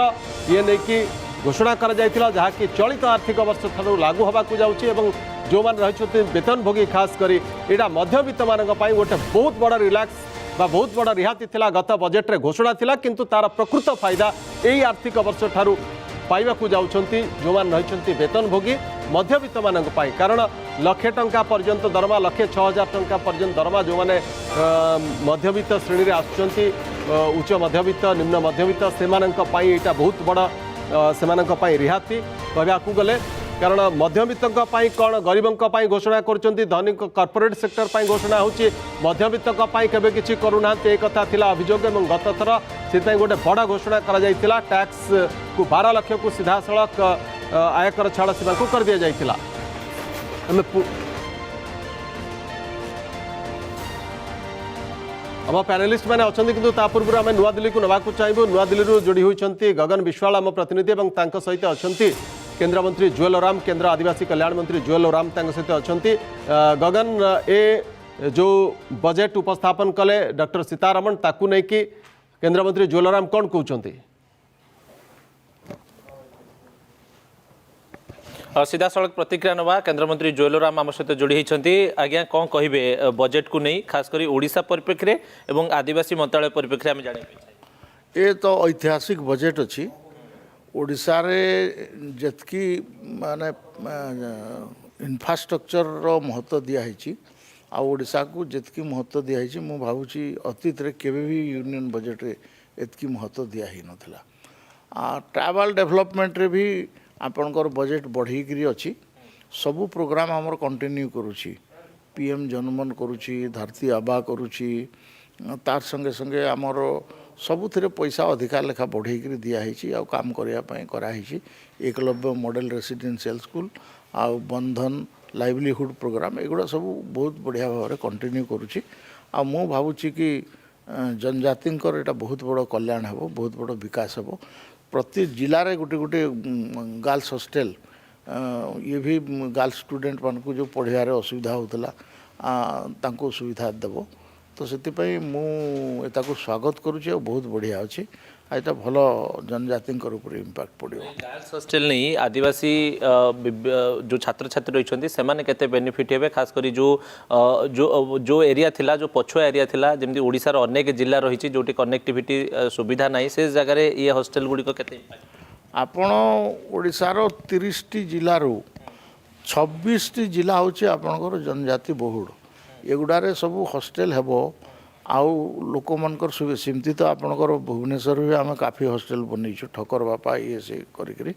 ये नहीं कि घोषणा कर जहाँकि चलित आर्थिक वर्ष ठार लागू होगा जाऊँगी जो मैंने रही वेतनभोगी खास कर यहाँ मध्यवित्त मान गोटे बहुत बड़ रिलैक्स बा बहुत बड़ रिहाती थिला गत बजेट रे घोषणा थिला किंतु तार प्रकृत फायदा यही आर्थिक वर्ष ठारू पाइबाकू जाउछंती जो मान रही वेतनभोगी मध्यवित्त मान कारण लक्षे टंका पर्यंत दरमा 1,06,000 टंका पर्यंत दरमा जो मैंने मध्यवित्त श्रेणी रे आसुचंती उच्च मध्यवित्त निम्न मध्यवित्त सेमानंका बहुत बड़ सेमानंका रिहाती कहवाकू गले कारण मध्यवित्त कौन गरीबों घोषणा कर धनी कॉर्पोरेट सेक्टर पर घोषणा होची मध्यवित्त केबे किछि करूना एक कथा थिला अभियोग एवं गत थर से गोटे बड़ घोषणा करा जायतिला टैक्स को 12 लाख को सीधासलख आयकर छाड़ सीमा को कर दिया जायतिला आम पैनलिस्ट मैंने अच्छा किंतु पूर्व आम नुआ दिल्ली को नवाक चाहबू नुआ दिल्ली जोड़ी होती गगन विश्वाल आम प्रतिनिधि और सहित अच्छा केंद्र मंत्री जुएल ओराम केंद्र आदिवासी कल्याण मंत्री जुएल ओराम सहित अच्छा गगन ए जो बजेट उपस्थापन कले डॉक्टर सीतारमण ताकू नहीं कि केंद्र मंत्री जुएल ओराम कौन कहते सीधा सड़क प्रतिक्रिया नवा केन्द्रमंत्री जुएल ओराम आम सहित जोड़ी होती आज्ञा कौन कहे बजेट को नहीं खास कर ओडिशा परिप्रेक्षी और आदिवासी मंत्रालय परिप्रेक्षी आम जाने ये तो ऐतिहासिक बजेट अच्छी ओडिशा रे जतकी माने इन्फ्रास्ट्रक्चर रो महत्व दिखाई ओडिशा को जतकी महत्व दिखाई मु भावुची अतीत रे केबे भी यूनियन बजेट रे एतकी महत्व दिया ही नथिला ट्राइबल डेवलपमेंट रे भी आपनकर बजेट बढ़ी करी अच्छी सबू प्रोग्राम हमर कंटिन्यू करूची पीएम जनमन करूची धरती आबा करूची तार संगे संगे आमर सबुथिरे पैसा अधिका लेखा बढ़ेकरी दिखाई आ काम कराई एकलव्य मॉडल रेसिडेंशियल स्कूल आ बंधन लाइवलीहुड प्रोग्राम एगुड़ा सब बहुत बढ़िया भाव में कंटिन्यू करुच्ची आ मु भावुची कि जनजातिंकर एटा बहुत बड़ कल्याण हो बहुत बड़ विकास हो प्रति जिले में गोटे गोटे गर्ल्स हॉस्टेल ये भी गर्ल्स स्टूडेंट मान को जो पढ़ार असुविधा होता सुविधा देव तो से स्वागत करुच्ची बहुत बढ़िया अच्छी ଏଇଟା ଭଲ जनजातिଙ୍କର ଉପରେ ଇମ୍ପାକ୍ଟ ପଡ଼ିବ। ଗାର୍ଲସ ହଷ୍ଟେଲ नहीं आदिवासी जो छात्र छात्री रही सेमाने केते बेनिफिट हेबे खास करी जो जो एरिया थिला जो पछुआ एरिया थिला जेमती ओडिसा रो अनेक जिल्ला रही जोटी कनेक्टिविटी सुविधा नाही से जगह रे ये हॉस्टल गुडी को केते इम्पैक्ट आपण ओडिसा रो 30 जिल्ला रो 26 जिला होची आपनकर जनजाति बहुड़ एगुडारे सब हॉस्टेल हेबो आउ लोक मनकर सेमती तो आपनकर भुवनेश्वर भी आम काफी हॉस्टेल बनईछु ठकर बापा ये से करी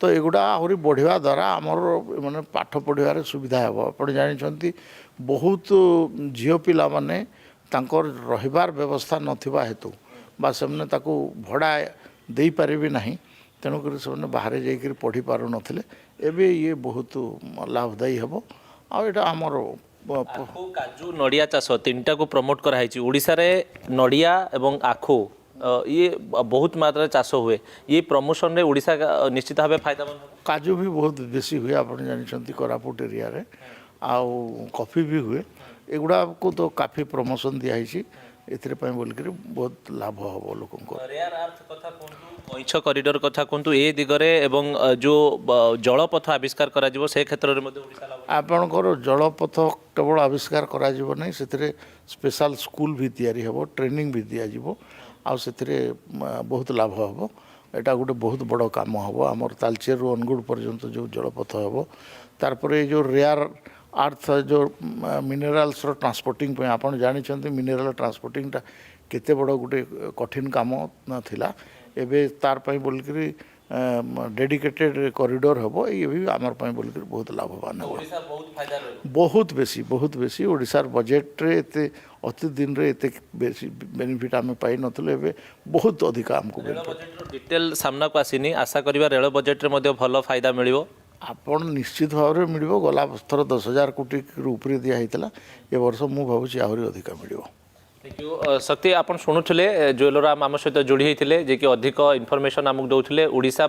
तो एगुड़ा आहरी बढ़िया द्वारा आमर माने पाठ पढ़ार सुविधा हेबो आपण जानिछंती बहुत झियो पिला माने तांकर रहिबार व्यवस्था नथिबा हेतु बा सेमने ताकू भड़ा देई पारिबे नाही तेणुक से बाहर जाकर पढ़ी पार नथिले एबे ये बहुत लाभदायी हेबो आ एटा आमर आखु काजू नड़िया चाष तीनटा को प्रमोट कराई ओडिशा रे नड़िया एवं आखु ये बहुत मात्रा चाष हुए ये प्रमोशन रे ओडिशा निश्चित भाव फायदा काजू भी बहुत बेसी हुए आप जानते कोरापुट एरिया रे आउ कॉफी भी हुए एगुड़ा को तो काफी प्रमोशन दिखाई एथरे बोलिक बहुत लाभ हम लोक कईछ करिडोर कथा कहतु ए दिगरे एवं जो जलपथ आविष्कार करा जिवो से क्षेत्र में आपणकर जलपथ केवल आविष्कार करा जिवो नहीं से स्पेशल स्कूल भी तैयारी हेबो ट्रेनिंग भी दिया जिवो आ से बहुत लाभ हम एटा गोटे बहुत बड़ काम हम आमर तालचेर रु अनगुड़ पर्यंत जो जलपथ हम तारपर जो रेयर अर्थ जो मिनराल्स ट्रांसपोर्टिंग आप जानते मिनराल ट्रांसपोर्टिंगटा केते बड़ गोटे कठिन काम थिला एबे तार पई बोलकर डेडिकेटेड कॉरिडोर हम ये भी आमर पई बोलकर बहुत लाभवान है बहुत बेसी ओडिशार बजेट रे एते अति दिन रे एते बेसी बेनिफिट आम पाई नथले एबे बहुत अधिक हमको डिटेल सामना को आसीनी आशा करिबा रेल बजेट रे मध्ये भलो फायदा मिलिबो आपण निश्चित भाव में मिल गला थर 10,000 कोटी ऊपर दिखाई ए वर्ष मुझे भावी आहरी अधिक मिल थैंक यू शक्ति आप शुणुले ज्वेलराम आम सहित जोड़ी होते जे कि अधिक इनफॉरमेशन आमको दौले ओडिशा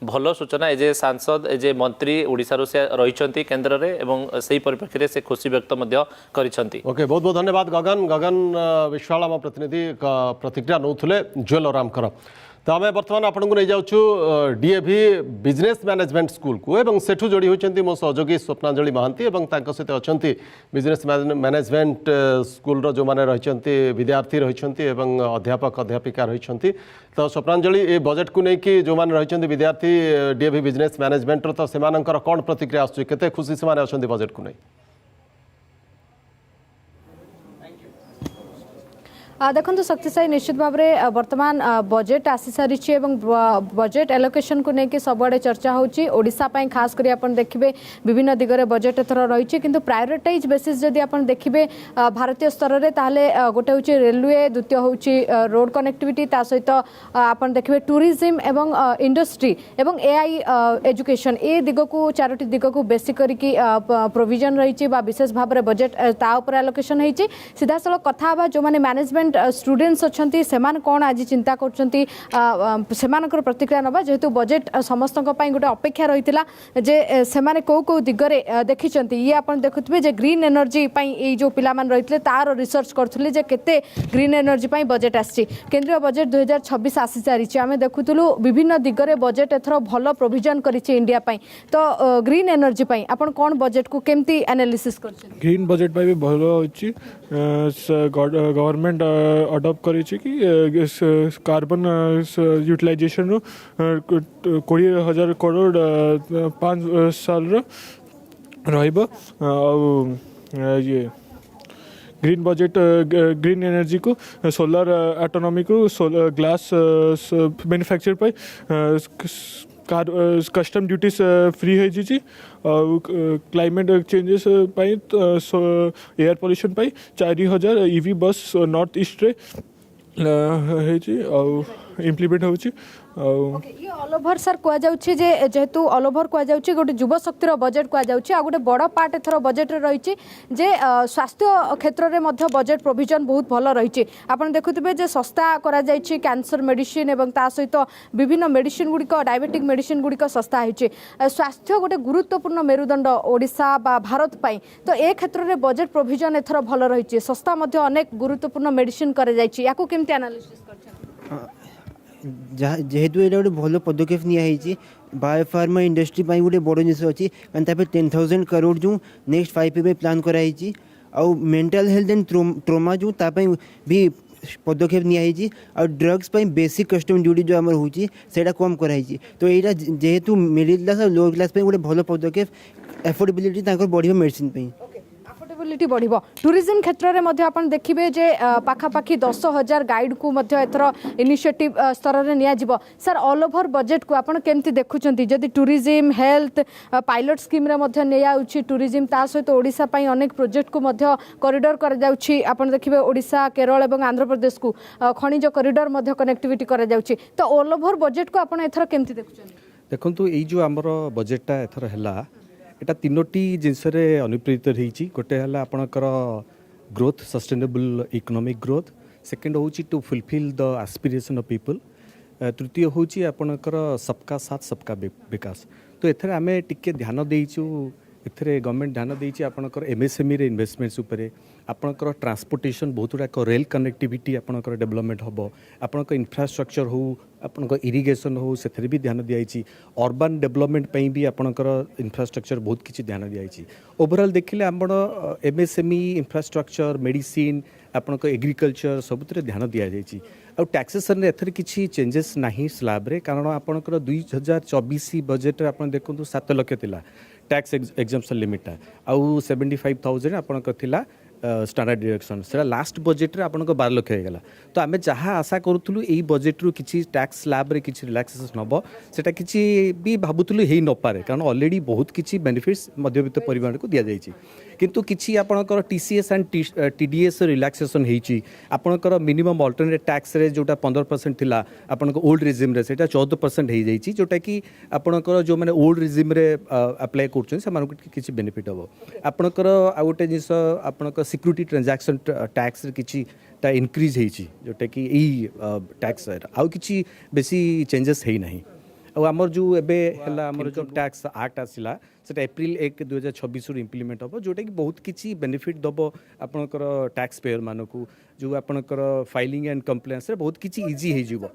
भल सूचना एजे सांसद एजे मंत्री ओडिशार से रही केन्द्र में से परिप्रेक्षी से खुशी व्यक्त ओके बहुत बहुत धन्यवाद गगन विश्वाल आम प्रतिनिधि प्रतिक्रिया नौले ज्वेलराम तो आम बर्तमान आपन को नहीं जाऊँ डीएवी बिजनेस मैनेजमेंट स्कूल को एवं सेठू जोड़ी होती मो सहयोगी स्वप्नांजलि महांती एवं सहित अच्छा बिजनेस मैनेजमेंट स्कूल जो मैंने रही विद्यार्थी रही अध्यापक अध्यापिका रही तो स्वप्नांजलि ये बजेट को लेकिन जो मैंने रही विद्यार्थी डीएवी बिजनेस मैनेजमेंट तो से कौन प्रतिक्रिया आसुच्ची खुशी से अच्छा बजेट को नहीं देखो शक्तिशाली निश्चित भाव में वर्तमान बजेट आसी सारी बजेट एलोकेशन को लेकिन सबुआड़े चर्चा होची ओडिशा पई खास करी अपन देखिबे विभिन्न दिगरे बजेट एथर रही किंतु प्रायोरिटाइज बेसिस जदि अपन देखिबे भारतीय स्तर रे ताहले गोटे होची रेलवे द्वितीय होची रोड कनेक्टिविटी ता सहित अपन देखिबे टूरिज्म एवं इंडस्ट्री एवं एआई एजुकेशन ए दिग को चारोटी दिग को बेसी करी प्रोविजन रही विशेष भाव में बजेट ता ऊपर एलोकेशन होती सीधा सड़क कथा जो माने मैनेजमेंट स्टूडेंट्स अच्छा से कौन आज चिंता कर प्रतिक्रिया नवा जेहेतु बजेट समस्त गोटे अपेक्षा रही है से कौ दिगरे देखी ये आप देखुए ग्रीन एनर्जी ये जो पिला रही तार रिसर्च करते केते ग्रीन एनर्जी बजेट आसी केंद्रीय बजेट 2026 आसी सारी आम देखुलु विभिन्न दिगरे बजेट एथर भल प्रोविजन कर इंडिया तो ग्रीन एनर्जी आप कौन बजेट को केमती एनालिसिस कर ग्रीन बजेट भी भल गवर्नमेंट अडॉप्ट करी कार्बन यूटिलाइजेशन 20,000 करोड़ 5 साल ये ग्रीन बजेट ग्रीन एनर्जी को सोलर ऑटोनॉमी को ग्लास मैन्युफैक्चर पे कस्टम ड्यूटीज फ्री है जी climate changes air pollution 4,000 EV bus north east रे इम्प्लीमेंट होची ये ऑल ओवर सर कह जाउछि जे जेहेतु ऑल ओवर कह जाउछि गोटे युवा शक्तिर बजेट कह जाउछि आ गोटे बड़ पार्ट एथर बजेट रे रही जे स्वास्थ्य क्षेत्र में मध्य बजेट प्रोविजन बहुत भल रही आपन देखुथिबे जे सस्ता करा जाइछि कैंसर मेडिसिन एवं ता सहित विभिन्न मेडिसिन गुड़िक डायबिटिक मेडिसिन गुड़िक सस्ता होइछि स्वास्थ्य गोटे गुरुत्वपूर्ण मेरुदंड ओडिशा बा भारत पई तो ए क्षेत्र में बजेट प्रोविजन एथर भल रही सस्ता मध्य अनेक गुरुत्वपूर्ण मेडिसिन करा जाइछि याकू केमति एनालिसिस करछन जेहेतु ये गोटे भल पदक्षेप नियाई बायोफार्मा इंडस्ट्री गोटे बड़ जिन अच्छी मैंने 10,000 करोड़ जो नेक्स्ट 5 ईयर प्लान कराई आउ मेंटल हेल्थ एंड ट्रोमा जो भी पदक्षेप नियाई आ ड्रग्स बेसिक कस्टम ड्यूटी जो आमर होची सेटा कम कराई तो यहाँ जेहेतु मिडिल क्लास और लो क्लास गोटे भल पदक्षेप एफोर्डेबिलिटी बढ़िया मेडिसिन अफोर्डेबिलिटी बढ़िबो टूरिज्म क्षेत्र में मध्य आपण देखिबे जे पाखापाखी 10,000 गाइड को मध्य एथर इनिशिएटिव स्तर रे निया जिवो सर ऑल ओवर बजेट को आपण केमती देखुचंती जदि टूरिज्म हेल्थ पायलट स्कीम रे मध्य निया उछि टूरिज्म ता सहित ओडिसा पई अनेक प्रोजेक्ट को मध्य कॉरिडोर कर जाउछि आपण देखिबे ओडिसा केरल एवं आंध्र प्रदेश को खनिज कॉरिडोर मध्य कनेक्टिविटी कर जाउछि तो ऑल ओवर बजेट को आपण एथर केमती देखुचंती देखंतु एई जो हमर बजेटटा एथर हैला एटा तीनोटी जिनस अनुप्रेरित रही गोटे है आपणकर growth sustainable economic growth second हूँ to fulfil the aspiration of people तृतीय हूँ आपणकर सबका साथ सबका विकास तो एथरे आमे टिके ध्यान देइछु एथरे गवर्नमेंट ध्यान देइछि आपणकर एमएसएमई रे इन्वेस्टमेंट्स उपरे आपणकर ट्रांसपोर्टेशन बहुत गुड़ाक रेल कनेक्टिविटी आपणकर डेवलपमेंट हम आपणकर इंफ्रास्ट्रक्चर हो आपणकर इरिगेशन हो से भी ध्यान दिखाई अर्बन डेवलपमेंट पई भी आपणकर इंफ्रास्ट्रक्चर बहुत किसी ध्यान दिखाई ओवरऑल देखिले आपण एमएसएमई इंफ्रास्ट्रक्चर मेडिसिन आपणकर एग्रीकल्चर सबुत ध्यान दि जाइए आ टैक्सेसन एथर किसी चेंजेस नहीं स्लैब रे कारण आपणकर 2024 बजेट रे आपण देखंतु 7 लाख थिला टैक्स एग्जाम्पशन लिमिट आउ 75,000 आपणकर थिला स्टैंडर्ड डिडक्शन से लास्ट बजेट रे आपन 12 लाख होगा तो आम जहाँ आशा करूँ यही बजेट रू किसी टैक्स स्लैब रे किसी रिलैक्सेशन हम सेटा किसी भी भावुलु हो न पारे कारण ऑलरेडी बहुत किसी बेनिफिट्स मध्यवित्त परिवार को दि जाइए किंतु किसी आपणकर टीसीएस एंड टीडीएस रिलैक्सेशन होती आपणकर मिनिमम अल्टरनेट टैक्स रे जोटा 15% थिला आपणकर ओल्ड रिजिम रे सेटा 14% हो जाइए जोटा कि आपणकर जो मैंने ओल्ड रिजिम रे अप्लाई कर किसी बेनिफिट हम आपणकर आ गोटे जिस आपणकर सिक्यूरिटी ट्रांजैक्शन टैक्स किसी इनक्रीज होती जोटा कि यही टैक्स आउ किसी बेसी चेंजेस है ना आमर जो एवं आमर जो टैक्स एक्ट आसला से एप्रिल 1 2026 इम्प्लीमेंट हम जोटा कि बहुत किसी बेनिफिट दब आपणकर टैक्स पेयर मानक जो आपणकर फाइलिंग एंड कंप्लेंस बहुत किसी इजी हो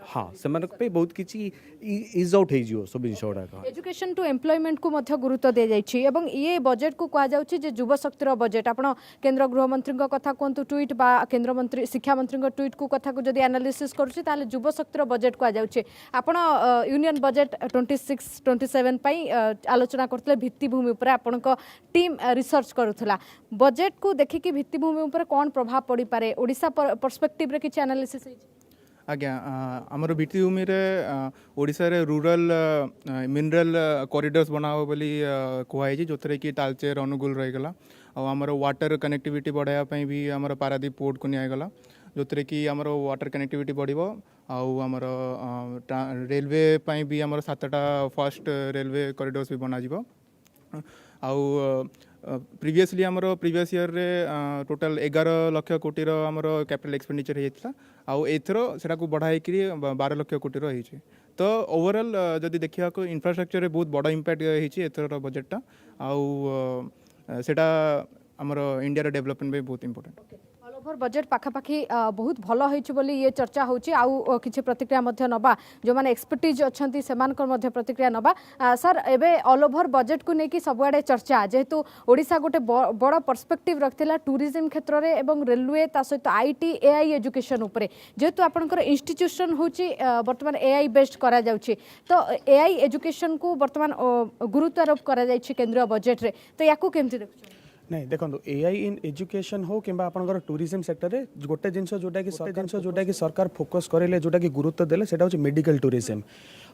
हाँ से बहुत किसी इज आउट हो सब जिन एजुकेशन टू एम्प्लॉयमेंट को मध्य गुरुत्व दे जाइए एवं ये बजेट को कह जाउछि युवा शक्तिर बजेट आपण केंद्र गृहमंत्री कथा कहतु ट्वीट बा केंद्र मंत्री शिक्षा मंत्री ट्वीट को कथा को जदि एनालिसिस करुछि ताले युवा शक्तिर बजेट कह जाउछि आपण यूनियन बजेट 26-27 पई आलोचना करथले भित्तिभूमि ऊपर आपण टीम रिसर्च करूथला बजेट को देखिकी भित्तिभूमि ऊपर कोन प्रभाव पड़ी पारे ओडिसा पर्सपेक्टिव रे किछि एनालिसिस होइछि आज्ञा आमर भित्तिभूमि ओडिशा रे रूरल मिनरल कॉरिडोर्स बनाओ बोली कहुई जो थे कि तालचेर अनुगुल रहीगला आमर वाटर कनेक्टिविटी बढ़ाया भी आमर पारादीप पोर्ट को निगला जो थे कि आमर वाटर कनेक्टिविटी बढ़ो आमर रेलवे भी आमर 7टा फास्ट रेलवे कॉरिडोर्स भी बना आउ प्रीवियसली आमर प्रीवियस ईयर रे टोटल 11 लाख कोटी आमर कैपिटल एक्सपेंडिचर होता आउ एथर सेटा को बढ़ाई 12 लाख कोटी रही तो ओवरऑल जदि देखा इंफ्रास्ट्रक्चर बहुत बड़ा इम्पैक्ट होती एथर बजेटा आउ सेटा आमर इंडिया डेवलपमेंट भी बहुत इंपोर्टेंट ऑल ओवर बजेट पाखापाखि बहुत भल होती ये चर्चा होची आउ किछि प्रतिक्रिया मध्य नबा जो माने एक्सपर्टीज अच्छी से प्रतिक्रिया नबा सर एबे ऑल ओवर बजेट को लेकिन सबुआड़े चर्चा जेहेतु ओडिशा गोटे बड़ पर्सपेक्टिव रखिला टूरिज्म क्षेत्र में एवं रेलवे ता सहित आईटी एआई एजुकेशन उपरे जेहेतु आपनकर इंस्टीट्यूशन होची वर्तमान एआई बेस्ड करा जाउची तो एआई एजुकेशन को वर्तमान गुरुत्व आरोप करा जायछि केंद्रीय बजेट रे तो याकू केमति देखु नहीं देखो एआई इन एजुकेशन हो कि टूरिज्म सेक्टर में गोटे जिनस जोटा कि सरकार फोकस करेले जोटा कि गुरुत्व देले सेटा होची मेडिकल टूरिज्म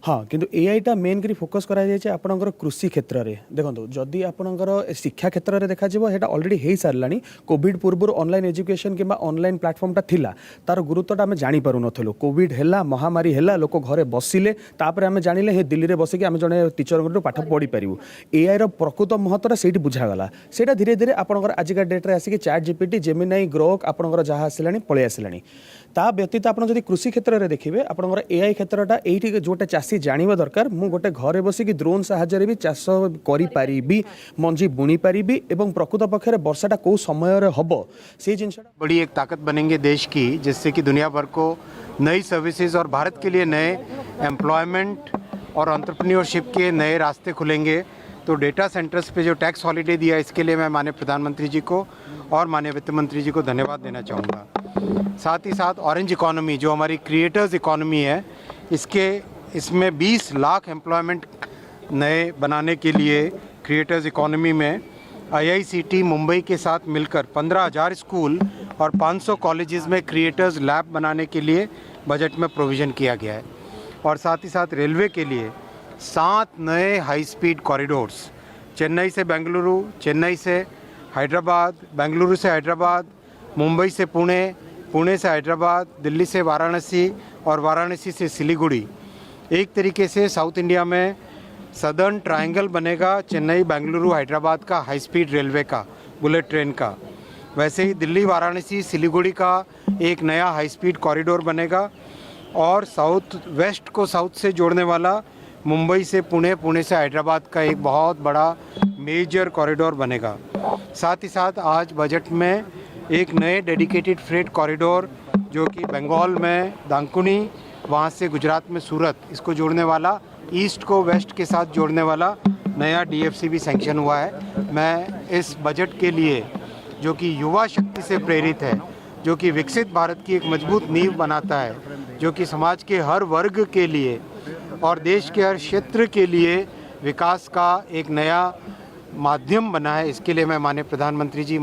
हाँ किंतु एआईटा मेन करी फोकस करा जायछि आपनकर कृषि क्षेत्र में देखो जदि आपनकर शिक्षा क्षेत्र में देखा जिवो हेटा ऑलरेडी हो सारानी कोविड पूर्व ऑनलाइन एजुकेशन किंबा ऑनलाइन प्लेटफॉर्मटा थिला तार गुरुत्वटा आम जानी पारु नथलो कोविड हैला महामारी हैला लोक घरे बसिले तापर आम जानिले हे दिल्ली रे बसिके आम जने टीचर पाठ पढ़ी पारिबु एआई रो प्रकृत महत्वटा सेठी बुझागला सेटा धीरे धीरे आपनकर आजिका डेट रे आसिक चैट जीपीटी जेमिनाई ग्रोक आपनकर जहाँ आसिलानी पळे आसिलानी ता व्यतीत आप जब कृषि क्षेत्र में देखिए आपंकर एआई क्षेत्रटा ये जोटा चाषी जानवा दरकार मु गोटे घरे बसिक ड्रोन साहाय्य भी चाष करी मंजी बुणी पारि एवं प्रकृत पक्षे वर्षाटा कौ समय हम से जिन बड़ी एक ताकत बनेंगे देश की, जिससे कि दुनिया भर को नई सर्विसेज और भारत के लिए नए एम्प्लॉयमेंट और एंटरप्रेन्योरशिप के नए रास्ते खुलेंगे। तो डेटा सेंटर्स पे जो टैक्स हॉलीडे दिया इसके लिए मैं माननीय प्रधानमंत्री जी को और माननीय वित्त मंत्री जी को धन्यवाद देना चाहूँगा। साथ ही साथ ऑरेंज इकोनॉमी जो हमारी क्रिएटर्स इकोनॉमी है इसमें 20 लाख एम्प्लॉयमेंट नए बनाने के लिए क्रिएटर्स इकोनॉमी में IICT मुंबई के साथ मिलकर 15,000 स्कूल और 500 कॉलेजेस में क्रिएटर्स लैब बनाने के लिए बजट में प्रोविज़न किया गया है। और साथ ही साथ रेलवे के लिए 7 नए हाई स्पीड कॉरिडोर्स, चेन्नई से बेंगलुरु, चेन्नई से हैदराबाद, बेंगलुरु से हैदराबाद, मुंबई से पुणे, पुणे से हैदराबाद, दिल्ली से वाराणसी और वाराणसी से सिलीगुड़ी। एक तरीके से साउथ इंडिया में सदर्न ट्रायंगल बनेगा चेन्नई, बेंगलुरु, हैदराबाद का हाई स्पीड रेलवे का, बुलेट ट्रेन का। वैसे ही दिल्ली, वाराणसी, सिलीगुड़ी का एक नया हाई स्पीड कॉरिडोर बनेगा और साउथ वेस्ट को साउथ से जोड़ने वाला मुंबई से पुणे, पुणे से हैदराबाद का एक बहुत बड़ा मेजर कॉरिडोर बनेगा। साथ ही साथ आज बजट में एक नए डेडिकेटेड फ्रेट कॉरिडोर जो कि बंगाल में दांकुनी, वहाँ से गुजरात में सूरत, इसको जोड़ने वाला, ईस्ट को वेस्ट के साथ जोड़ने वाला नया DFC भी सैंक्शन हुआ है। मैं इस बजट के लिए जो कि युवा शक्ति से प्रेरित है, जो कि विकसित भारत की एक मजबूत नींव बनाता है, जो कि समाज के हर वर्ग के लिए और देश के हर क्षेत्र के लिए विकास का एक नया माध्यम बना है, इसके लिए मैं माननीय प्रधानमंत्री जी